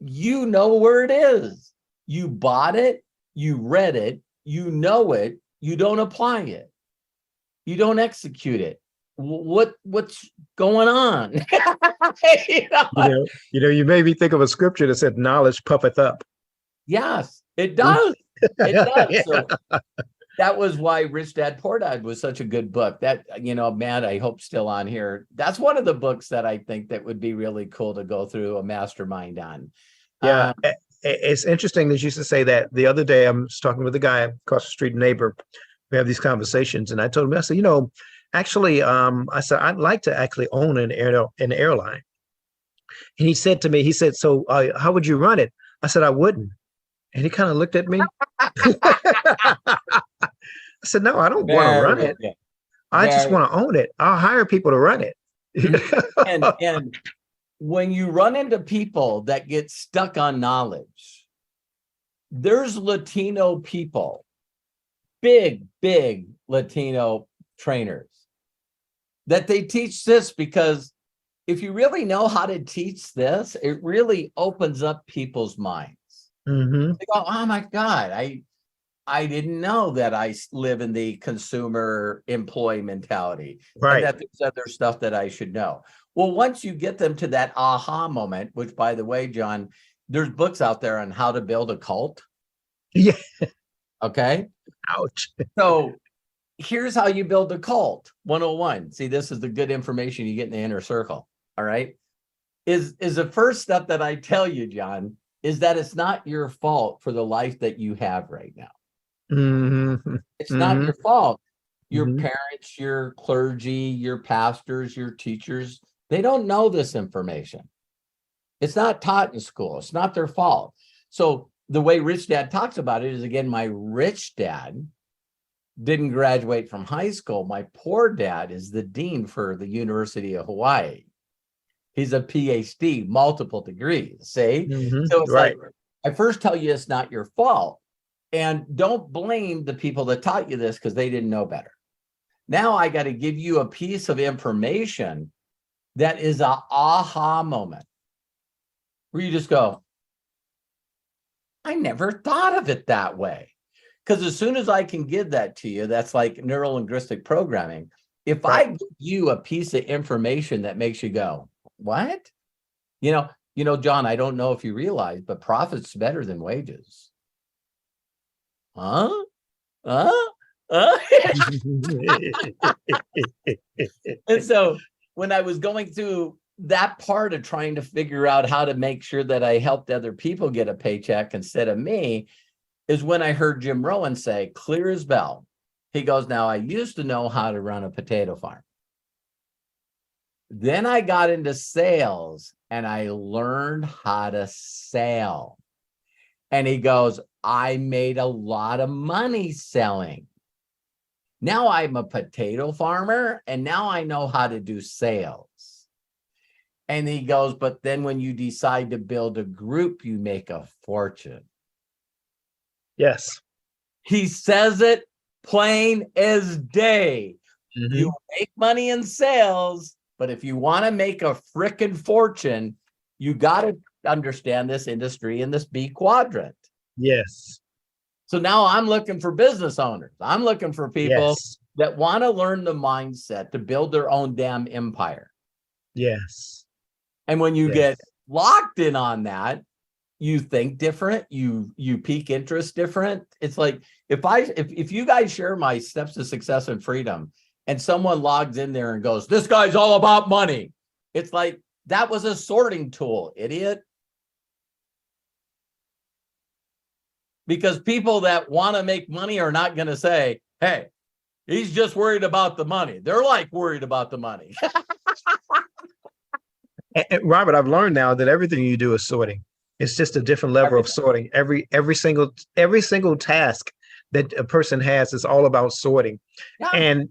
A: You know where it is. You bought it. You read it. You know it. You don't apply it. You don't execute it. What's going on?
J: You made me think of a scripture that said, knowledge puffeth up.
A: Yes, it does. It does.
J: Yeah.
A: So that was why Rich Dad Poor Dad was such a good book. That, Matt, I hope still on here. That's one of the books that I think that would be really cool to go through a mastermind on.
J: Yeah. It's interesting that you used to say that. The other day, I was talking with a guy across the street, neighbor. We have these conversations, and I told him, I said, actually, I said, I'd like to actually own an airline. And he said to me, so how would you run it? I said, I wouldn't. And he kind of looked at me. I said, no, I don't want to run it. I just want to own it. I'll hire people to run it.
A: and when you run into people that get stuck on knowledge, there's Latino people, big Latino trainers, that they teach this, because if you really know how to teach this, it really opens up people's minds.
J: Mm-hmm.
A: They go, oh my God, I didn't know that I live in the consumer employee mentality,
J: Right.
A: And that there's other stuff that I should know. Well, once you get them to that aha moment, which, by the way, John, there's books out there on how to build a cult.
J: Yeah.
A: Okay.
J: Ouch.
A: So here's how you build a cult 101. See, this is the good information you get in the inner circle. All right. Is the first step that I tell you, John, is that it's not your fault for the life that you have right now.
J: Mm-hmm.
A: It's not your fault. Your
J: Mhm.
A: parents, your clergy, your pastors, your teachers, they don't know this information. It's not taught in school. It's not their fault. So the way Rich Dad talks about it is, again, my rich dad didn't graduate from high school. My poor dad is the dean for the University of Hawaii. He's a PhD, multiple degrees. See?
J: Mhm.
A: So it's
J: Right.
A: like, I first tell you it's not your fault. And don't blame the people that taught you this because they didn't know better. Now I got to give you a piece of information that is a aha moment where you just go, I never thought of it that way. Because as soon as I can give that to you, that's like neuro-linguistic programming. If I give you a piece of information that makes you go, what? You You know, John, I don't know if you realize, but profit's better than wages. Huh? Huh? Huh? And so when I was going through that part of trying to figure out how to make sure that I helped other people get a paycheck instead of me, is when I heard Jim Rowan say, clear as bell. He goes, now I used to know how to run a potato farm. Then I got into sales and I learned how to sell. And he goes, I made a lot of money selling. Now I'm a potato farmer and now I know how to do sales. And he goes, but then when you decide to build a group, you make a fortune.
J: Yes.
A: He says it plain as day.
J: Mhm.
A: You make money in sales, but if you want to make a frickin' fortune, you got to understand this industry in this B quadrant.
J: Yes.
A: So now I'm looking for business owners. I'm looking for people
J: Yes.
A: that want to learn the mindset to build their own damn empire.
J: Yes.
A: And when you
J: Yes.
A: get locked in on that, you think different, you pique interest different. It's like if you guys share my steps to success and freedom and someone logs in there and goes, this guy's all about money. It's like, that was a sorting tool, idiot. Because people that want to make money are not going to say, hey, he's just worried about the money. They're like worried about the money.
J: And Robert, I've learned now that everything you do is sorting. It's just a different level of sorting. Every single task that a person has is all about sorting.
A: Yeah.
J: And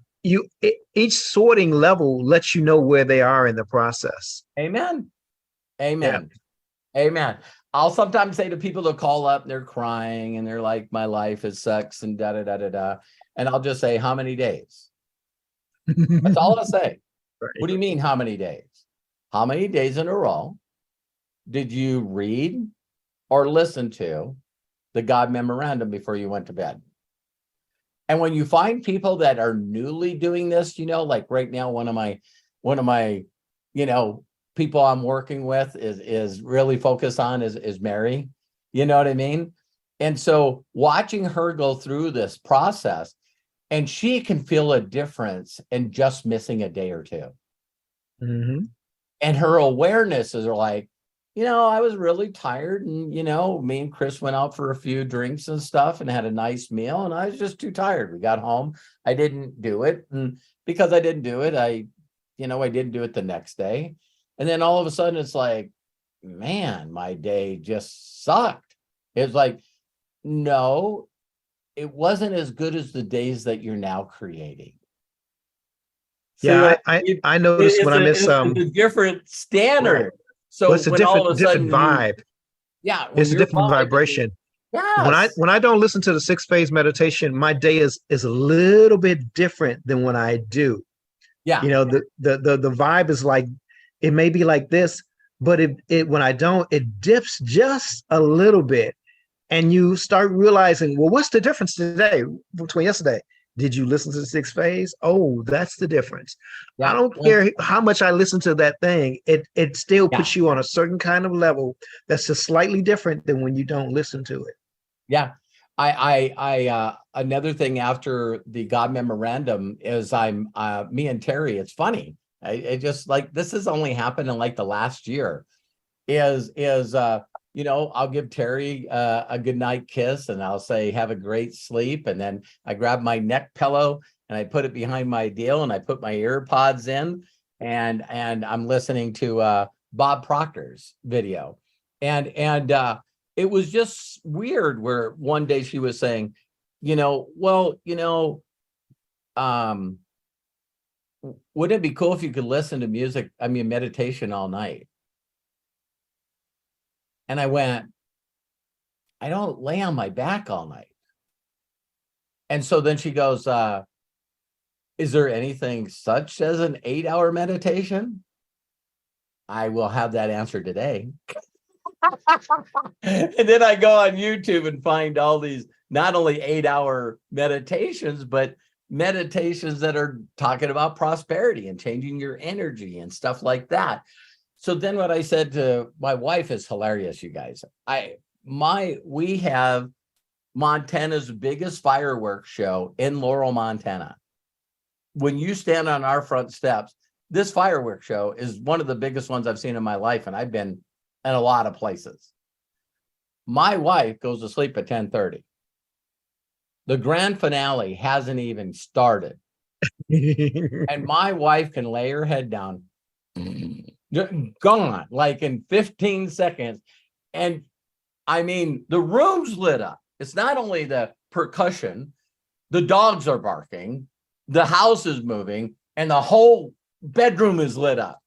J: each sorting level lets you know where they are in the process.
A: Amen. Amen. Yeah. Amen. I'll sometimes say to people to call up and they're crying and they're like, my life is sucks and da da da da da. And I'll just say, how many days? That's all I'll say.
J: Right.
A: What do you mean, how many days? How many days in a row did you read or listen to the God memorandum before you went to bed? And when you find people that are newly doing this, you know, like right now, one of my, you know, people I'm working with is really focused on is Mary. You know what I mean? And so watching her go through this process, and she can feel a difference in just missing a day or two.
J: Mm-hmm.
A: And her awarenesses are like, you know, I was really tired, and you know, me and Chris went out for a few drinks and stuff and had a nice meal, and I was just too tired. We got home, I didn't do it, and because I didn't do it, I didn't do it the next day. And then all of a sudden it's like, man, my day just sucked. It's like, no, it wasn't as good as the days that you're now creating.
J: Yeah, I noticed when I miss
A: it's a different standard. Right. So
J: it's a different vibe. It's a different vibration.
A: Yes.
J: When I don't listen to the 6-phase meditation, my day is a little bit different than when I do.
A: Yeah.
J: You know, the vibe is like, it may be like this, but it when I don't, it dips just a little bit. And you start realizing, well, what's the difference today between yesterday? Did you listen to the 6th phase? Oh, that's the difference. Yeah. I don't care how much I listen to that thing. It still puts you on a certain kind of level that's just slightly different than when you don't listen to it.
A: Yeah. I another thing after the God memorandum is me and Terry, it's funny. It just like, this has only happened in like the last year is you know, I'll give Terry a good night kiss and I'll say, have a great sleep. And then I grab my neck pillow and I put it behind my deal and I put my ear pods in and I'm listening to Bob Proctor's video. And it was just weird where one day she was saying, you know, well, you know, wouldn't it be cool if you could listen to meditation all night? And I went, I don't lay on my back all night. And so then she goes, is there anything such as an 8-hour meditation? I will have that answer today. And then I go on YouTube and find all these, not only 8-hour meditations, but meditations that are talking about prosperity and changing your energy and stuff like that. So then what I said to my wife is hilarious, you guys. We have Montana's biggest fireworks show in Laurel, Montana. When you stand on our front steps, this fireworks show is one of the biggest ones I've seen in my life, and I've been in a lot of places. My wife goes to sleep at 10:30. The grand finale hasn't even started. And my wife can lay her head down, gone, like in 15 seconds. And I mean, the room's lit up. It's not only the percussion, the dogs are barking, the house is moving, and the whole bedroom is lit up.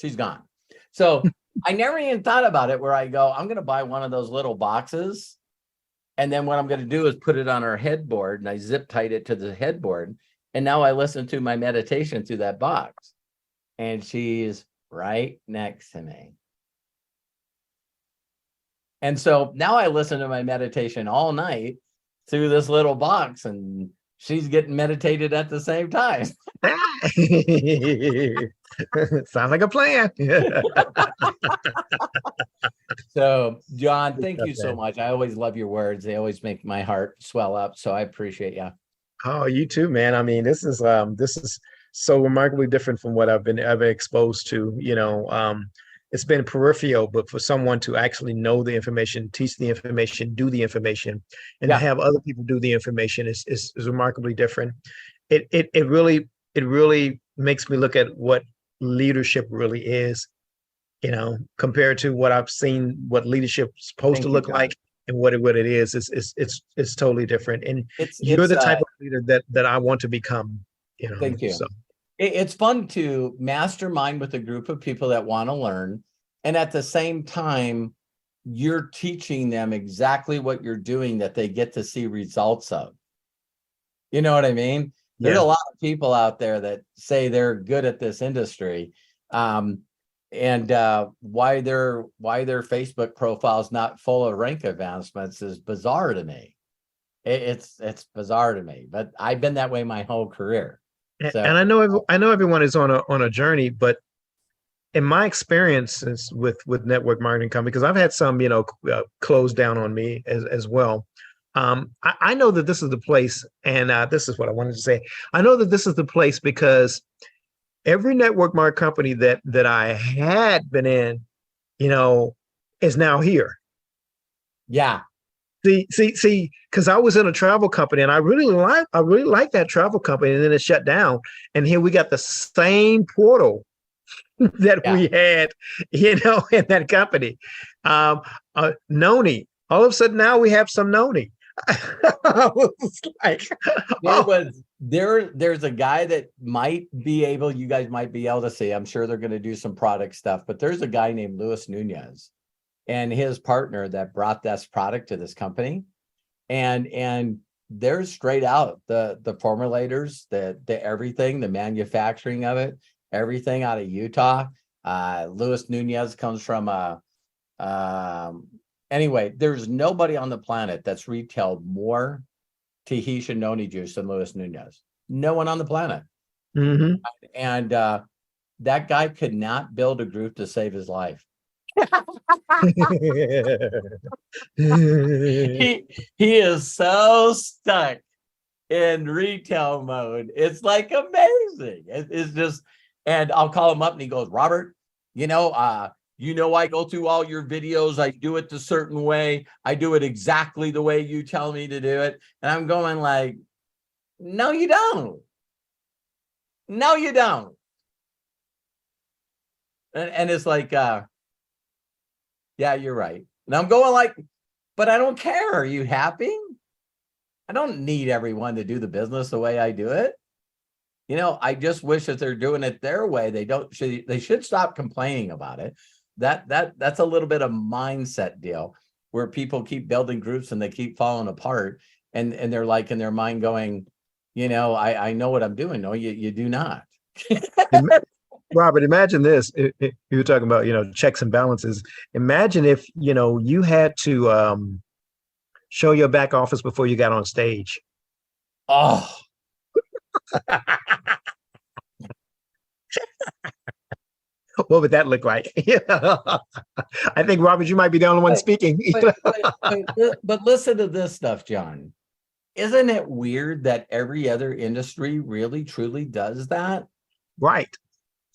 A: She's gone. So I never even thought about it where I go, I'm going to buy one of those little boxes. And then what I'm going to do is put it on our headboard, and I zip tied it to the headboard. And now I listen to my meditation through that box. And she's right next to me. And so now I listen to my meditation all night through this little box, and she's getting meditated at the same time.
J: Sounds like a plan.
A: So, John, thank you so much. I always love your words. They always make my heart swell up. So I appreciate you.
J: Oh, you too, man. I mean, this is so remarkably different from what I've been ever exposed to. It's been peripheral, but for someone to actually know the information, teach the information, do the information, and to have other people do the information is remarkably different. It really makes me look at what leadership really is, compared to what I've seen, what leadership's supposed to look like, and what it is. It's totally different. And you're the type of leader that I want to become.
A: Thank you.
J: So.
A: It's fun to mastermind with a group of people that want to learn. And at the same time, you're teaching them exactly what you're doing that they get to see results of. You know what I mean? There's a lot of people out there that say they're good at this industry. And why their Facebook profile is not full of rank advancements is bizarre to me. It's bizarre to me, but I've been that way my whole career. So,
J: and I know everyone is on a journey, but in my experiences with network marketing company, because I've had some close down on me as well. I know that this is the place, and this is what I wanted to say. I know that this is the place because every network marketing company that I had been in, is now here.
A: Yeah.
J: See, because I was in a travel company and I really like that travel company, and then it shut down. And here we got the same portal that we had, in that company. Noni. All of a sudden now we have some Noni. I was like,
A: there's a guy that you guys might be able to see. I'm sure they're going to do some product stuff, but there's a guy named Luis Nunez and his partner that brought this product to this company, and they're straight out the formulators, the everything, the manufacturing of it, everything out of Utah. Luis Nunez comes from anyway, there's nobody on the planet that's retailed more Tahitian noni juice than Luis Nunez. No one on the planet.
J: Mm-hmm.
A: And that guy could not build a group to save his life. He is so stuck in retail mode. It's like amazing. It's just, and I'll call him up and he goes, Robert, I go through all your videos. I do it the certain way. I do it exactly the way you tell me to do it. And I'm going like, no, you don't. No, you don't. And it's like, yeah, you're right. And I'm going like, but I don't care. Are you happy? I don't need everyone to do the business the way I do it. I just wish that they're doing it their way. They should stop complaining about it. That's a little bit of mindset deal where people keep building groups and they keep falling apart, and they're like in their mind going, I know what I'm doing. No, you do not.
J: Robert, imagine this. You were talking about, checks and balances. Imagine if, you had to show your back office before you got on stage.
A: Oh.
J: what would that look like? I think, Robert, you might be the only one speaking.
A: But listen to this stuff, John. Isn't it weird that every other industry really truly does that?
J: Right.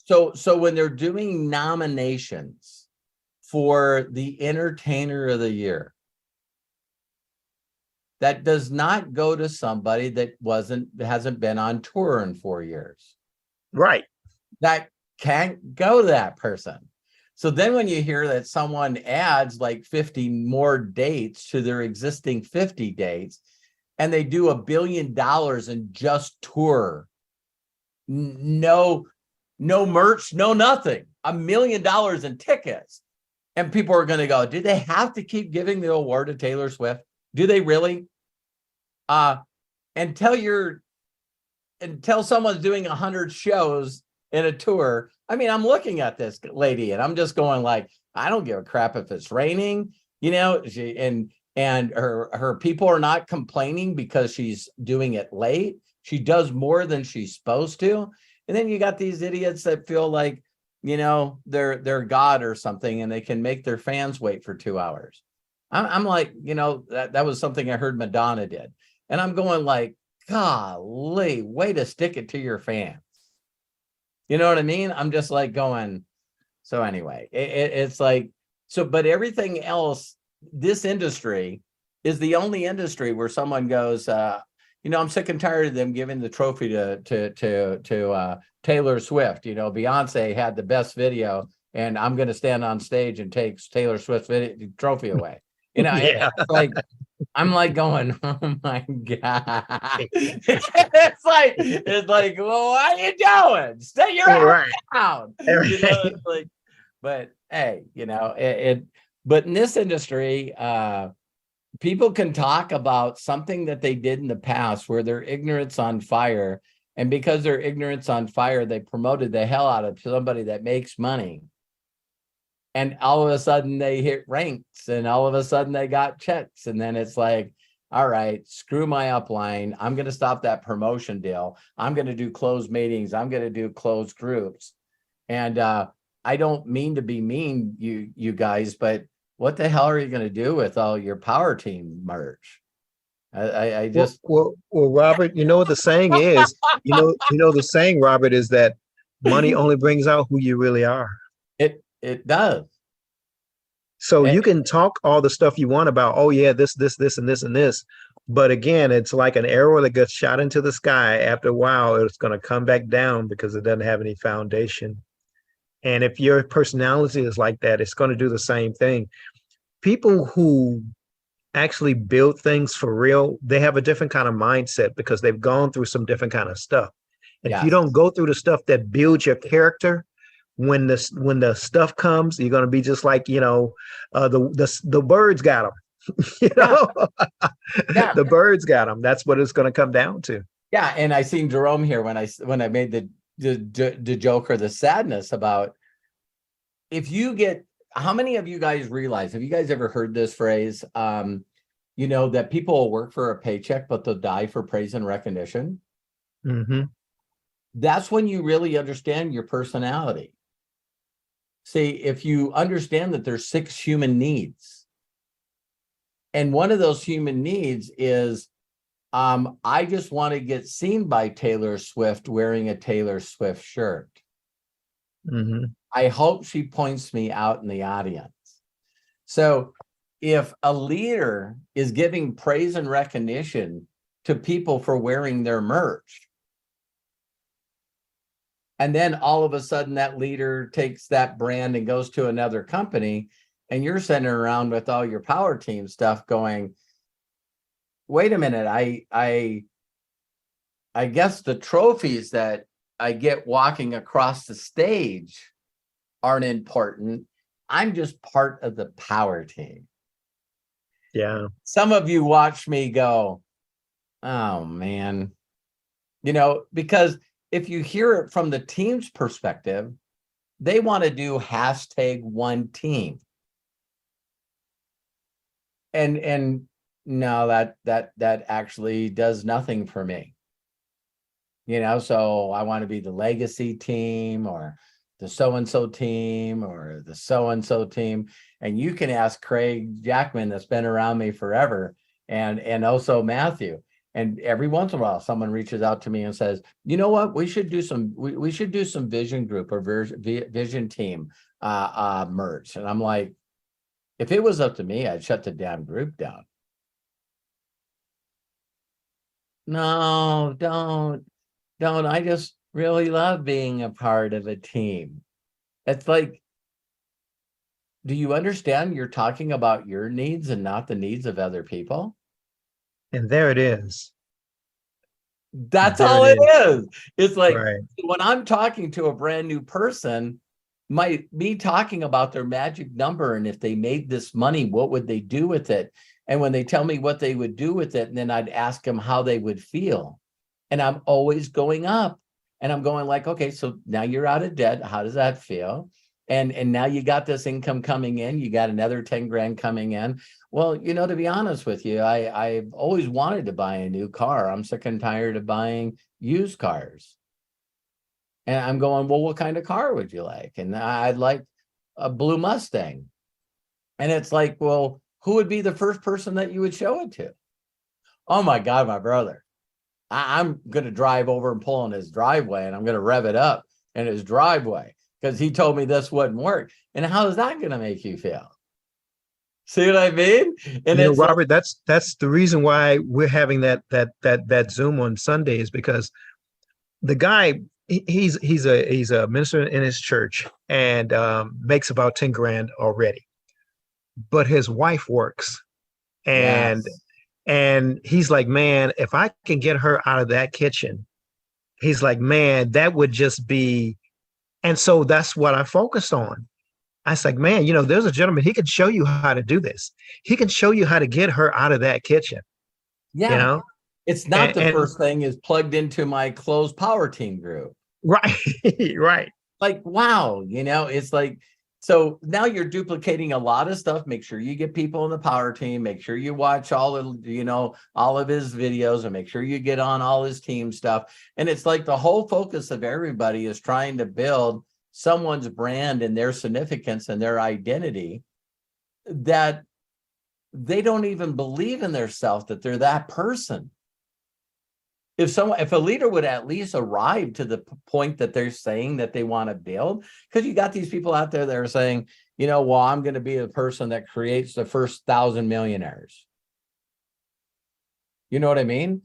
A: So when they're doing nominations for the entertainer of the year, that does not go to somebody that hasn't been on tour in 4 years.
J: Right.
A: That can't go to that person. So then when you hear that someone adds like 50 more dates to their existing 50 dates, and they do $1 billion in just tour, no merch, no nothing, $1 million in tickets. And people are going to go, do they have to keep giving the award to Taylor Swift? Do they really? Until someone's doing 100 shows in a tour. I mean, I'm looking at this lady and I'm just going like, I don't give a crap if it's raining, and her people are not complaining because she's doing it late. She does more than she's supposed to. And then you got these idiots that feel like, they're God or something, and they can make their fans wait for 2 hours. I'm like, that was something I heard Madonna did. And I'm going like, golly, way to stick it to your fans. You know what I mean? I'm just like going, so anyway, it's like, so, but everything else, this industry is the only industry where someone goes, I'm sick and tired of them giving the trophy to Taylor Swift. Beyonce had the best video, and I'm going to stand on stage and take Taylor Swift's trophy away.
J: Yeah.
A: It's like, I'm like going, oh my God. it's like, well, what are you doing? Stay your ass down. It's like, but hey, but in this industry, people can talk about something that they did in the past where their ignorance on fire. And because their ignorance on fire, they promoted the hell out of somebody that makes money. And all of a sudden they hit ranks, and all of a sudden they got checks. And then it's like, all right, screw my upline. I'm going to stop that promotion deal. I'm going to do closed meetings. I'm going to do closed groups. And I don't mean to be mean, you guys, but what the hell are you going to do with all your power team merch? I just
J: well, Robert, what the saying is, the saying, Robert, is that money only brings out who you really are.
A: It does.
J: So you can talk all the stuff you want about, oh yeah, this, and this, and this. But again, it's like an arrow that gets shot into the sky. After a while, it's going to come back down because it doesn't have any foundation. And if your personality is like that, it's going to do the same thing. People who actually build things for real, they have a different kind of mindset because they've gone through some different kind of stuff. And if you don't go through the stuff that builds your character, when the stuff comes, you're going to be just like, the birds got them. The birds got them. That's what it's going to come down to.
A: Yeah. And I seen Jerome here when I made the joke or the sadness about, if you get, how many of you guys realize, have you guys ever heard this phrase, that people will work for a paycheck, but they'll die for praise and recognition?
J: Mm-hmm.
A: That's when you really understand your personality. See, if you understand that there's 6 human needs, and one of those human needs is, I just want to get seen by Taylor Swift wearing a Taylor Swift shirt.
J: Mm-hmm.
A: I hope she points me out in the audience. So if a leader is giving praise and recognition to people for wearing their merch, and then all of a sudden that leader takes that brand and goes to another company, and you're sitting around with all your power team stuff going, wait a minute, I guess the trophies that I get walking across the stage aren't important. I'm just part of the power team.
J: Yeah.
A: Some of you watch me go, oh man, because if you hear it from the team's perspective, they want to do #1team. And no, that actually does nothing for me. So I want to be the legacy team, or the so-and-so team or the so-and-so team. And you can ask Craig Jackman, that's been around me forever, and also Matthew. And every once in a while, someone reaches out to me and says, you know what, we should do some vision group or vision team merge. And I'm like, if it was up to me, I'd shut the damn group down. No, don't. I just really love being a part of a team. It's like, do you understand you're talking about your needs and not the needs of other people?
J: And there it is.
A: That's
J: There
A: all
J: it
A: it is. It's like
J: Right.
A: when I'm talking to a brand new person, me talking about their magic number, and if they made this money, what would they do with it? And when they tell me what they would do with it, and then I'd ask them how they would feel. And I'm always going up, and I'm going like, okay, so now you're out of debt. How does that feel? And now you got this income coming in, you got another 10 grand coming in. Well, you know, to be honest with you, I've always wanted to buy a new car. I'm sick and tired of buying used cars. And I'm going, well, what kind of car would you like? And I'd like a blue Mustang. And it's like, well, who would be the first person that you would show it to? Oh my God, my brother. I'm going to drive over and pull in his driveway, and I'm going to rev it up in his driveway because he told me this wouldn't work. And how is that going to make you feel? See what I mean? And
J: You know,
A: it's like,
J: Robert, that's the reason why we're having that Zoom on Sunday, is because the guy, he's a minister in his church, and makes about 10 grand already, but his wife works, and
A: yes.
J: and he's like, man, if I can get her out of that kitchen, he's like, man, that would just be. And so that's what I focused on. I was like, man, you know, there's a gentleman, he can show you how to do this. He can show you how to get her out of that kitchen.
A: Yeah.
J: You know,
A: It's not the
J: and
A: first thing is plugged into my closed power team group.
J: right, right.
A: Like, wow, you know, it's like, so now you're duplicating a lot of stuff. Make sure you get people in the power team. Make sure you watch all of, you know, all of his videos, and make sure you get on all his team stuff. And it's like the whole focus of everybody is trying to build someone's brand and their significance and their identity, that they don't even believe in themselves that they're that person. If a leader would at least arrive to the point that they're saying that they want to build, because you got these people out there that are saying, you know, well, I'm going to be the person that creates the first 1,000 millionaires. You know what I mean?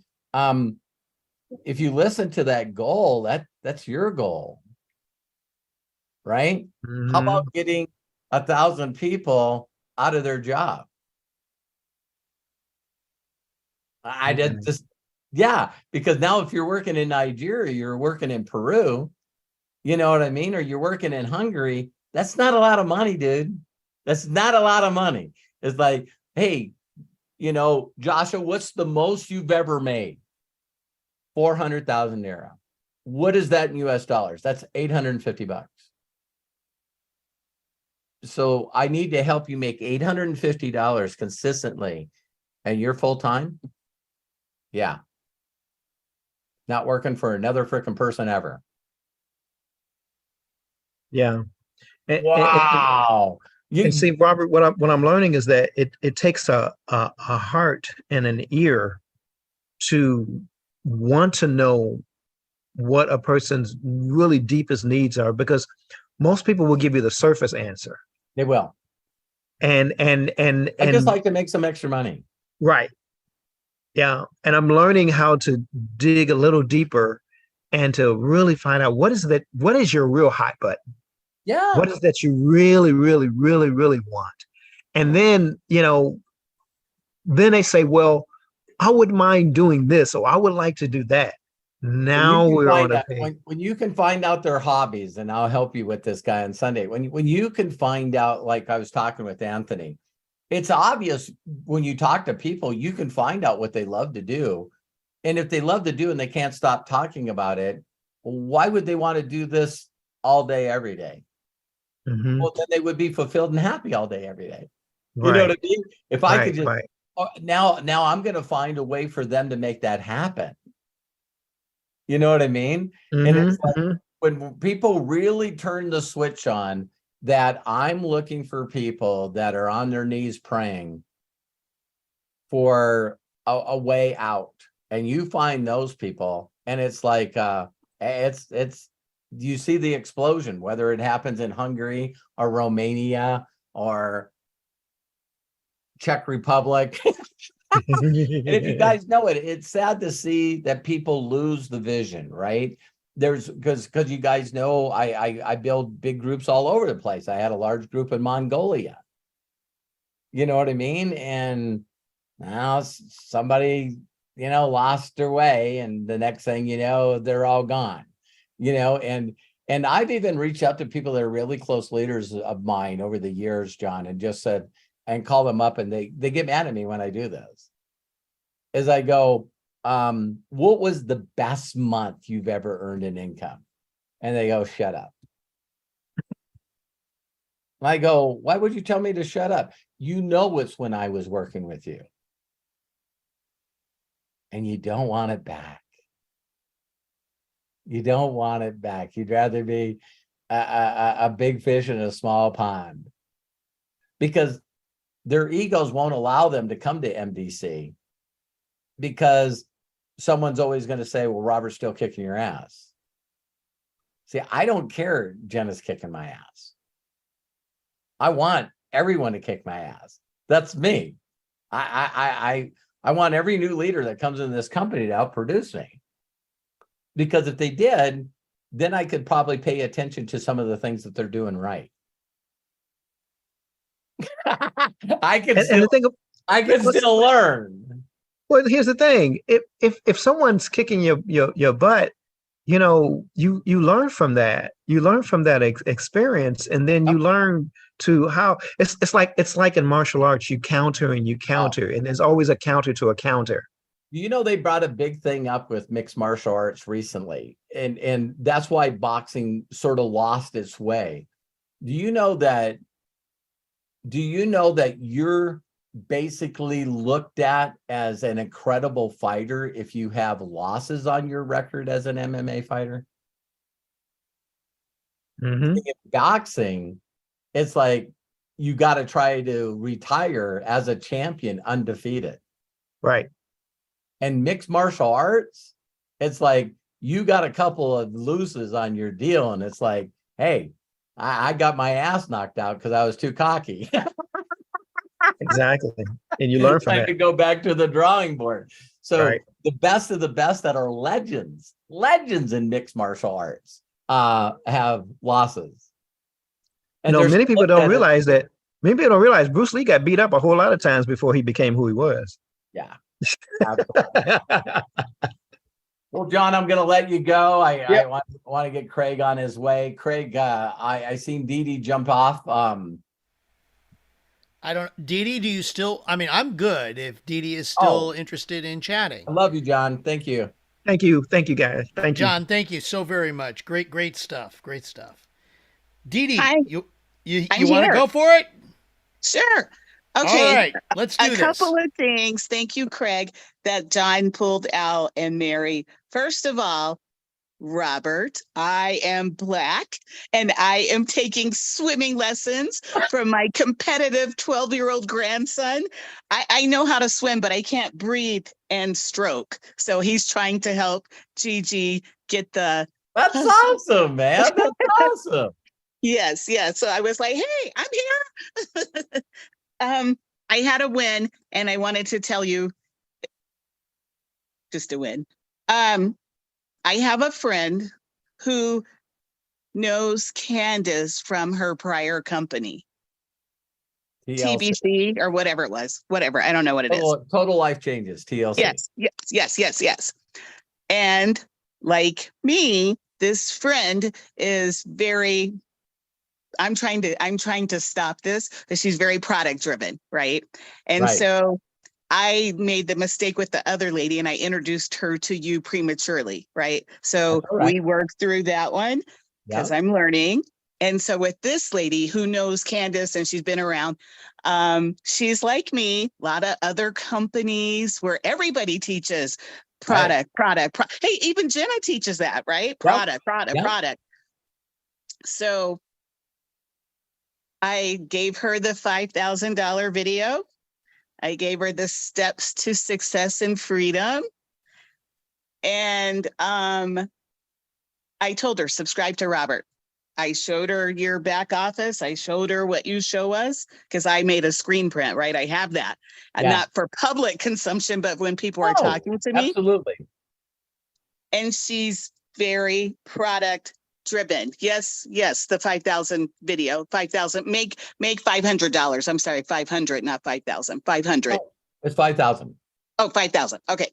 A: If you listen to that goal, that's your goal, right? How about getting 1,000 people out of their job? I did just. Yeah, because now if you're working in Nigeria, you're working in Peru, you know what I mean? Or you're working in Hungary, that's not a lot of money, dude. That's not a lot of money. It's like, hey, you know, Joshua, what's the most you've ever made? 400,000 naira. What is that in US dollars? That's $850. So I need to help you make $850 consistently, and you're full-time? Yeah. Not working for another freaking person ever.
J: Yeah.
A: Wow.
J: And see, Robert, what I'm learning is that it takes a heart and an ear to want to know what a person's really deepest needs are, because most people will give you the surface answer.
A: They will.
J: And
A: I just like to make some extra money.
J: Right. Yeah. And I'm learning how to dig a little deeper and to really find out what is your real hot button?
A: Yeah.
J: What is that you really, really, really, really want? And then, you know, then they say, well, I wouldn't mind doing this, or I would like to do that. Now we're on a page.
A: When you can find out their hobbies, and I'll help you with this guy on Sunday. When you can find out, like I was talking with Anthony, it's obvious when you talk to people, you can find out what they love to do. And if they love to do and they can't stop talking about it, why would they want to do this all day, every day?
J: Mm-hmm.
A: Well, then they would be fulfilled and happy all day, every day.
J: Right.
A: You know what I mean? If I could just,
J: right.
A: now I'm going to find a way for them to make that happen. You know what I mean?
J: Mm-hmm.
A: And it's like, when people really turn the switch on, that I'm looking for people that are on their knees praying for a way out, and you find those people, and it's like it's you see the explosion, whether it happens in Hungary or Romania or Czech Republic. And if you guys know it, it's sad to see that people lose the vision, right? There's because you guys know I build big groups all over the place. I had a large group in Mongolia. You know what I mean? And now somebody, lost their way, and the next thing you know, they're all gone. And I've even reached out to people that are really close leaders of mine over the years, John, and just said, and call them up, and they get mad at me when I do this. As I go, what was the best month you've ever earned in income? And they go, shut up. I go, why would you tell me to shut up? It's when I was working with you. And you don't want it back. You don't want it back. You'd rather be a big fish in a small pond, because their egos won't allow them to come to MDC, because someone's always going to say, well, Robert's still kicking your ass. See, I don't care Jenna's kicking my ass. I want everyone to kick my ass. That's me. I want every new leader that comes in this company to outproduce me. Because if they did, then I could probably pay attention to some of the things that they're doing right. I can still learn.
J: Well, here's the thing. If someone's kicking your butt, you learn from that. You learn from that experience, and then you learn to how it's like in martial arts, you counter and you counter, and there's always a counter to a counter.
A: They brought a big thing up with mixed martial arts recently, and that's why boxing sort of lost its way. Do you know that you're basically looked at as an incredible fighter if you have losses on your record as an MMA fighter?
J: Mm-hmm.
A: In boxing, it's like you got to try to retire as a champion undefeated.
J: Right.
A: And mixed martial arts, it's like you got a couple of loses on your deal, and it's like, hey, I got my ass knocked out because I was too cocky.
J: Exactly. And you learn from
A: I
J: it.
A: could go back to the drawing board. So
J: Right.
A: The best of the best that are legends in mixed martial arts have losses. And
J: Many people don't realize that. Many people don't realize Bruce Lee got beat up a whole lot of times before he became who he was.
A: Yeah. Well, John, I'm going to let you go. I want to get Craig on his way. Craig, I seen Dee Dee jump off.
B: I don't, Dee Dee, do you still, I'm good if Dee Dee is still interested in chatting.
A: I love you, John. Thank you.
J: Thank you. Thank you, guys. Thank you.
B: John, thank you so very much. Great stuff. Great stuff. Dee Dee, you want to go for it?
K: Sure. Okay.
B: All right, let's do this.
K: A couple of things. Thank you, Craig, that John pulled out, and Mary. First of all, Robert, I am Black, and I am taking swimming lessons from my competitive 12-year-old grandson. I know how to swim, but I can't breathe and stroke. So he's trying to help Gigi get the...
A: That's awesome, man. That's awesome.
K: Yes. So I was like, hey, I'm here. I had a win, and I wanted to tell you just a win. I have a friend who knows Candace from her prior company, TBC or whatever it was, whatever. I don't know what it is.
A: Total Life Changes, TLC.
K: Yes. And like me, this friend is very... I'm trying to stop this, because she's very product driven, right? And so I made the mistake with the other lady, and I introduced her to you prematurely, right? So we worked through that one because I'm learning. And so with this lady who knows Candace, and she's been around, she's like me, a lot of other companies where everybody teaches product. Hey, even Jenna teaches that, right? Product. So I gave her the $5,000 video. I gave her the steps to success and freedom. And I told her, subscribe to Robert. I showed her your back office. I showed her what you show us because I made a screen print, right? I have that.
A: Yeah.
K: Not for public consumption, but when people are talking to me.
A: Absolutely.
K: And she's very product driven. Yes, the 5,000 video, 5,000, make $500. I'm sorry, 500, not 5,000, 500.
A: Oh, it's 5,000.
K: Oh, 5,000. Okay.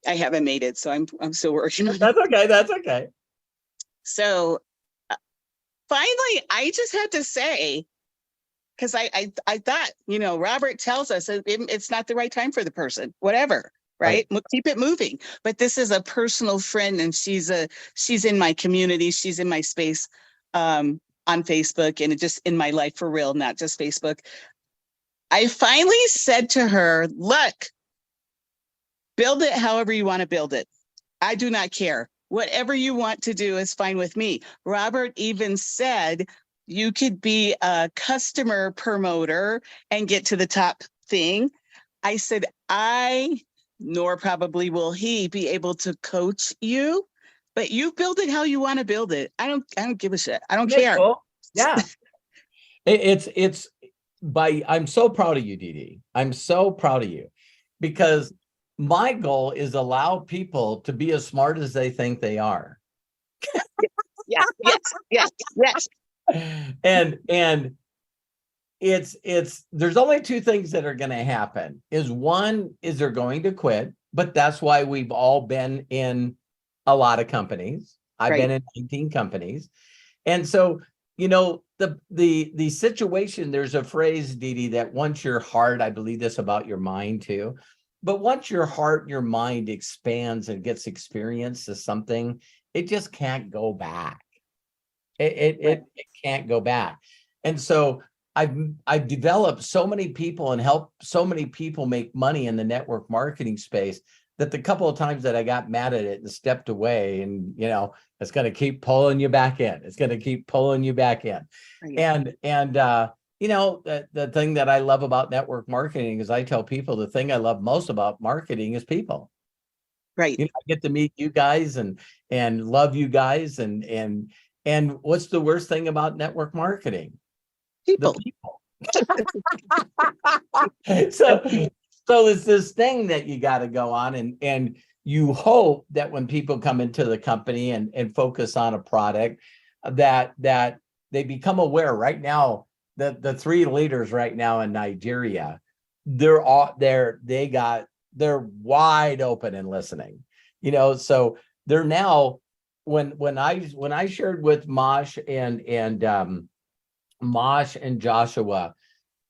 K: I haven't made it, so I'm still working on it.
A: That's okay. That's okay.
K: So finally, I just had to say, because I thought, Robert tells us it's not the right time for the person, whatever, right? We'll keep it moving. But this is a personal friend, and she's in my community. She's in my space on Facebook, and just in my life for real, not just Facebook. I finally said to her, look, build it however you want to build it. I do not care. Whatever you want to do is fine with me. Robert even said you could be a customer promoter and get to the top thing. I said, nor probably will he be able to coach you, but you build it how you want to build it. I don't give a shit. I don't care.
A: Cool. Yeah. I'm so proud of you, Dee Dee. I'm so proud of you, because my goal is allow people to be as smart as they think they are.
K: Yes.
A: And there's only two things that are going to happen. One is they're going to quit, but that's why we've all been in a lot of companies. I've been in 19 companies. And so, the situation, there's a phrase, Dee Dee, that once your heart, I believe this about your mind too, but once your heart and your mind expands and gets experience to something, it just can't go back. It can't go back. And so I've developed so many people and helped so many people make money in the network marketing space that the couple of times that I got mad at it and stepped away, and it's going to keep pulling you back in. It's going to keep pulling you back in. Right. And the thing that I love about network marketing is I tell people the thing I love most about marketing is people.
K: Right.
A: I get to meet you guys and love you guys, and what's the worst thing about network marketing?
K: People.
A: The people. So it's this thing that you got to go on, and you hope that when people come into the company and focus on a product, that they become aware. Right now, the three leaders right now in Nigeria, they're wide open and listening. So they're now, when I shared with Mosh and Joshua,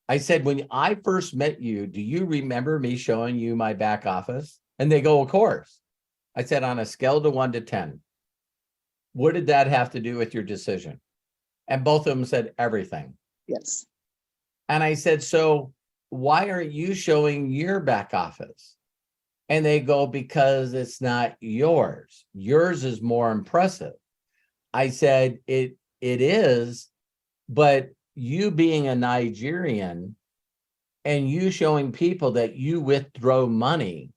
A: I said, when I first met you, do you remember me showing you my back office? And they go, of course. I said, on a scale to 1 to 10, what did that have to do with your decision? And both of them said everything.
K: Yes.
A: And I said, so why aren't you showing your back office? And they go, because it's not yours. Yours is more impressive. I said, it is, but you being a Nigerian and you showing people that you withdraw money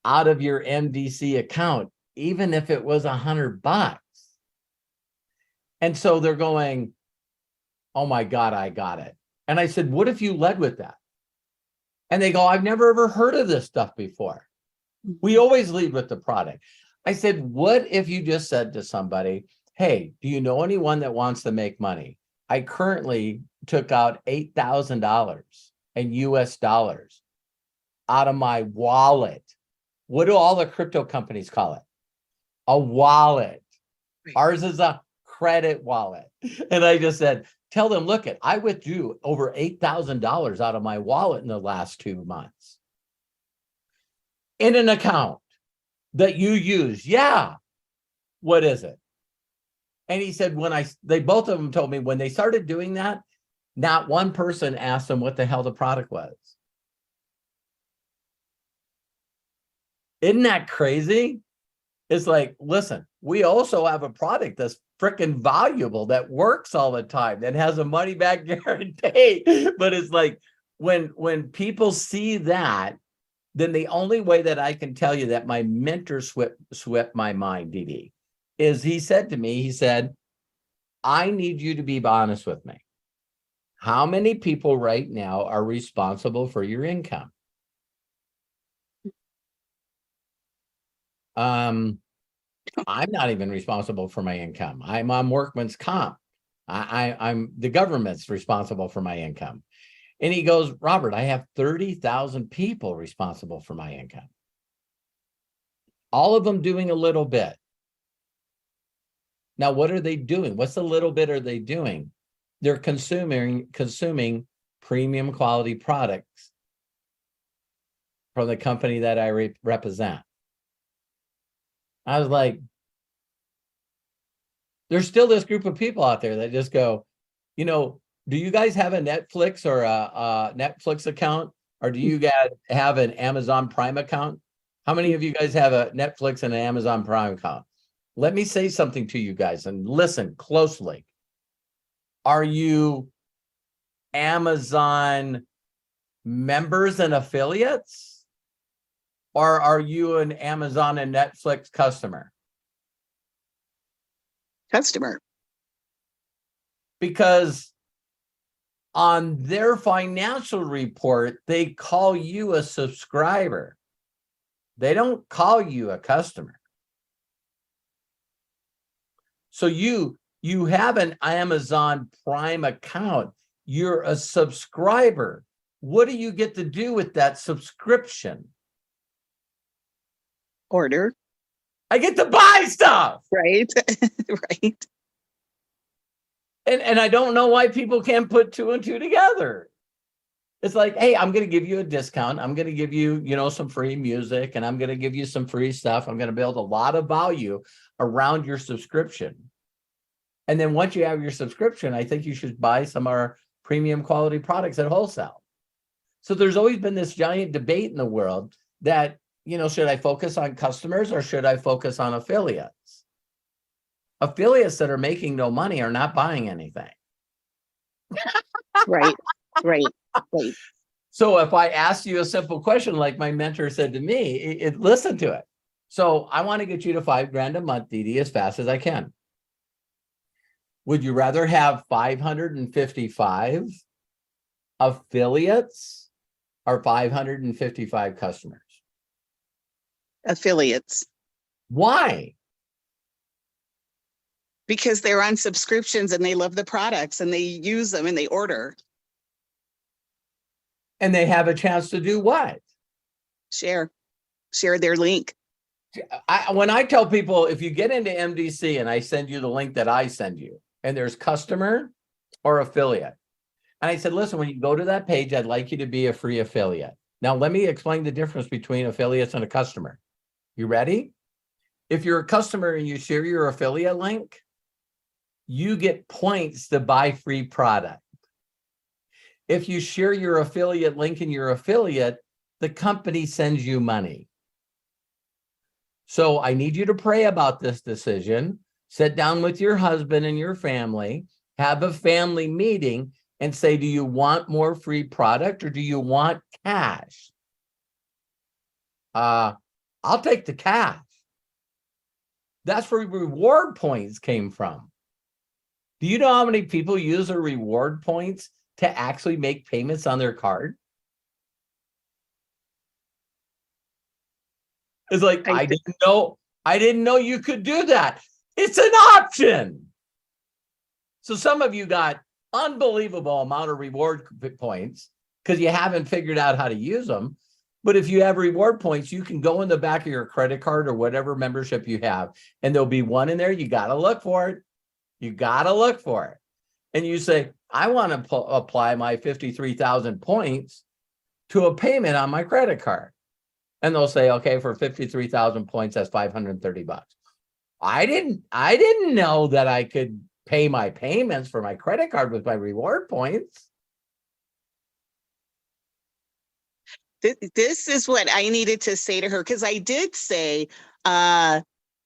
A: out of your MDC account, even if it was $100. And so they're going, oh my God, I got it. And I said, what if you led with that? And they go, I've never ever heard of this stuff before. We always lead with the product. I said, what if you just said to somebody, hey, do you know anyone that wants to make money? I currently took out $8,000 in US dollars out of my wallet. What do all the crypto companies call it? A wallet. Ours is a credit wallet. And I just said, tell them, look, I withdrew over $8,000 out of my wallet in the last 2 months in an account that you use. Yeah. What is it? And he said, they both of them told me when they started doing that, not one person asked them what the hell the product was. Isn't that crazy? It's like, listen, we also have a product that's freaking valuable, that works all the time, that has a money back guarantee. But it's like, when people see that, then the only way that I can tell you that my mentor swept my mind, Dee Dee, is he said to me, he said, I need you to be honest with me. How many people right now are responsible for your income? I'm not even responsible for my income. I'm on workman's comp. I'm the government's responsible for my income. And he goes, Robert, I have 30,000 people responsible for my income. All of them doing a little bit. Now, what are they doing? What's the little bit are they doing? They're consuming premium quality products from the company that I represent. I was like, there's still this group of people out there that just go, you know, do you guys have a Netflix or a Netflix account? Or do you guys have an Amazon Prime account? How many of you guys have a Netflix and an Amazon Prime account? Let me say something to you guys and listen closely. Are you Amazon members and affiliates? Or are you an Amazon and Netflix customer?
K: Customer.
A: Because on their financial report, they call you a subscriber. They don't call you a customer. So you have an Amazon Prime account. You're a subscriber. What do you get to do with that subscription?
K: Order.
A: I get to buy stuff.
K: Right. Right.
A: And I don't know why people can't put two and two together. It's like, hey, I'm going to give you a discount. I'm going to give you, some free music, and I'm going to give you some free stuff. I'm going to build a lot of value around your subscription. And then once you have your subscription, I think you should buy some of our premium quality products at wholesale. So there's always been this giant debate in the world that, should I focus on customers or should I focus on affiliates? Affiliates that are making no money are not buying anything.
K: Right. Right. Right.
A: So if I ask you a simple question, like my mentor said to me, listen to it. So I want to get you to $5,000 a month, Dee Dee, as fast as I can. Would you rather have 555 affiliates or 555 customers?
K: Affiliates.
A: Why?
K: Because they're on subscriptions and they love the products and they use them and they order.
A: And they have a chance to do what?
K: Share their link.
A: When I tell people, if you get into MDC and I send you the link that I send you, and there's customer or affiliate. And I said, listen, when you go to that page, I'd like you to be a free affiliate. Now, let me explain the difference between affiliates and a customer. You ready? If you're a customer and you share your affiliate link, you get points to buy free product. If you share your affiliate link in your affiliate, the company sends you money. So I need you to pray about this decision. Sit down with your husband and your family, have a family meeting and say, do you want more free product or do you want cash? I'll take the cash. That's where reward points came from. Do you know how many people use their reward points to actually make payments on their card? It's like, I didn't know you could do that. It's an option. So some of you got unbelievable amount of reward points because you haven't figured out how to use them. But if you have reward points, you can go in the back of your credit card or whatever membership you have, and there'll be one in there. You got to look for it. You got to look for it. And you say, I want to apply my 53,000 points to a payment on my credit card. And they'll say, okay, for 53,000 points, that's $530. I didn't know that I could pay my payments for my credit card with my reward points.
K: This is what I needed to say to her, because I did say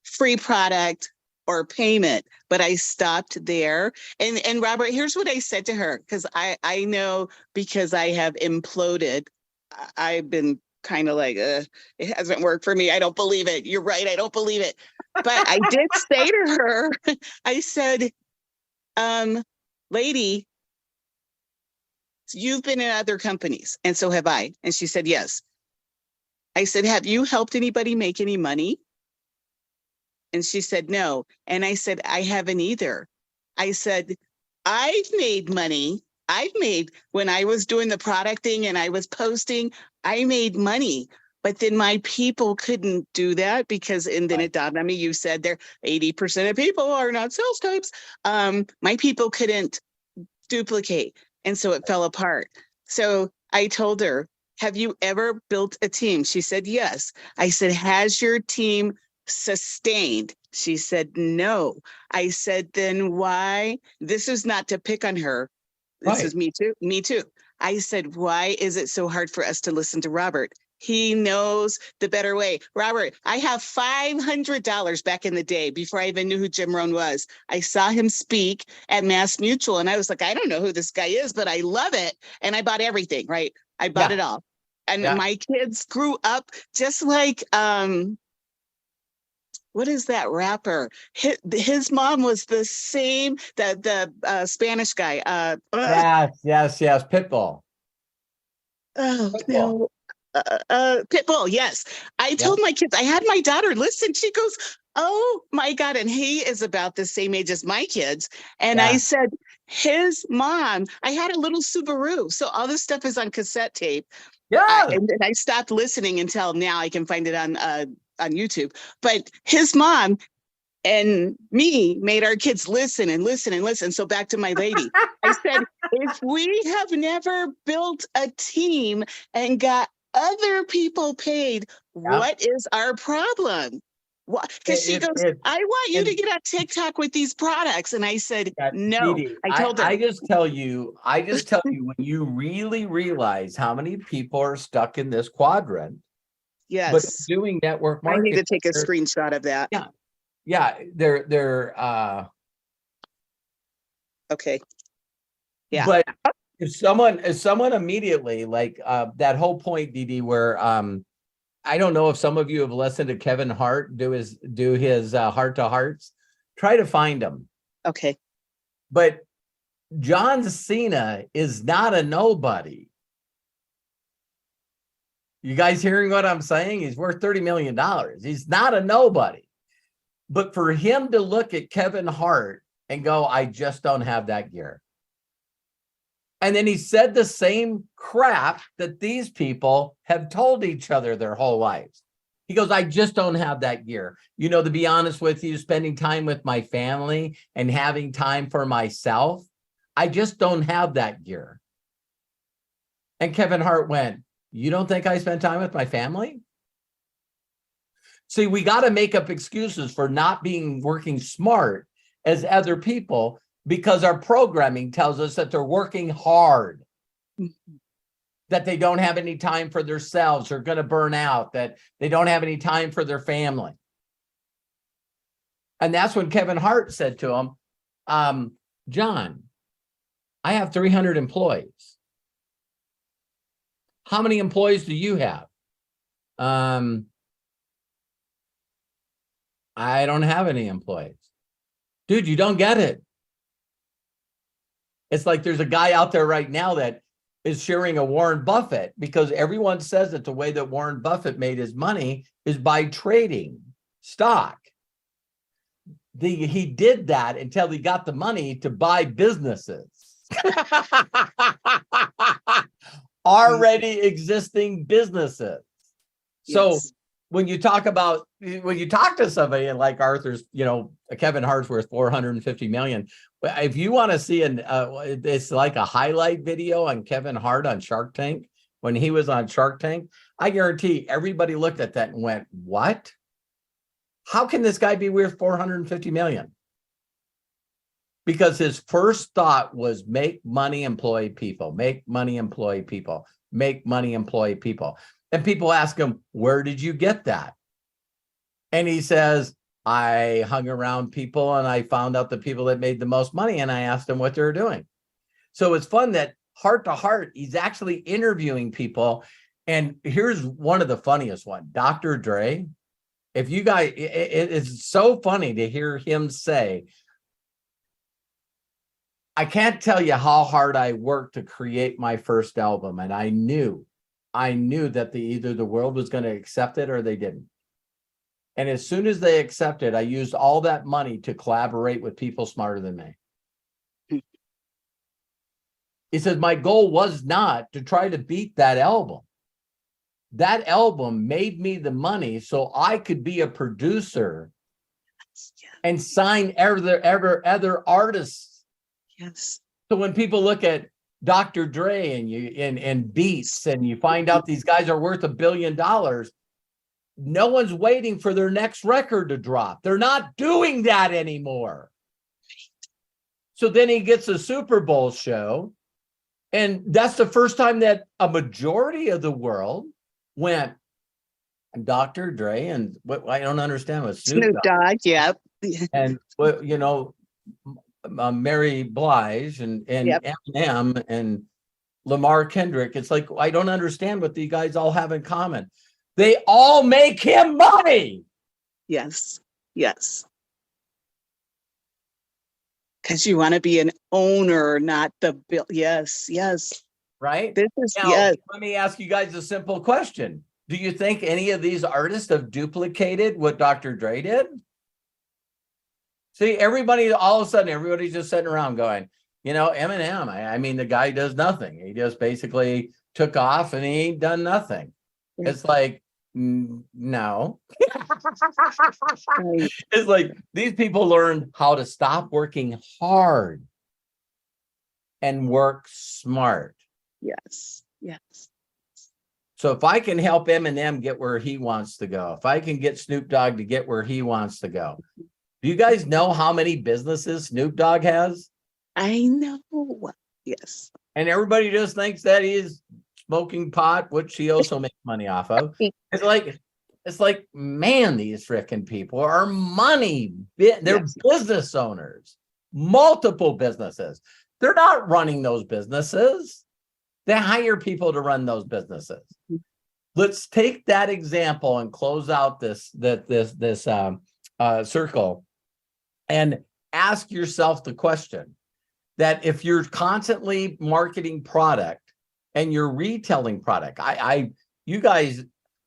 K: free product or payment, but I stopped there. And Robert, here's what I said to her, because I know, because I have imploded. I've been kind of like, it hasn't worked for me. I don't believe it. You're right. I don't believe it. But I did say to her, I said, lady, you've been in other companies, and so have I. And she said, yes. I said, have you helped anybody make any money? And she said, no. And I said, I haven't either. I said, I've made money. When I was doing the product thing and I was posting, I made money. But then my people couldn't do that because, and then it dawned on me, you said there 80% of people are not sales types. My people couldn't duplicate. And so it fell apart. So I told her, have you ever built a team? She said, yes. I said, has your team sustained? She said, no. I said, then why? This is not to pick on her. This is me too. Me too. I said, why is it so hard for us to listen to Robert? He knows the better way. Robert, I have $500 back in the day before I even knew who Jim Rohn was. I saw him speak at Mass Mutual and I was like, I don't know who this guy is, but I love it. And I bought everything, right? I bought it all. And my kids grew up just like, what is that rapper? His mom was the same, the Spanish guy.
A: Yes. Pitbull.
K: Oh, no. Pitbull, yes. I told my kids, I had my daughter listen. She goes, oh my God. And he is about the same age as my kids. And I said, his mom, I had a little Subaru. So all this stuff is on cassette tape. And I stopped listening until now. I can find it on YouTube. But his mom and me made our kids listen and listen and listen. So back to my lady, I said, if we have never built a team and got other people paid, what is our problem? Because she goes, I want you to get on TikTok with these products. And I said, no.
A: Dee Dee,
K: I told her.
A: I just tell you, when you really realize how many people are stuck in this quadrant, but doing network marketing.
K: I need to take a screenshot of that.
A: They're
K: okay. Yeah.
A: But if someone immediately, like that whole point, Dee Dee, where I don't know if some of you have listened to Kevin Hart do his heart to hearts. Try to find him.
K: Okay.
A: But John Cena is not a nobody. You guys hearing what I'm saying? He's worth $30 million. He's not a nobody. But for him to look at Kevin Hart and go, I just don't have that gear. And then he said the same crap that these people have told each other their whole lives. He goes, I just don't have that gear. You know, to be honest with you, spending time with my family and having time for myself, I just don't have that gear. And Kevin Hart went, you don't think I spend time with my family? See, we got to make up excuses for not working smart as other people, because our programming tells us that they're working hard, that they don't have any time for themselves, they're going to burn out, that they don't have any time for their family. And that's when Kevin Hart said to him, John, I have 300 employees. How many employees do you have? I don't have any employees. Dude, you don't get it. It's like there's a guy out there right now that is sharing a Warren Buffett, because everyone says that the way that Warren Buffett made his money is by trading stock. He did that until he got the money to buy businesses. Already existing businesses. So when you talk to somebody and like Arthur's, Kevin Hart's worth 450 million. If you want to see it's like a highlight video on Kevin Hart on Shark Tank, when he was on Shark Tank, I guarantee everybody looked at that and went, what? How can this guy be worth 450 million? Because his first thought was make money, employ people, make money, employ people, make money, employ people. And people ask him, where did you get that? And he says, I hung around people and I found out the people that made the most money and I asked them what they were doing. So it's fun that heart to heart, he's actually interviewing people. And here's one of the funniest one, Dr. Dre. If you guys, it is so funny to hear him say, I can't tell you how hard I worked to create my first album. And I knew that either the world was going to accept it or they didn't. And as soon as they accepted, I used all that money to collaborate with people smarter than me. He says, my goal was not to try to beat that album. That album made me the money so I could be a producer and sign other artists.
K: Yes.
A: So when people look at Dr. Dre and Beats and you find out these guys are worth $1 billion, no one's waiting for their next record to drop. They're not doing that anymore. So then he gets a Super Bowl show. And that's the first time that a majority of the world went, Dr. Dre and what I don't understand was
K: Snoop Dogg. Yep.
A: And you know, Mary Blige and
K: Yep.
A: Eminem and Lamar Kendrick. It's like, I don't understand what these guys all have in common. They all make him money.
K: Yes. Yes. Because you want to be an owner, not the bill. Yes. Yes.
A: Right?
K: This is,
A: Now,
K: yes.
A: let me ask you guys a simple question. Do you think any of these artists have duplicated what Dr. Dre did? See, everybody, all of a sudden, everybody's just sitting around going, you know, Eminem, I mean, the guy does nothing. He just basically took off and he ain't done nothing. It's like, no. It's like these people learned how to stop working hard and work smart.
K: Yes. Yes.
A: So if I can help Eminem get where he wants to go, if I can get Snoop Dogg to get where he wants to go, do you guys know how many businesses Snoop Dogg has?
K: I know. Yes.
A: And everybody just thinks that he's smoking pot, which he also makes money off of. It's like, man, these frickin' people are money. They're business owners, multiple businesses. They're not running those businesses. They hire people to run those businesses. Let's take that example and close out this circle and ask yourself the question that if you're constantly marketing product and you're retailing product, you guys,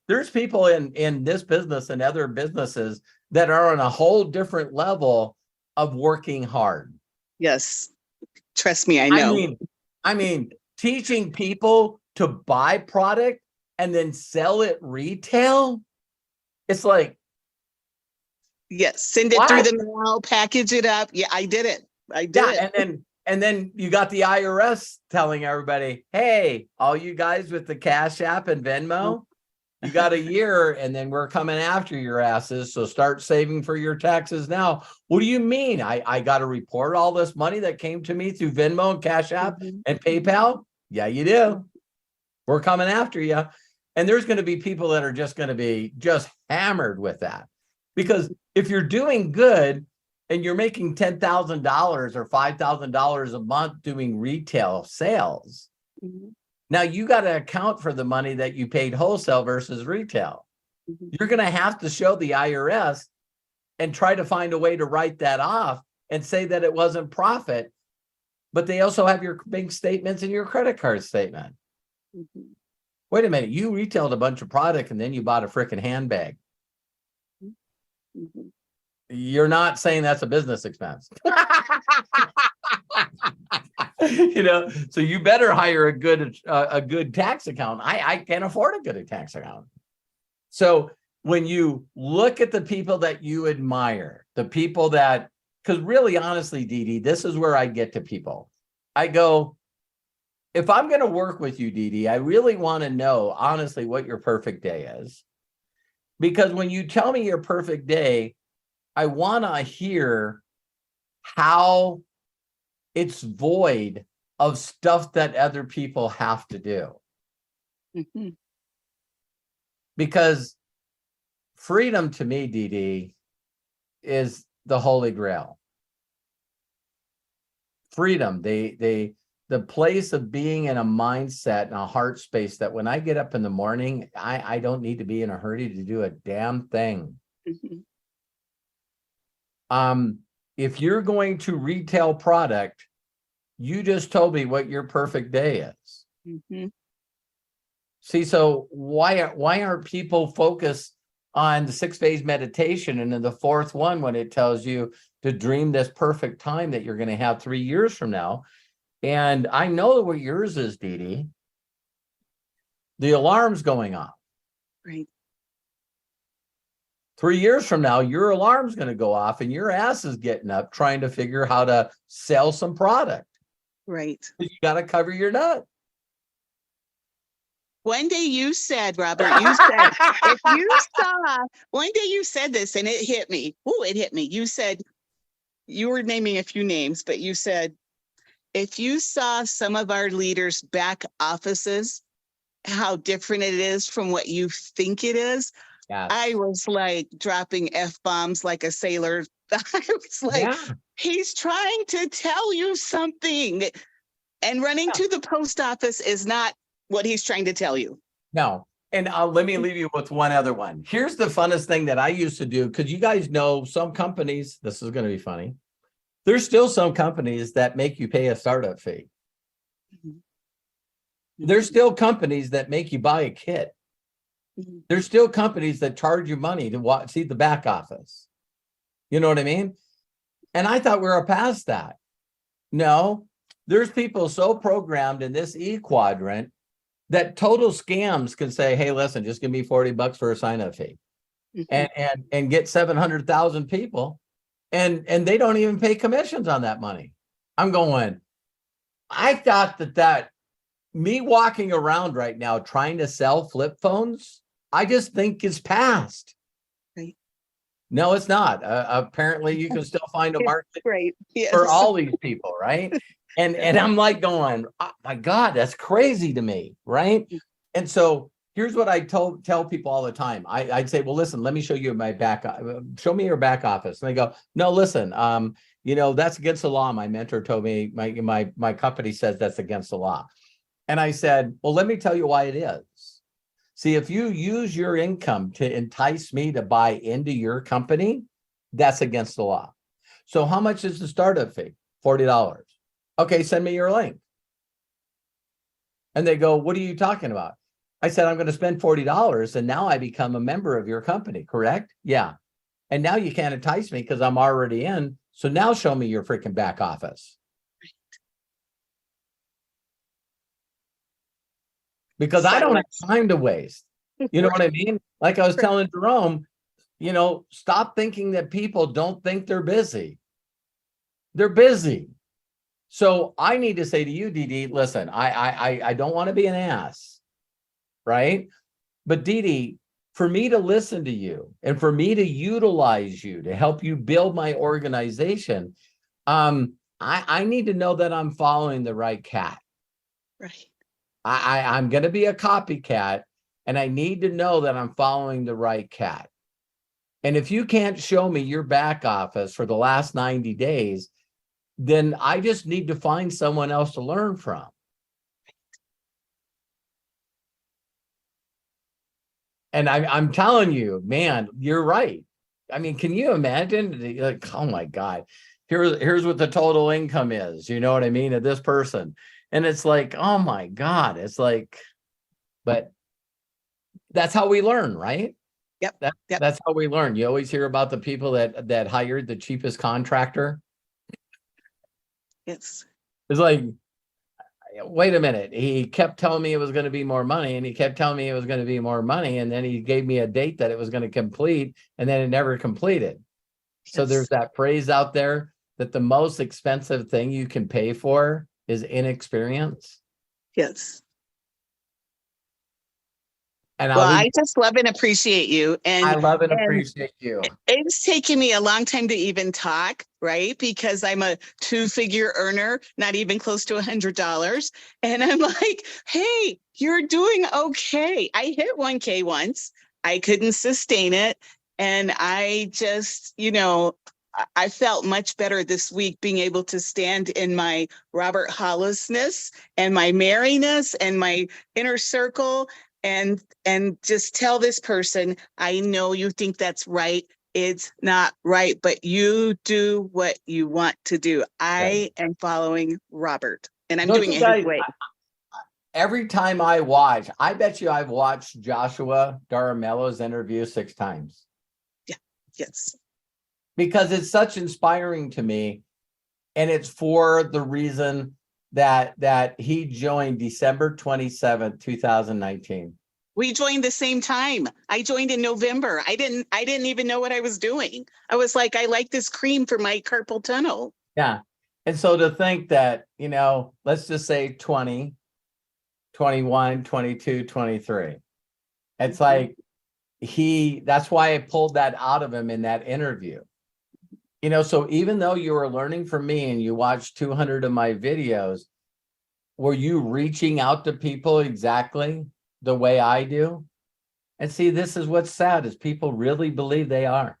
A: there's people in this business and other businesses that are on a whole different level of working hard.
K: Yes. Trust me, I know.
A: I mean, teaching people to buy product and then sell it retail. It's like,
K: yes, send it through the mail, package it up. Yeah, I did it. I did it.
A: And then you got the IRS telling everybody, hey, all you guys with the Cash App and Venmo, you got a year and then we're coming after your asses. So start saving for your taxes now. What do you mean? I got to report all this money that came to me through Venmo and Cash App and PayPal? Yeah, you do. We're coming after you. And there's going to be people that are just going to be just hammered with that. Because if you're doing good and you're making $10,000 or $5,000 a month doing retail sales, now you got to account for the money that you paid wholesale versus retail. You're going to have to show the IRS and try to find a way to write that off and say that it wasn't profit, but they also have your bank statements and your credit card statement. Wait a minute, you retailed a bunch of product and then you bought a freaking handbag. You're not saying that's a business expense. You know, so you better hire a good tax accountant. I can't afford a good tax accountant. So when you look at the people that you admire, the people that, because really, honestly, Dee Dee, this is where I get to people. I go, if I'm going to work with you, Dee Dee, I really want to know, honestly, what your perfect day is. Because when you tell me your perfect day, I want to hear how it's void of stuff that other people have to do. Because freedom to me, Dee Dee, is the Holy Grail. Freedom, the place of being in a mindset and a heart space that when I get up in the morning, I don't need to be in a hurry to do a damn thing. If you're going to retail product, you just told me what your perfect day is. See, so why aren't people focused on the 6 phase meditation and then the fourth one when it tells you to dream this perfect time that you're going to have 3 years from now? And I know what yours is, Dee Dee. The alarm's going off.
K: Right.
A: 3 years from now, your alarm's going to go off and your ass is getting up trying to figure how to sell some product.
K: Right.
A: You got to cover your nut.
K: One day you said, Robert, you said, if you saw, one day you said this and it hit me. Oh, it hit me. You said, you were naming a few names, but you said, if you saw some of our leaders' back offices, how different it is from what you think it is.
A: Yes.
K: I was like dropping F-bombs like a sailor. I was like, he's trying to tell you something. And running to the post office is not what he's trying to tell you.
A: No. And let me leave you with one other one. Here's the funnest thing that I used to do, because you guys know some companies, this is going to be funny. There's still some companies that make you pay a startup fee. There's still companies that make you buy a kit. There's still companies that charge you money to see the back office. You know what I mean? And I thought we were past that. No, there's people so programmed in this E-quadrant that total scams can say, hey, listen, just give me $40 for a sign-up fee and get 700,000 people. And they don't even pay commissions on that money. I'm going, I thought that me walking around right now trying to sell flip phones, I just think is past.
K: Right.
A: No, it's not. Apparently you can still find a market
K: Yes.
A: for all these people, right? And I'm like going, oh my God, that's crazy to me, right? And so here's what I tell people all the time. I'd say, well, listen, let me show you my show me your back office. And they go, no, listen, that's against the law. My mentor told me, my company says that's against the law. And I said, well, let me tell you why it is. See, if you use your income to entice me to buy into your company, that's against the law. So how much is the startup fee? $40. Okay, send me your link. And they go, what are you talking about? I said, I'm going to spend $40 and now I become a member of your company, correct? Yeah. And now you can't entice me because I'm already in. So now show me your freaking back office. Because I don't have time to waste. You know what I mean? Like I was telling Jerome, stop thinking that people don't think they're busy. They're busy. So I need to say to you, Dee Dee, listen, I don't want to be an ass, right? But Dee Dee, for me to listen to you and for me to utilize you to help you build my organization, I need to know that I'm following the right cat.
K: Right.
A: I'm going to be a copycat and I need to know that I'm following the right cat. And if you can't show me your back office for the last 90 days, then I just need to find someone else to learn from. And I'm telling you, man, you're right. I mean, can you imagine? Like, oh my God, here's what the total income is. You know what I mean? Of this person. And it's like, oh my God, it's like, but that's how we learn, right?
K: Yep.
A: That's how we learn. You always hear about the people that hired the cheapest contractor.
K: Yes.
A: It's like, wait a minute. He kept telling me it was going to be more money and he kept telling me it was going to be more money. And then he gave me a date that it was going to complete and then it never completed. Yes. So there's that phrase out there that the most expensive thing you can pay for is inexperience.
K: Yes.
A: And
K: I just love and appreciate you. And
A: I love and appreciate you.
K: It's taken me a long time to even talk, right? Because I'm a 2-figure earner, not even close to $100. And I'm like, hey, you're doing okay. I hit 1K once. I couldn't sustain it. And I just, I felt much better this week being able to stand in my Robert Hollisness and my Maryness and my inner circle and just tell this person, I know you think that's right. It's not right, but you do what you want to do. I am following Robert, and I'm doing it his way.
A: Every time I watch, I bet you I've watched Joshua Daramello's interview 6 times.
K: Yeah. Yes.
A: Because it's such inspiring to me. And it's for the reason that he joined December 27th, 2019.
K: We joined the same time. I joined in November. I didn't even know what I was doing. I was like, I like this cream for my carpal tunnel.
A: Yeah. And so to think that, let's just say 20, 21, 22, 23. It's like that's why I pulled that out of him in that interview. So even though you were learning from me and you watched 200 of my videos, were you reaching out to people exactly the way I do? And see, this is what's sad is people really believe they are.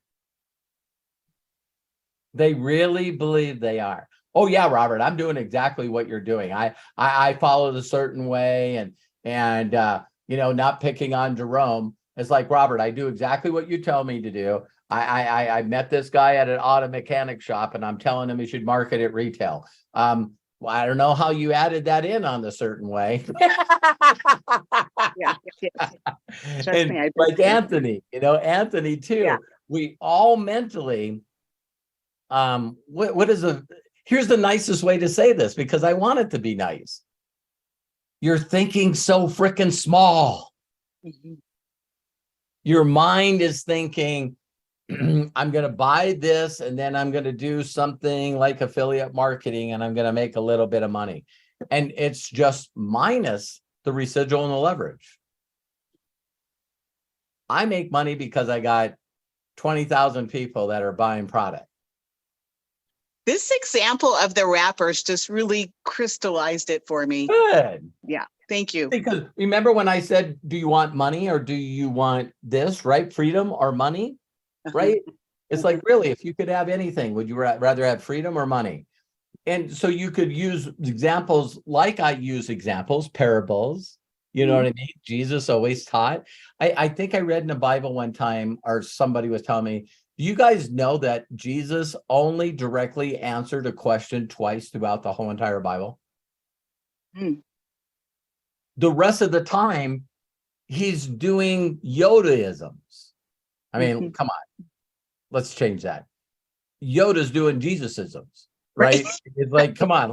A: They really believe they are. Oh yeah, Robert, I'm doing exactly what you're doing. I followed a certain way and not picking on Jerome. It's like, Robert, I do exactly what you tell me to do. I met this guy at an auto mechanic shop and I'm telling him he should market at retail. Well, I don't know how you added that in on the certain way.
K: Yeah.
A: And like Anthony, Anthony too. Yeah. We all mentally, here's the nicest way to say this because I want it to be nice. You're thinking so freaking small. Mm-hmm. Your mind is thinking, I'm going to buy this and then I'm going to do something like affiliate marketing and I'm going to make a little bit of money. And it's just minus the residual and the leverage. I make money because I got 20,000 people that are buying product.
K: This example of the wrappers just really crystallized it for me.
A: Good.
K: Yeah. Thank you.
A: Because remember when I said, do you want money or do you want this, right? Freedom or money? Right? It's like, really, if you could have anything, would you rather have freedom or money? And so you could use examples like I use examples, parables, you know what I mean? Jesus always taught. I think I read in the Bible one time, or somebody was telling me, do you guys know that Jesus only directly answered a question twice throughout the whole entire Bible? The rest of the time, he's doing Yodaisms. I mean, come on. Let's change that. Yoda's doing Jesusisms, right? It's like, come on,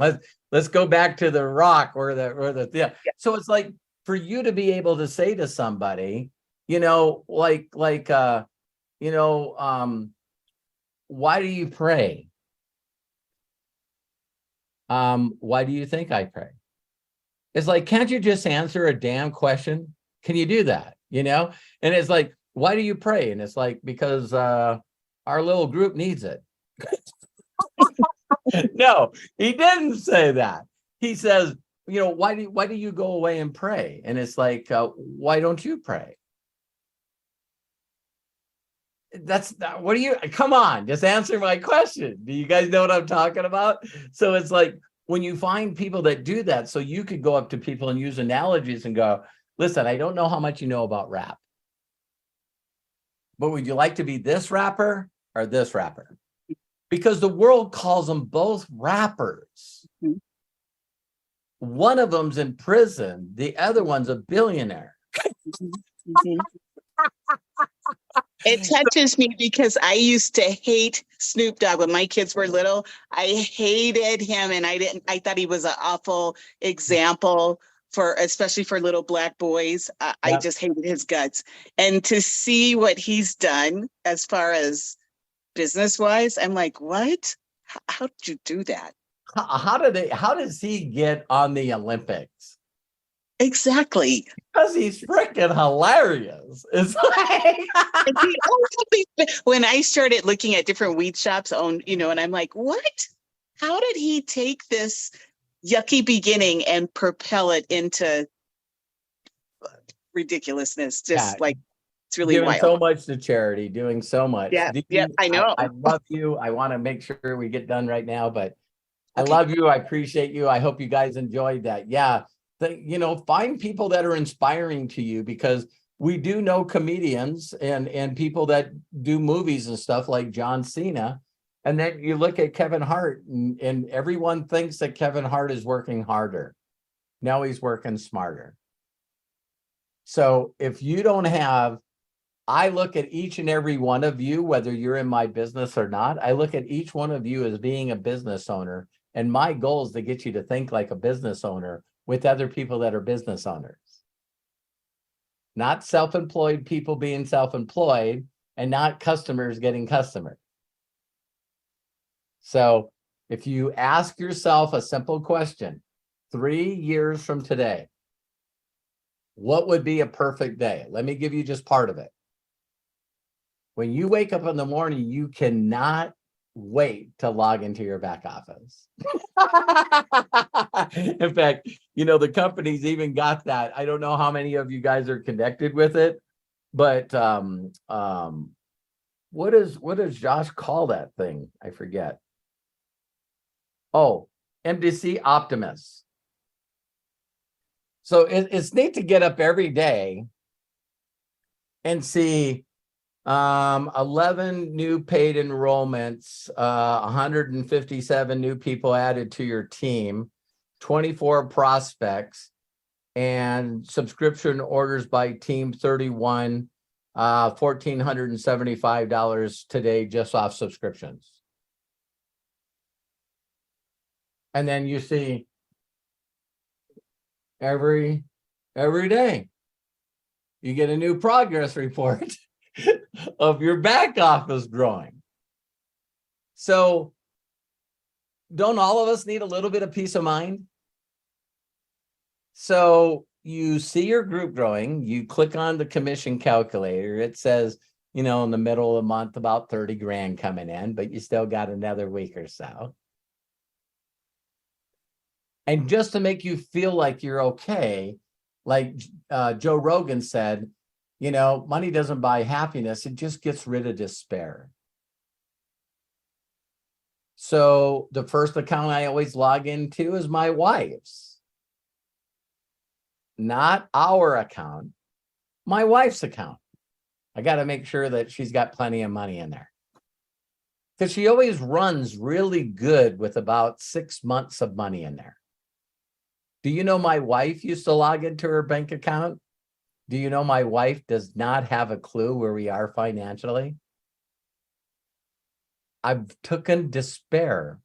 A: let's go back to the rock or the yeah. So it's like for you to be able to say to somebody, why do you pray? Why do you think I pray? It's like, can't you just answer a damn question? Can you do that? And it's like, why do you pray? And it's like, because our little group needs it. No, he didn't say that. He says, why do you go away and pray? And it's like, why don't you pray? Come on, just answer my question. Do you guys know what I'm talking about? So it's like, when you find people that do that, so you could go up to people and use analogies and go, listen, I don't know how much you know about rap, but would you like to be this rapper or this rapper? Because the world calls them both rappers. Mm-hmm. One of them's in prison. The other one's a billionaire.
K: Mm-hmm. It touches me because I used to hate Snoop Dogg when my kids were little. I hated him and I thought he was an awful example especially for little Black boys. I just hated his guts. And to see what he's done as far as business wise, I'm like, what? How did you do that?
A: How does he get on the Olympics?
K: Exactly.
A: Because he's freaking hilarious. It's like
K: when I started looking at different weed shops and I'm like, what? How did he take this yucky beginning and propel it into ridiculousness? It's really
A: Giving
K: wild.
A: so much to charity, doing so much.
K: Yeah,
A: Dee,
K: yeah, I know.
A: I love you. I want to make sure we get done right now, but I
K: Okay.
A: love you. I appreciate you. I hope you guys enjoyed that. Yeah. Find people that are inspiring to you, because we do know comedians and people that do movies and stuff like John Cena. And then you look at Kevin Hart and everyone thinks that Kevin Hart is working harder. Now he's working smarter. So if you don't have, I look at each and every one of you, whether you're in my business or not, I look at each one of you as being a business owner. And my goal is to get you to think like a business owner with other people that are business owners. Not self-employed people being self-employed, and not customers getting customers. So if you ask yourself a simple question, 3 years from today, what would be a perfect day? Let me give you just part of it. When you wake up in the morning, you cannot wait to log into your back office. In fact, the company's even got that. I don't know how many of you guys are connected with it, but what does Josh call that thing? I forget. Oh, MDC Optimus. So it's neat to get up every day and see 11 new paid enrollments, 157 new people added to your team, 24 prospects, and subscription orders by team 31, $1,475 today just off subscriptions. And then you see every day you get a new progress report of your back office growing. So don't all of us need a little bit of peace of mind? So you see your group growing, you click on the commission calculator, it says, in the middle of the month, about 30 grand coming in, but you still got another week or so. And just to make you feel like you're okay, like Joe Rogan said, money doesn't buy happiness, it just gets rid of despair. So the first account I always log into is my wife's. Not our account, my wife's account. I got to make sure that she's got plenty of money in there. Because she always runs really good with about 6 months of money in there. Do you know my wife used to log into her bank account? Do you know my wife does not have a clue where we are financially? I've taken despair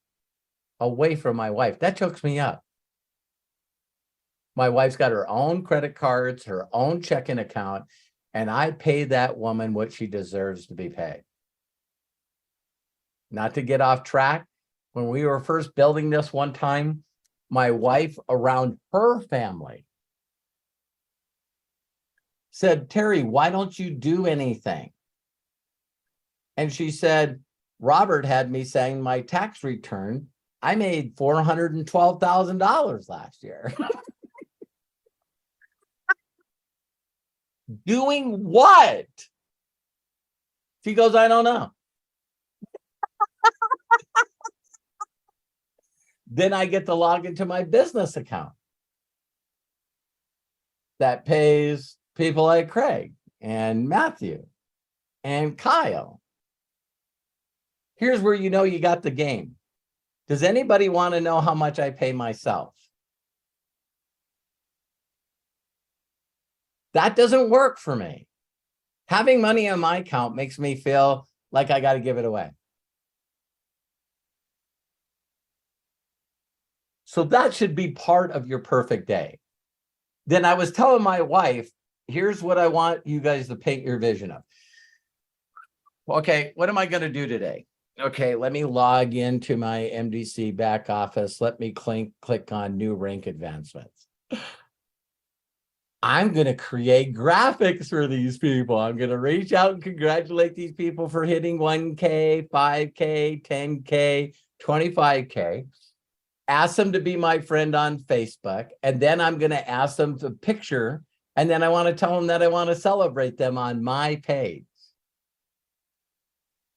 A: away from my wife. That chokes me up. My wife's got her own credit cards, her own checking account, and I pay that woman what she deserves to be paid. Not to get off track, when we were first building this one time, my wife around her family said, Terry, why don't you do anything? And she said, Robert had me saying my tax return, I made $412,000 last year. Doing what? She goes, I don't know. Then I get to log into my business account that pays people like Craig and Matthew and Kyle. Here's where you know you got the game. Does anybody want to know how much I pay myself? That doesn't work for me. Having money on my account makes me feel like I got to give it away. So that should be part of your perfect day. Then I was telling my wife, here's what I want you guys to paint your vision of. Okay, what am I going to do today? Okay, let me log into my MDC back office. Let me click on new rank advancements. I'm going to create graphics for these people. I'm going to reach out and congratulate these people for hitting 1K, 5K, 10K, 25K. Ask them to be my friend on Facebook. And then I'm going to ask them to picture And then I want to tell them that I want to celebrate them on my page.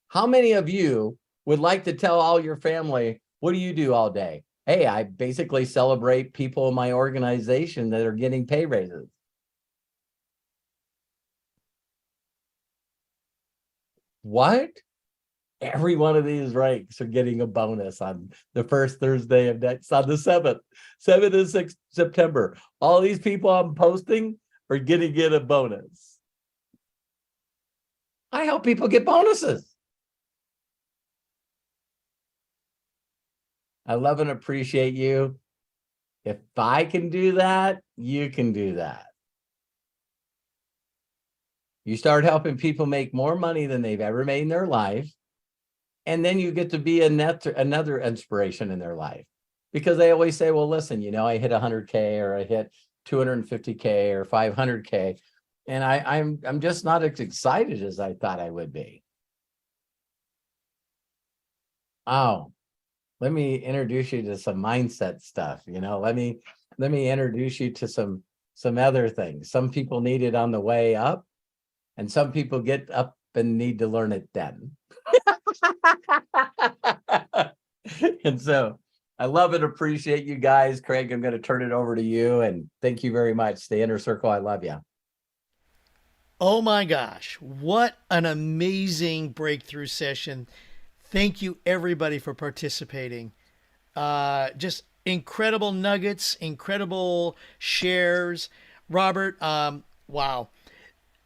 A: How many of you would like to tell all your family, what do you do all day? Hey, I basically celebrate people in my organization that are getting pay raises. What? Every one of these ranks are getting a bonus on the first Thursday of next, on the 7th, 7th and 6th September. All these people I'm posting are going to get a bonus. I help people get bonuses. I love and appreciate you. If I can do that, you can do that. You start helping people make more money than they've ever made in their life. And then you get to be another inspiration in their life, because they always say, well, listen, you know, I hit 100K or I hit 250K or 500K. And I'm just not as excited as I thought I would be. Oh, let me introduce you to some mindset stuff. You know, let me introduce you to some other things. Some people need it on the way up, and some people get up and need to learn it then. And so I love and appreciate you guys. Craig, I'm going to turn it over to you, and thank you very much. The Inner Circle, I love you.
B: Oh my gosh, what an amazing breakthrough session. Thank you everybody for participating. Just incredible nuggets, incredible shares. Robert, wow.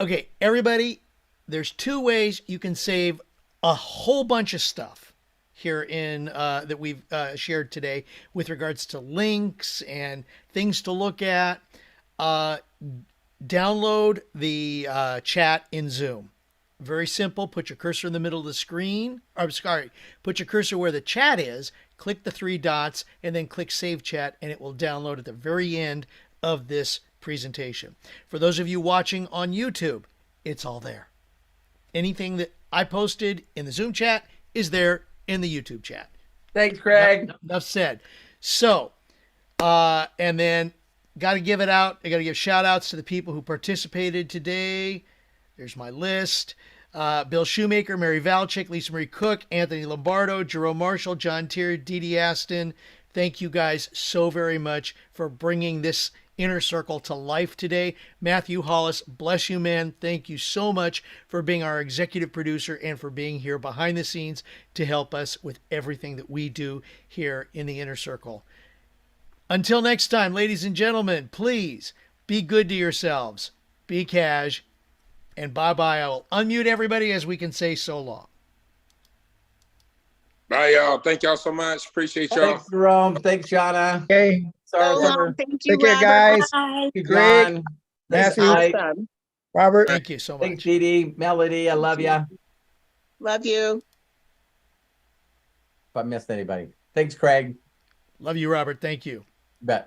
B: Okay, everybody, there's 2 ways you can save a whole bunch of stuff here in that we've shared today with regards to links and things to look at. Download the chat in Zoom. Very simple. Put your cursor in the middle of the screen. Put your cursor where the chat is, click the 3 dots, and then click Save Chat, and it will download at the very end of this presentation. For those of you watching on YouTube, it's all there. Anything that I posted in the Zoom chat is there in the YouTube chat.
A: Thanks, Craig.
B: Enough said. So, and then got to give it out. I got to give shout outs to the people who participated today. There's my list. Bill Shoemaker, Mary Valchik, Lisa Marie Cook, Anthony Lombardo, Jerome Marshall, John Tier, Dee Dee Aston. Thank you guys so very much for bringing this Inner Circle to life today. Matthew Hollis, bless you, man. Thank you so much for being our executive producer and for being here behind the scenes to help us with everything that we do here in the Inner Circle. Until next time, ladies and gentlemen, please be good to yourselves. Be cash. And bye-bye. I will unmute everybody as we can say so long.
I: Bye, y'all. Thank y'all so much. Appreciate y'all.
A: Thanks, Jerome. Thanks, Shauna.
J: Okay.
A: Arthur.
K: Thank you,
J: Take care,
K: Robert.
J: guys.
K: Bye.
A: Thank you,
J: Greg,
A: John.
J: Matthew.
A: Thanks, Mike.
K: Awesome.
J: Robert.
B: Thank you so much.
A: Thanks, Dee Dee. Melody, I love you.
K: Love you.
A: If I missed anybody. Thanks, Craig.
B: Love you, Robert. Thank you.
A: Bet.